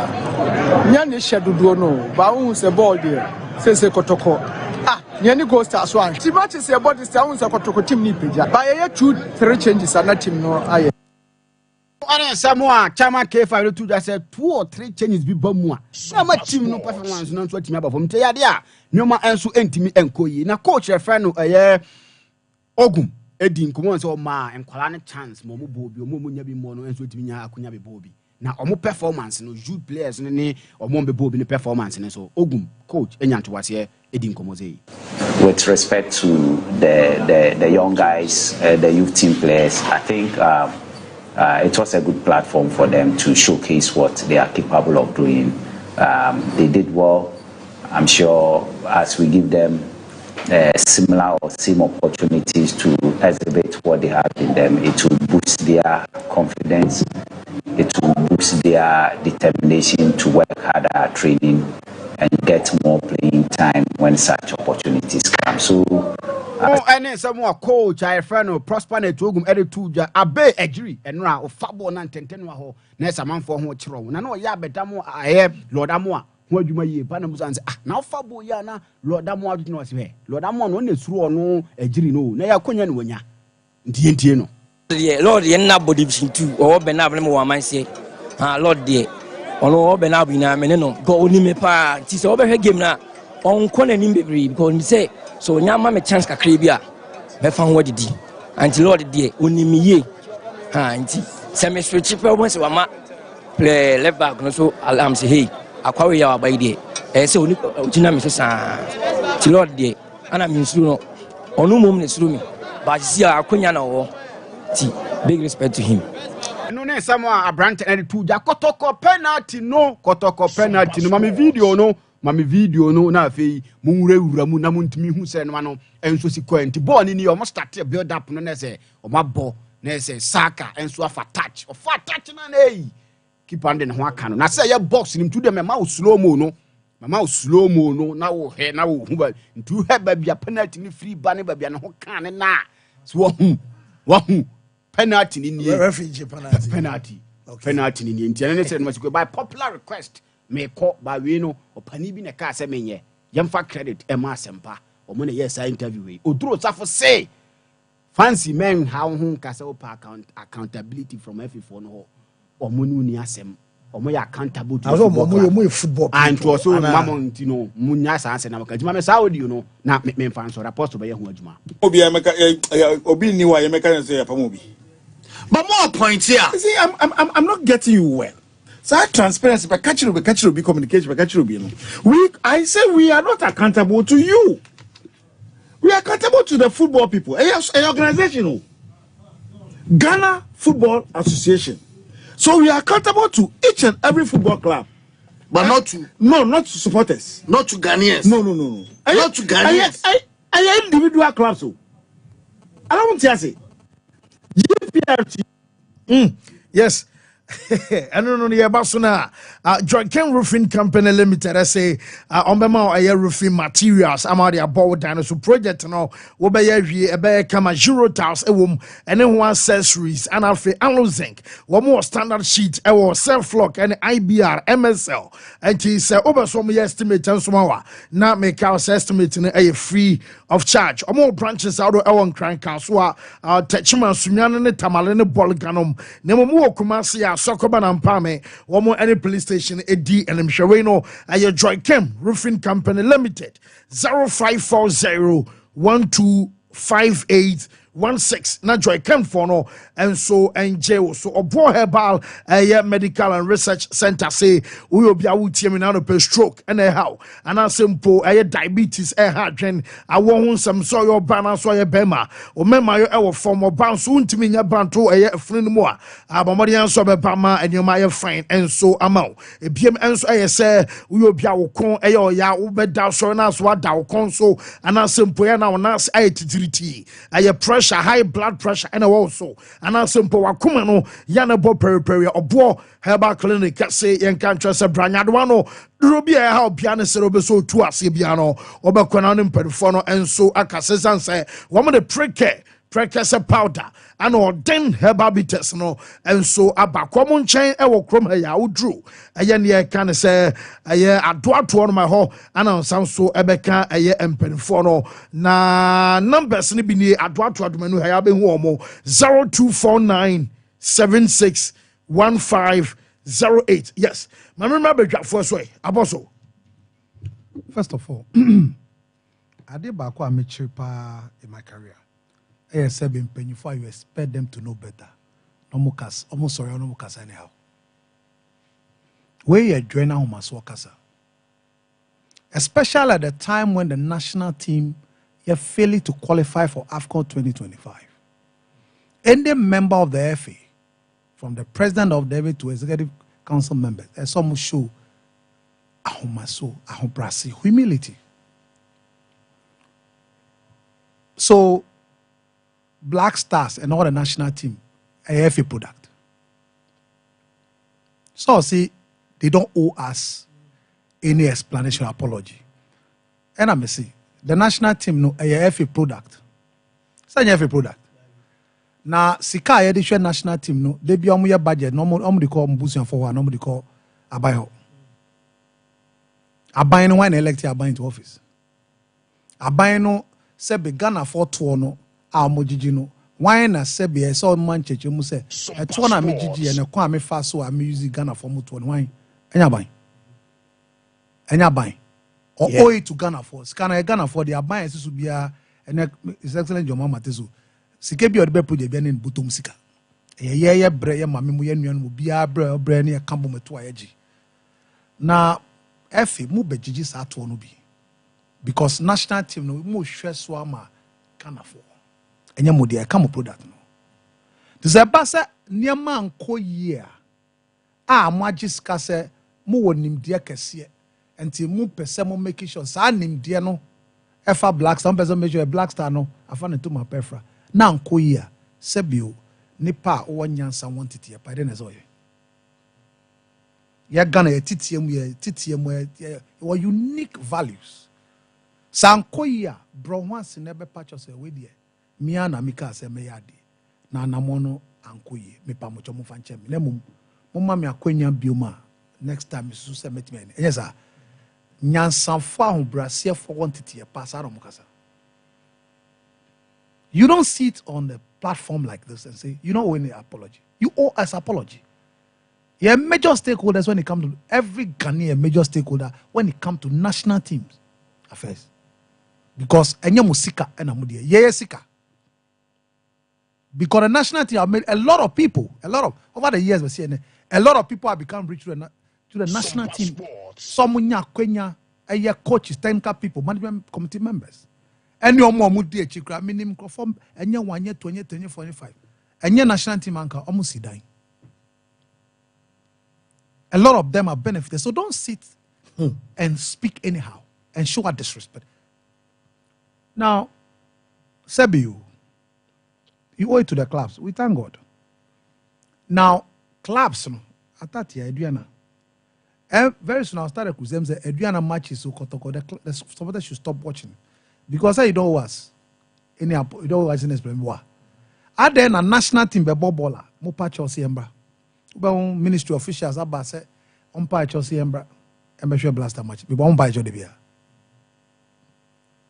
E: Yanni shadow no, Baun's a ball dear, says a Kotoko. Ah, Yanni goes to Aswan. She matches about the sounds of Kotoko team Nipija. By a 2-3 changes are not him nor I.
B: Samoa, Chama K5 to just said 2 or 3 changes be bomb. Some team no performance, not what him about from Teadia. No ma answer entimi and Koyi. Now, coach a friend a year Ogum. Edin come so ma and Kwalani chance, Momo Bobby, Momo Yabi Mono, and Sweetmina Kunyabi Bobby. Now, omo performance no youth players ni omo be bobi ni performance and so Ogum coach enyanto was here Edin Komoze.
F: With respect to the young guys, the youth team players, I think it was a good platform for them to showcase what they are capable of doing. They did well. I'm sure as we give them similar or same opportunities to exhibit what they have in them, it will boost their confidence. It will boost their determination to work harder at training and get more playing time when such opportunities come. So,
B: and then some more coach, I friend of Prosper Netogum editor, Abe Ejiri, and now of Fabo Nantentenwa ho, Nessa man for who chron. I know ya betamo I have Lord Amoa, who you may Panamus now Fabo Yana, Lord Amoa did not say. Lord Amon only through or no Ejiri no, Naya Kunyan Wenya, Dientino.
X: Lord, you're not body 2 or Benabram, one man say, Lord dear.
G: ono obe na abina me ne no go oni me pa ti se obe hwe game na on ko na nim bebre because me say so nyama me chance kakra bi a be fa ho didi anti lord de oni me ye ha anti se me switch pe o se wa ma play left back no so alarm say hey akwawe ya abai de se oni ojina me so sa ti lord de ana me nsuru no onu mom ne suru me but see akonya na wo ti big respect to him.
B: No ne sama abrant and two ja kotoko penalty no mami video no na afei munwura mu na muntimi hu se no enso si kwenti ball ni o mo start build up no na se o mabɔ na se saka enso afa touch na na keep on den ho aka no na se ye box nim to dem ma o slow mo no na wo he na wo hu ba ntu he ba bia penalty ni free ba ne ba bia ne ho kan ne na so wo hu penalty ni
L: refugee
B: penalty ni ntia ne se no go by popular request me call by we no opani bi ne ka se menye yemfa credit e ma Sompa o mo ne yes interview we oduro safo say fancy men how hu ka se accountability from F4 no o mo nu ni asem o mo ya accountable to
L: football
B: and also mamon tino munya sa anse na maka juma me saudi no na me fan so rapport be ye hu adwuma
H: obi emeka obi ni wa emeka say apam obi. But more points here. See, I'm not getting you well. So transparency, but catch you be communication, but catch you be. I say we are not accountable to you. We are accountable to the football people. A organization, Ghana Football Association. So we are accountable to each and every football club,
J: but not to
H: not to supporters,
J: not to Ghanaians.
H: No.
J: Not to Ghanaians.
H: I individual clubs. So I don't want to say.
L: Yes. I don't know the Basuna. Joaquin Roofing Company Limited. I say, on the roofing materials. I'm already about dinosaur project now. Obeya, a bear come a 0 tiles a womb, and then one accessories, and alpha and zinc. One more standard sheet, a self lock, and IBR, MSL. And he said, over some estimate and some now make our estimate in a free of charge. Or more branches out of our crank caswa, our Techman Sunyan, Tamalene Bolganum, Nemo Kumasi. Sokoban and Pame, one more any police station, AD and Mshareno, a Joy Kem Roofing Company Limited, 0540 125816. Na Joy Kem Fono, and so and jail. So Obo Herbal, a medical and research center say, we will be out to per stroke and a how, and a simple a diabetes, a heart, and I want some soil banner, soil bema, or member our form of bounce soon to me, a banto a friend more. Abamadian Sobebama and you might fine, and so amount. A PM and so I say, we will be our con a ya ube down so and as what thou console, and a simple and our nas tea. I pressure, high blood pressure, and also, and a simple wakumano, Yanabo peri or Bo Herbal Clinic, say, and can't trust a branyadwano, Rubia, how piano so to us, Ibiano, or Baconan Perifono, and so Akasan say, woman the precursor powder, and or then herbal bitters, no, and so about common chain, I will chrome a drew. A year can say, a year I do to one my home, and on some so Ebeka, a year and Perifono, na numbers in the I do to menu have been warm 0249 761508. Yes, my remember that first way, Aboso.
K: First of all, I did back what I made in my career. I said, before you expect them to know better. No more cast, almost sorry, no more cast anyhow. Where you join now, must work as especially at the time when the national team are failing to qualify for AFCON 2025. Any member of the FA, from the president of the FA to executive council members, some show humility. So, Black Stars and all the national team, a FA product. So, see, they don't owe us any explanation or apology. And I'm say, the national team, no, a FA product. It's a FA product. Now, Sika, a national team, no, they be on your budget, no more, they call Mbusian for one, no more, they call Abayo. Abayo, when elected Abayo into office. Abayo, said, Ghana for 2 no. Mojijino. Why na sebi so man cheche mu say e to na me gigi e na kwa me fa so am use Ghana for mu to why Enya buying. Or owe it to Ghana for. Ghana for the buying to be and His Excellent John Mama Tesu. Sike bi odebe project bi na butom sika. Ye bre ye mame mu ye nuan mu bia bre ne kambo meto ayeji. Na efe mu begigi sa to no bi. Because national team no mu hwe so ama Ghana for. Enya mo dia kam product no. This ba se niema anko ye a mo agisika se mo wonim dia kese enti mu pese mo make sure sa nim dia no efa black some person make sure black star no afa ne to ma perfra na anko ye sebio nipa o nyansa wantiti pa de na so ye ya Ghana ye titiemu ye unique values sanko ye bro once never patch us we there mia na mika se me yade na namono anko ye me pa mo chomo fanche me na mum mo ma me akwanya bioma next time so se metime yes sir nyansanfo ahobrase for wantiti pass out mukasa. You don't sit on the platform like this and say you don't owe any apology. You owe us apology. You're major stakeholders when it comes to every Ghanaian major stakeholder when it comes to national teams affairs. Because enya musika ena mudie ye sika. Because the national team have made a lot of people, over the years we see a lot of people have become rich to the national team. Some kwenya coaches, technical people, management committee members. And your mom would do a chikra minimum conform and your 1 year, 20, 45. And your national team anchor almost dying. A lot of them are benefited. So don't sit and speak anyhow and show a disrespect. Now, Sebiu, you owe it to the clubs. We thank God. Now, clubs, I thought Adriana. Very soon I'll start a crusade. Say Adriana matches so the supporters should stop watching because you don't was any you don't was in this problem. Are there a national team be baller? Mo pa Chelsea embra. Ube ministry officials aba say umpa Chelsea embra. Embe blaster match. Be umpa Chelsea de bia.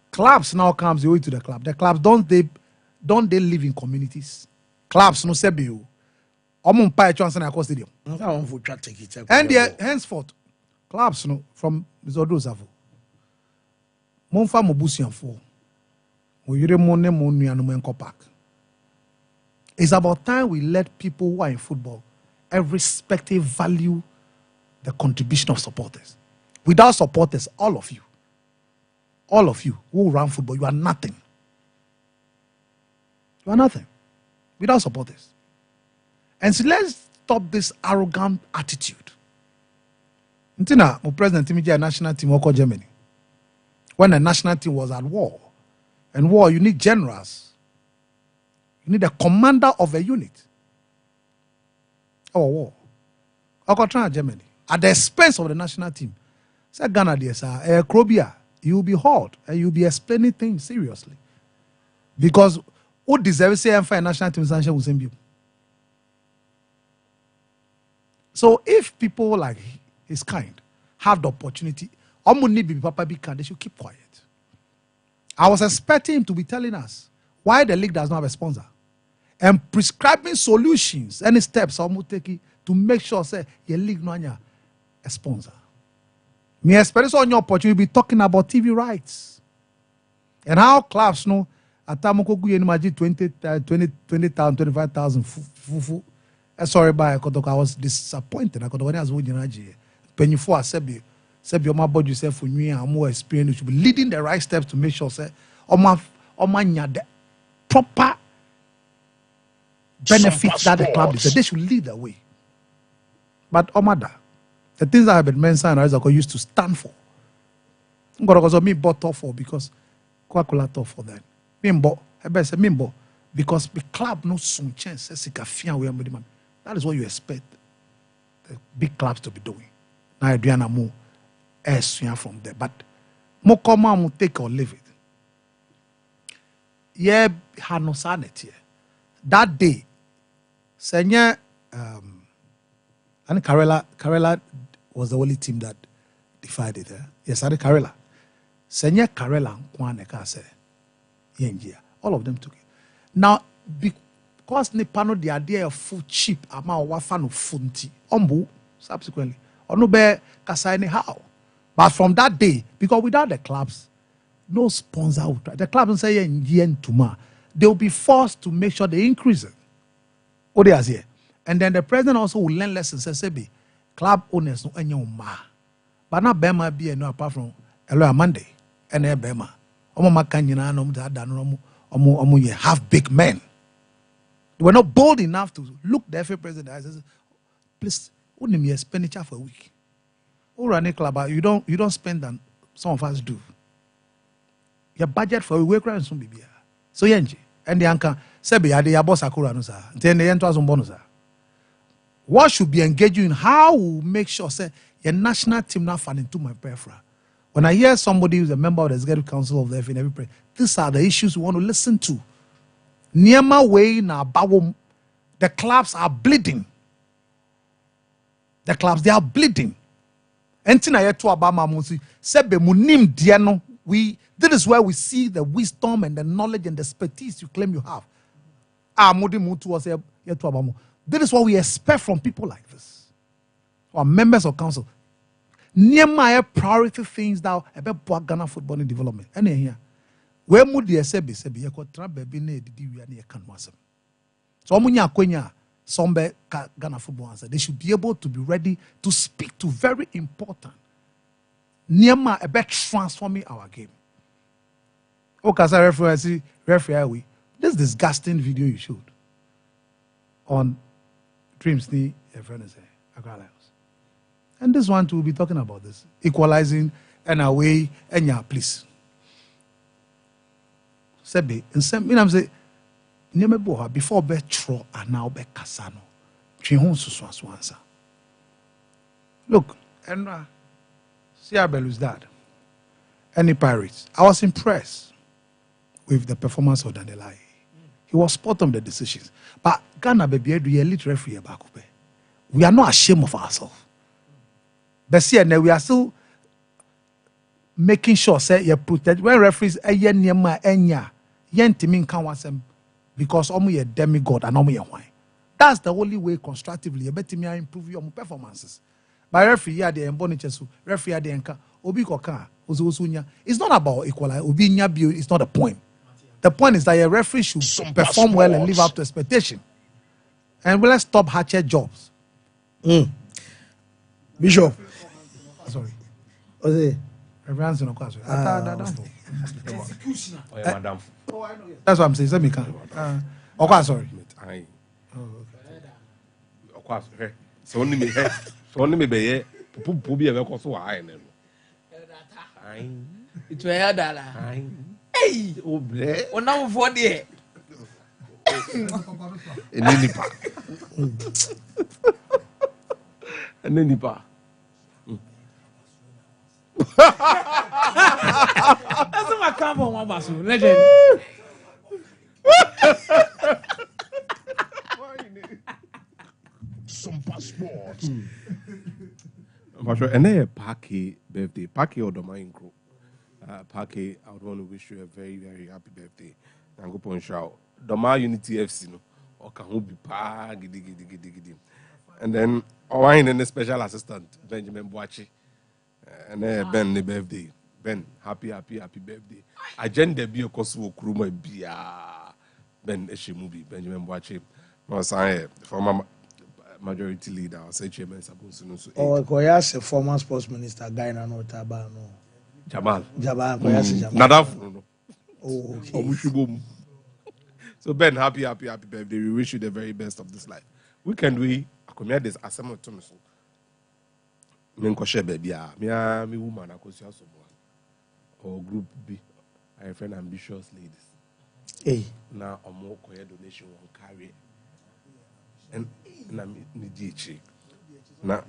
K: Clubs now comes you to the club. The clubs don't they live in communities? Clubs no say you. Umpa Chelsea na stadium. And henceforth, clubs no from Zodo Zavo. Monfa Mobusian for. It's about time we let people who are in football irrespective value the contribution of supporters. Without supporters, all of you who run football, you are nothing. You are nothing. Without supporters. And so let's stop this arrogant attitude. Ntina, my president Timiji national team of Germany. When the national team was at war, and war, you need generals. You need a commander of a unit. Or war. Okotran Germany. At the expense of the national team. Say Ghana there, sir. Krobia, you'll be hauled and you'll be explaining things seriously. Because who deserves to say and national team sanction will send you. So if people like his kind have the opportunity, they should keep quiet. I was expecting him to be telling us why the league does not have a sponsor and prescribing solutions, any steps to make sure say your league no have a sponsor. Me expect on your opportunity be talking about TV rights and how clubs know at Tamoko imagine 20,000, 25,000 fufu. Sorry, I was disappointed. I could when I was winning. When you for Sebi my body yourself for me and more experience, you should be leading the right steps to make sure say the proper benefits that the club is. They should lead the way. But the things that have been mentioned are used to stand for. But me bought tough for because Coca-Cola tough for them. Because the club no soon chance. That is what you expect the big clubs to be doing. Now Adriana Mo from there. But mo come on take or leave it. Yeah, had no sanity. That day, Senya and Karela was the only team that defied it. Yes, I Karela. Senya Karela Kwaneka said, all of them took it. Now, because Nipano the idea of food cheap, ama wafano funti. Subsequently, no be kasa anyhow. But from that day, because without the clubs, no sponsor would try. The clubs say yen tuma, they will be forced to make sure they increase it. What they are here. And then the president also will learn lessons and say, club owners no any ma. But not Bema be no apart from Eloy Monday and Bema. Omo makanyina no omo ye half big men. They were not bold enough to look the FA president and say, please, only me expenditure for a week. Or run a club, you don't spend than some of us do. Your budget for a week and soon be here. So yenji and the anchor Sebi ade ya boss akura no sa. Then the ento azumbo sa. What should be engaging in how we make sure say your national team not fan into my preference. When I hear somebody who's a member of the executive council of the FA in every place, these are the issues we want to listen to. Niema way na bawom, the clubs are bleeding. The clubs, they are bleeding. Entina yetu abama musi sebe munim diano. This is where we see the wisdom and the knowledge and the expertise you claim you have. This is what we expect from people like this, or members of council. Near my priority things now about Ghana football development. And here, where would the SB you could try baby need we are near Canwasam. So Munya Quenya, Sompa Ghana football answer. They should be able to be ready to speak to very important. Near my about transforming our game. Okay, as a referee, this disgusting video you showed on Dreams, and this one too will be talking about this equalizing and away and yeah, please. Sebe, and some, I'm say, before Betro and now be Casano. Look, and see how Belu's dad. Any Pirates. I was impressed with the performance of Dandelai. He was spot on the decisions. But Ghana baby do elite referee back. We are not ashamed of ourselves. But see, and we are still making sure say you protect when referees because omu a demigod and omu wine. That's the only way constructively you better improve your performances. By referee the embonichesu, referee the enka, obi koka, uzunya. It's not about equalize. Obi nyabi is not the point. The point is that a referee should perform well and live up to expectation. And let's stop hatchet jobs.
L: Bishop.
K: Sorry.
L: Everyone's
K: in a class. That's what I'm saying. Let me come. Okay, sorry.
I: Okay. So only me. So only me be pupu be so high ne.
A: It will hear that. Hey, oh now for there.
I: Enenipa. Enenipa.
A: That's my come on one basu. Legend.
I: Sompa Sports. I'm sure. And then Parky birthday. Parky or Domain Group. Parky, I would want to wish you a very, very happy birthday. And go on shout. Doma Unity FC no. Or can who be pa gidi. And then Owain and the special assistant Benjamin Boachi. And then Ben the birthday. Ben, happy birthday. Agenda be a Kosovo Kruma Bia. Ben Eshimubi, Benjamin Boachi. No, sorry, former majority leader, or say chairman Sabunsunusu.
L: Oh, Koyas, former sports minister, Gaina no Tabano.
I: Jamal,
L: Koyas Jamal.
I: Nadaf.
L: Oh, okay.
I: So Ben, happy birthday. We wish you the very best of this life. Weekend we accommodate this assembly to me. Menkoshe baby me woman akosia someone or group B. I friend ambitious ladies.
L: Hey.
I: Now omo koye donation won carry. And na me DH. Na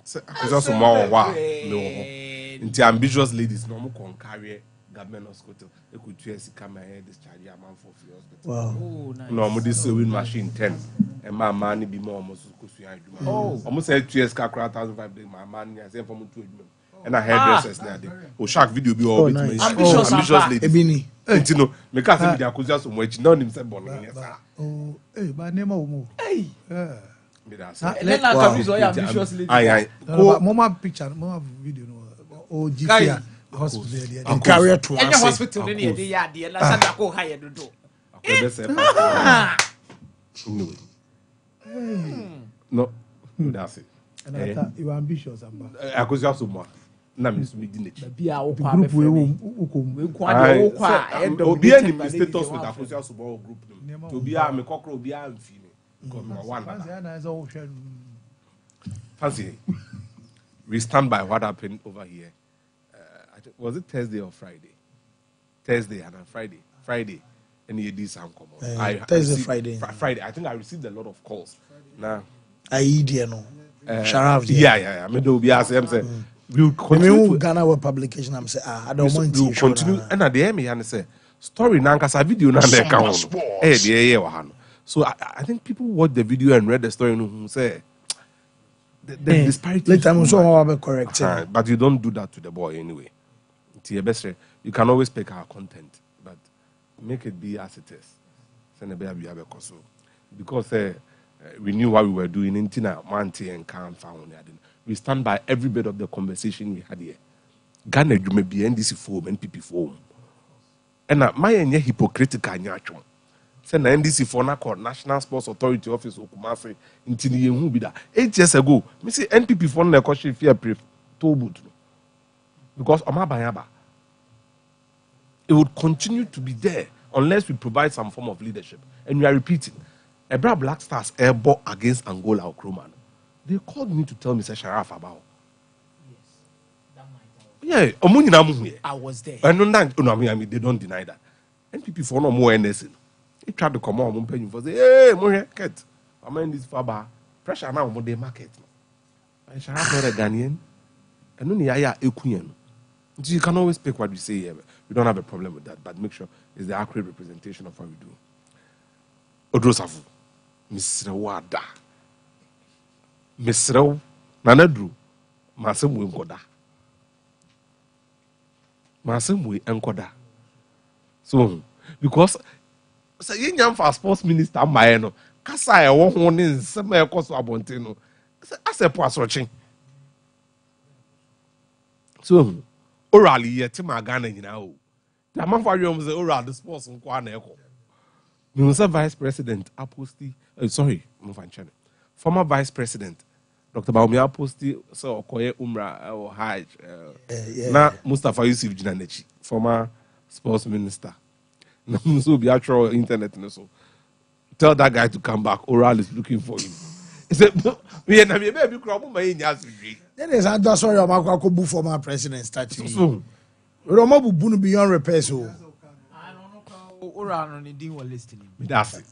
I: akosia someone wa me wo. Nti ambitious ladies no mo kon carry government hospital. They could twesi come here discharge a man for free hospital.
L: Wow.
A: Oh, nice.
I: No, mo this sewing machine 10. And my man be more almost kusuya aduma. Oh. Almost said 2 years ka 1,500 my man I say for me 2 aduma. And I hairdressers na dey. O shark video be all bit me. Ambitious ladies.
L: Ebini.
I: Ntino, me ka say me dey akusia so much. No nim say born here.
K: Oh, hey, ba name o mo.
A: Hey.
K: Mama picture, mama video, oh, GCR hospital.
L: And carry to
A: any hospital in the yard, the last time I go higher to do.
I: No, that's it.
K: And I thought you were ambitious.
I: I could just more. Na me so me di nechi.
A: Be a
K: group
A: we kwa
I: obi any status with Akosia Subo group no. To be a me kokro obi a mfi ni. Because my one. Fancy. We stand by what happened over here. Was it Thursday or Friday? Thursday and Friday. Friday. And you did some comment.
L: Thursday, Friday.
I: Friday. I think I received a lot of calls. Now,
L: I no. Sharaf.
I: Yeah. Me do be as I'm say. We'll continue to
L: Ghana web publication. I'm say I don't want to
I: continue. And at the end, me and say story na nkasa video na na account. So I think people watch the video and read the story and say the disparity.
L: Later, I'm sure I'll be correct.
I: But you don't do that to the boy anyway. You can always pick our content, but make it be as it is. Because we knew what we were doing in Tina, Manti, and Khan found. We stand by every bit of the conversation we had here. Ghana, you may be NDC form, NPP form. And my hypocritical nyachum. Send the NDC for National Sports Authority Office of Kumasi in Tini who be that 8 years ago. Me say NPP for the question fear brief told because Omabayaba. It would continue to be there unless we provide some form of leadership. And we are repeating. Ebra Black Stars airball against Angola or Kroman. They called me to tell Mr. Sharaf about. Yes,
A: I was there.
I: I mean, they don't deny that. NPP for no more NS. He tried to come on and say, hey, more cat. I mean, this faba pressure now on the market. And Sharaf not a Ghanaian. And only I are Ekuyan. So you can always pick what we say here. We don't have a problem with that, but make sure it's the accurate representation of what we do. Odrosafu, Mr. Wada. Mr. Nanadru, Masamwe Nkoda. Masamwe Nkoda. So, because say young for sports minister Maeno, Kasa I want one in some cost of Abontino. As a poor searching. So, orally, yet my Ghana, you know. The man for you was oral the sports on Kwaneko. Minister Vice President Aposti, former Vice President Dr. Baumia Aposti, so Okoye Umra or Hajj, na Mustafa Yusuf Jinanechi, former sports minister. So be actual internet and so. Tell that guy to come back. Oral is looking for him. He said, "We are baby crop my in Yasri."
L: Then is that sorry about Kwaku former president statue. So, Romo Bunu beyond repair. So.
I: That's it.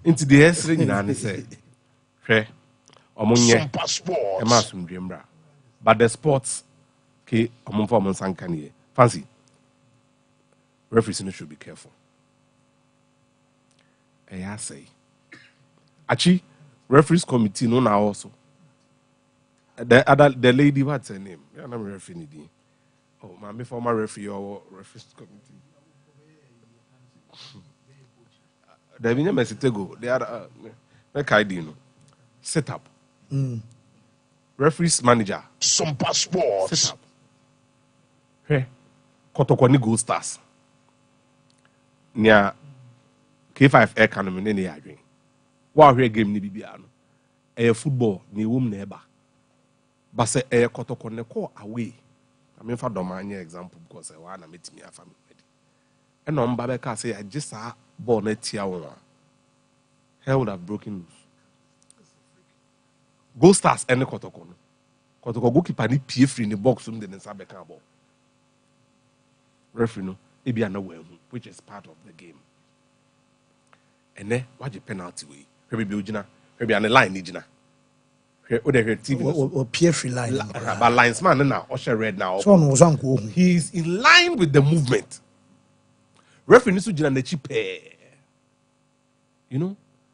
I: Into the history, Nani said, "Hey, Sompa Sports, but the sports, okay, among for Monsankani. Fancy, referees should be careful. I say, actually, referees committee no now also. The lady, what's her name? I'm referee. Oh, my former referee or referees committee." The Vinya Mesitego, they are set up. Referees manager.
J: Sompa Sports.
I: Set up. Hey, Kotokoni Gold Stars. Near K5 Air Cannon, any arguing. While we game ni Bibiano. A football, ni wom neighbor. But say a Kotokone call away. I mean, for Domania example, because I want to meet me a family. And on Babeka say, I just saw bonnet tiawa. Hell would have broken loose. Go Stars and the Kotoko. Kotoko go keep any PF in the box from the Sabeka ball. Referee no, maybe I know which is part of the game. And then what the penalty way? Maybe maybe on the line, Nijina.
L: Or PF line.
I: But linesman now, Osha red now.
L: He's
I: in line with the movement. Referee needs to do the cheap,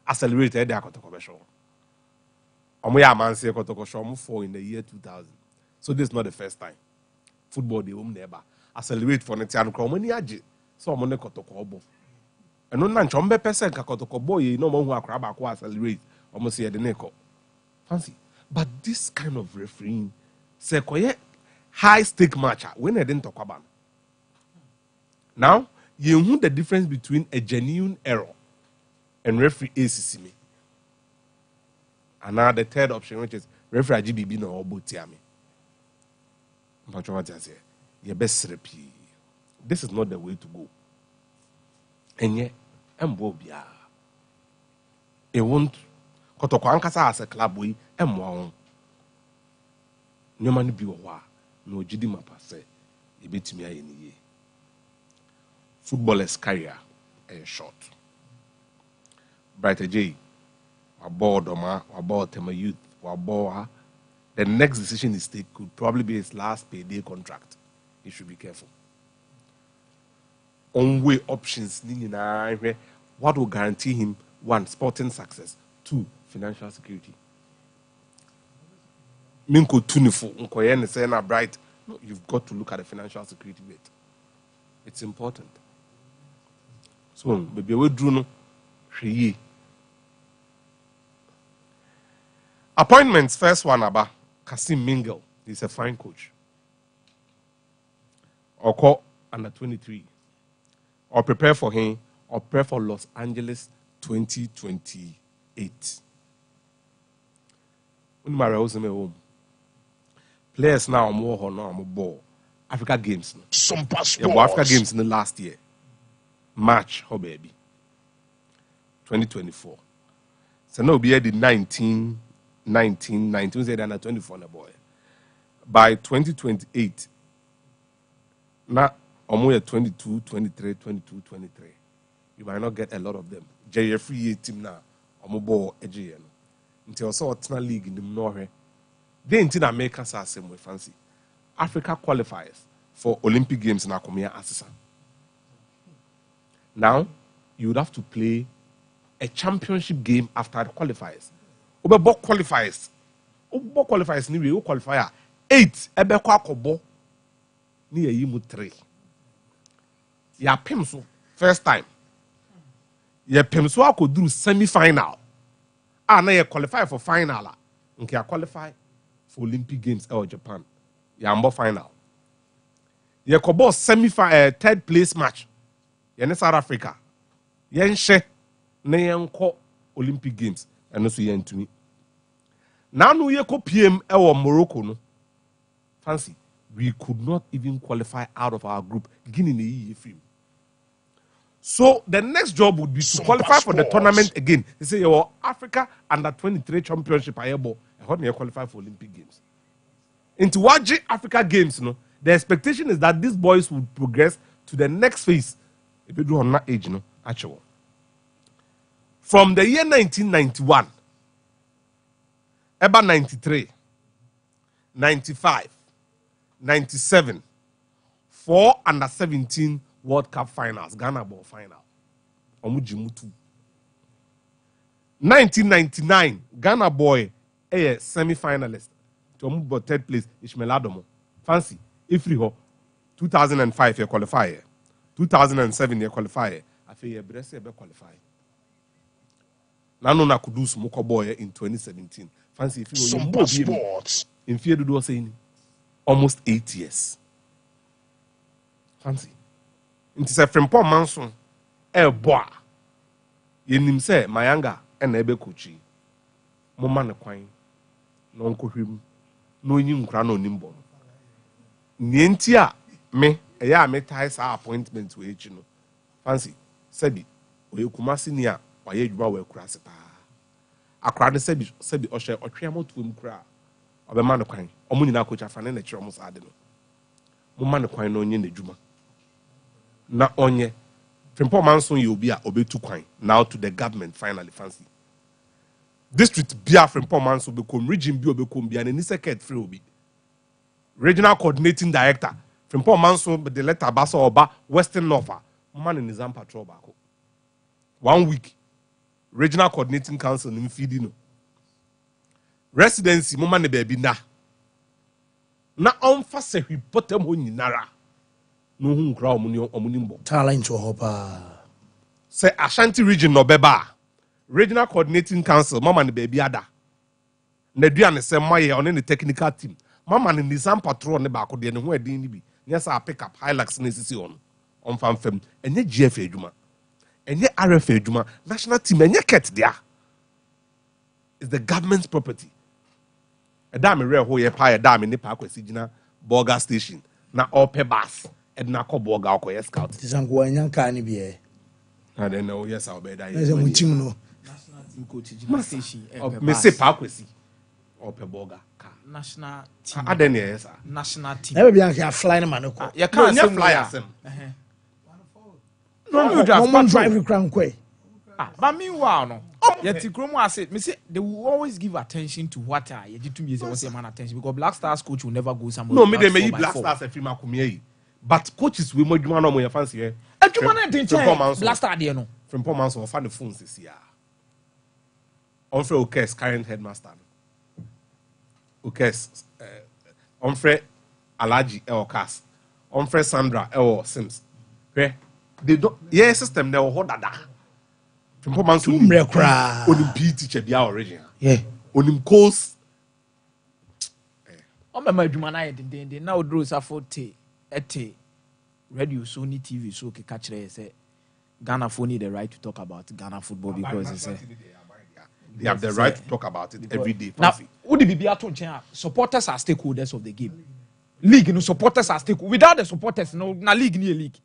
I: accelerated their Kotoko show. Omoya man say Kotoko show for in the year 2000. So this is not the first time. Football the home neighbor accelerate for the tian cromani aje. So Mone Kotoko obo. And no nan chombe person ka Kotoko boy no mo hu akra ba ko accelerate. Almost here the neko. Fancy. But this kind of refereeing, say high stake match when I didn't talk about. Now, you know the difference between a genuine error and referee ACC me. And now the third option, which is referee GBB no obotiami. But what I say, your best repeat. This is not the way to go. And yet, Mbobia. It won't. Kotoko ankasa as a club we M1. No man be wa. No jidi mapa say. You bet me any ye. Footballer's career is short. Brighter J. About Tema youth. The next decision is take could probably be his last payday contract. He should be careful. On way options, what will guarantee him 1, sporting success, 2, financial security. Minko Tunifo, Nkoyen say na bright. No, you've got to look at the financial security bit. It's important. So, baby, we drew no. Appointments, first one about Kasim Mingle. He's a fine coach. Or call under 23. Or prepare for him, or prepare for Los Angeles 2028. Players now are more ball. Africa Games.
J: Sompa Sports.
I: Yeah, Africa Games in the last year. March, oh baby. 2024. So now be at the 19 said under 24 na boy. By 2028, now almost 22, 23, 22, 23. You might not get a lot of them. JFE team now, ball AJN. Until also a league in the Norway. They in America are same way fancy. Africa qualifiers for Olympic Games in Akomia Assisa. Now, you would have to play a championship game after the qualifiers. Obebo qualifiers. Obebo qualifiers ni we qualifier 8 ebe kwa kobo ni yimu 3. Ya pimso first time. Ya pimso akoduru semi-final. Na ye qualify for final. Nke ya qualify for Olympic Games or Japan. Ya ambo final. Ye kobo semi-final third place match. Ye South Africa. Ye nche na ye nko Olympic Games. And also ye ntumi. Now no ye ko PM or Morocco no. Fancy, we could not even qualify out of our group. Guinea the film. So the next job would be to qualify for the tournament again. They say your Africa under 23 championship ayebo. How do you qualify for Olympic Games? Into Waji Africa Games, no. The expectation is that these boys would progress to the next phase. If you do on that age, no, actually. From the year 1991, about 93, 95, 97, 4 under 17 World Cup finals, Ghana ball final. Omujimutu. 1999, Ghana boy, a semi-finalist. To third place, Ishmael Adomo. Fancy, Ifriho. 2005, you qualifier. 2007, you qualifier. I feel you qualify. Nano na kudus moko boy in 2017. Fancy if you
J: Sompa Sports.
I: In fear to do saying almost 8 years. Fancy. It is a Frempon Manson. Boy. Yenim say Mayanga and Ebe Kuchi. Moma na kwine. No uncle him. No nim crano nimbo. Nientia me. Eya me ties our appointment with you know. Fancy. Said we kumasi niya. Waye juba we kurase pa. Akra de sabi ohye otweamo tuom kura. Obema no kwan. Omo nyina coach afane na kire omo saade no. Mo ma no kwan no onye na djuma. Na onye Frimpong Manson ye obi a obetu kwan. Now to the government finally fancy. District bia Frimpong Manson bekom region bi obekom bia na ni secret free obi. Regional coordinating director Frimpong Manson the letter basa oba Western North. Mo ma no nizam patrol bako. 1 week. Regional Coordinating Council in Fidino. Residency, Moma ne baby na. Na onfa se hwipotem ho nyinara. No hu nkra omunimbo.
L: Talent to hopa.
I: Se Ashanti region no beba. Regional Coordinating Council, Mama ne baby ada. na duane sɛ maye ɔne ne technical team mama ne nisan patrol ne baako deɛ ne ho adin ne bi nyɛ sɛ pick up Hilux ne sisi on ɔmfa mfam ɛnyɛ GFA adwuma ɛnyɛ RFA adwuma national team ɛnyɛ ket dia is the government's property ɛda me rɛ ho yɛ pa ɛda me ne pa akwasi gyina Burger station na ɔpɛ bus ɛdina kɔ Burger ɔkɔyɛ scout
L: tisanko anya kaa ne bi
I: na den no yes I obey that
L: ɛsɛ mo team no
I: me say pa akwasi ɔpɛ Burger
A: national team
I: aden yes
A: national team
L: ebe bia ka fly na man ko
A: you can't say
I: fly asem
A: no
L: drive crown kwai
A: but meanwhile no yet kromo ase me say they will always give attention to what you do to me say man attention because Black Stars coach will never go somewhere.
I: No, me they may Black Stars e film akumie but coaches we mo dwuma no mo ye fancy here
A: adwuma na den chen Black Star de no
I: from poor man so fan the phones this year on free Okes current headmaster Okes on free Alaji Elkas on free Sandra El Sims where they don't yeah system they will dada from poor man so onim PE teacher bia original
L: yeah
I: onim course
A: o mama adwuma na ye den na odro safote ete radio Sony TV so ke catch say Ghana phone need the right to talk about Ghana football because it's
I: they have the right to talk about it every day.
A: Now, who the BBA to change? Supporters are stakeholders of the game. League, no supporters are stakeholders. Without the supporters, no, na league ni a league.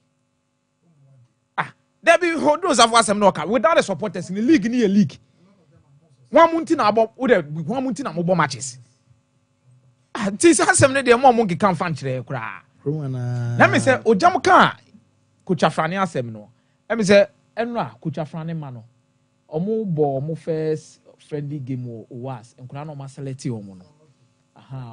A: There be those of us no without the supporters in the league ni a league. One month na about one month na mobile matches. This has some day more monkey can fan chere kra. Let me say ojam kan Coach Afrani asem no. Let me say enra Coach Afrani ma no. Omo bo omo first friendly game was nkura no ma select omo no.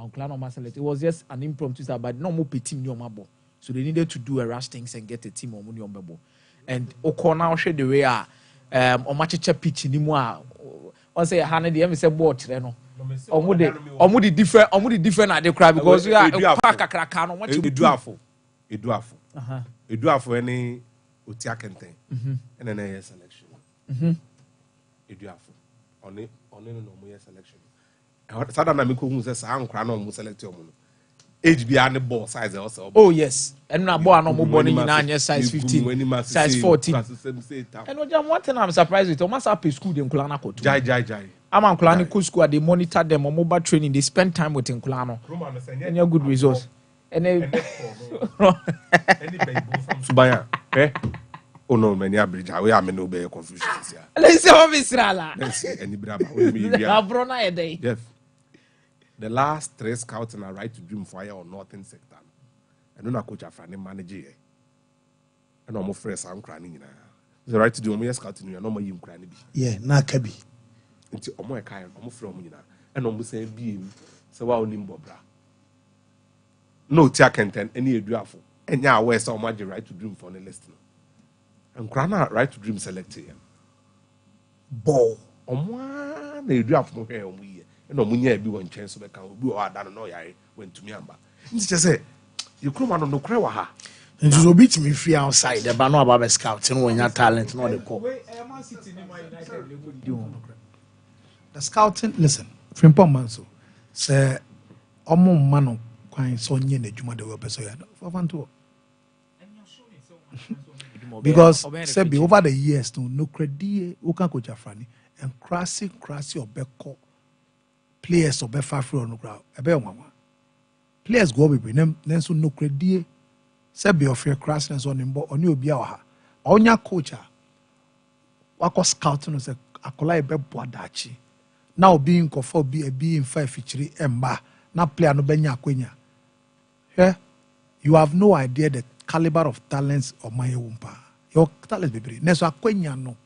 A: Nkura no ma select. It was just an impromptu start but no more team ni omo bo. So they needed to do a rush things and get a team omo ni omo bo. And okona share the way omo cheche pitch ni mu a on say ha na dey me say ball kire no. Omo the different at the crowd because we are pack akraka no what you do
I: Eduafo any Otia Kenten and then a selection Eduafo on no more selection sada na me ko hu say sa ankra na mo select omo HB and ball size also
A: oh yes and na ball no mo ball ni na size 15 size 14 and one thing I'm surprised with almost up school dem kula na koto
I: jai
A: I'm Uncle Nico school, they monitor them on mobile training, they spend time with Nkulano. And you're good resource. And then
I: Subaya, oh no, many average. We are no bear confusion.
A: Let's say, Obisrala.
I: Let's see any brother. Yes. The last 3 scouts and a right to dream fire or northern sector. And then a coach of friend manager. And I'm afraid I'm crying. The right to do me scouting, you're no more you crying.
L: Yeah, na kabi.
I: Nti omo eka omo frɛ omo nyina ɛna omo sɛ biem sɛ wa onim bobra no tia kenten ɛne eduafo ɛnya aware sɛ omo age right to dream for the list no nkra na right to dream select here
L: ball
I: omo na eduafo mo hwɛ omo yie ɛna omo nya bi wɔ nkyɛn so bɛka obi wɔ ada no na ɔyare wantumi amba nti kyɛ sɛ yekroma no kra wɔ ha
L: nti so bit me free outside the ba no about scout no nya talent no the call
K: the scouting, listen, Frimpong Manso, say, Omo Mano, quite so near the Juma de Webesoya for Vanto. Because, Sebi, over the years, no credit, Ukan Coach Afrani, and crassy or Beko players or Befafro on the ground, a bear mama. Players go with them, then so no credit, Sebi of your crassness on him, on you be our on your coach. Wako scouting was a colai beboadachi. Now being for being 5 feature emba na player no benya akwenya. Yeah, you have no idea the caliber of talents of my wumpa. Your talents baby. Neso akwenya no,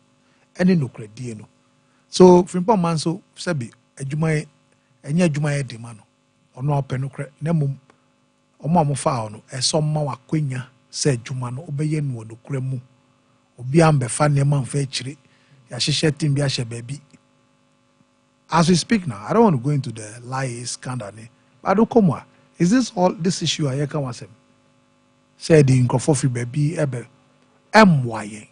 K: any no credit no. So Frimpong Manso sebi ejuma enye ejuma e demano. Ono open no credit. Nemu omo amofa ono esomma wakwenya se ejuma no obeye no do kremu. Obi ambefa nema mfa chire. Ya hihye team bi ahye baby. As we speak now, I don't want to go into the lies scandal. But Adokomwa, is this all this issue I can was said the Nkrofofi baby ebe MYA.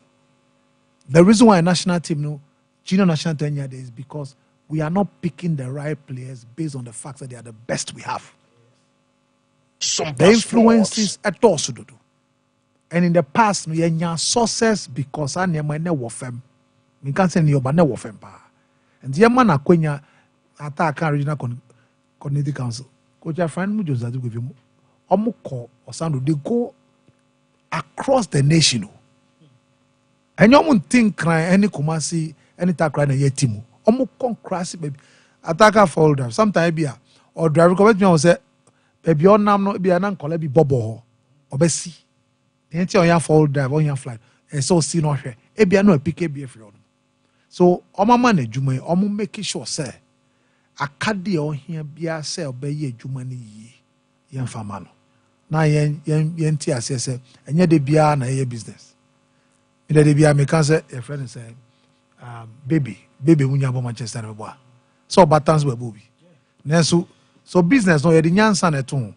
K: The reason why national team no junior national team is because we are not picking the right players based on the fact that they are the best we have. The influences at all do. And in the past, we had sources because I never know them. We can't say you never them. And the man akwenya attack regional community council. Coach, your friend Mujoza to give you Omuko or Sandu. They go across the nation. And you won't think cry any Kumasi, any attack right na team. Omuko crazy baby. Attacker fall down. Sometimes be or driver come me say baby on nam no be an uncle be bobo obesi. The on your fall drive on your flight. And so see no share. Ebia no pick a beer for so ọmọ man edwuma ọmọ make sure say akade o hia bia say obeye edwuma ne yie yen fama no na yen ti ase say enye de bia na ye business inde de bia me kan say a friend say baby munya bo Manchester no bo so batans we bo bi na so business no ye de nyansa na to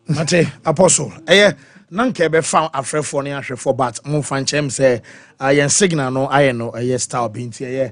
L: mate apostle nanke be found afrefo ne ahwefo but mo fan chem say yen signal no aye no style binti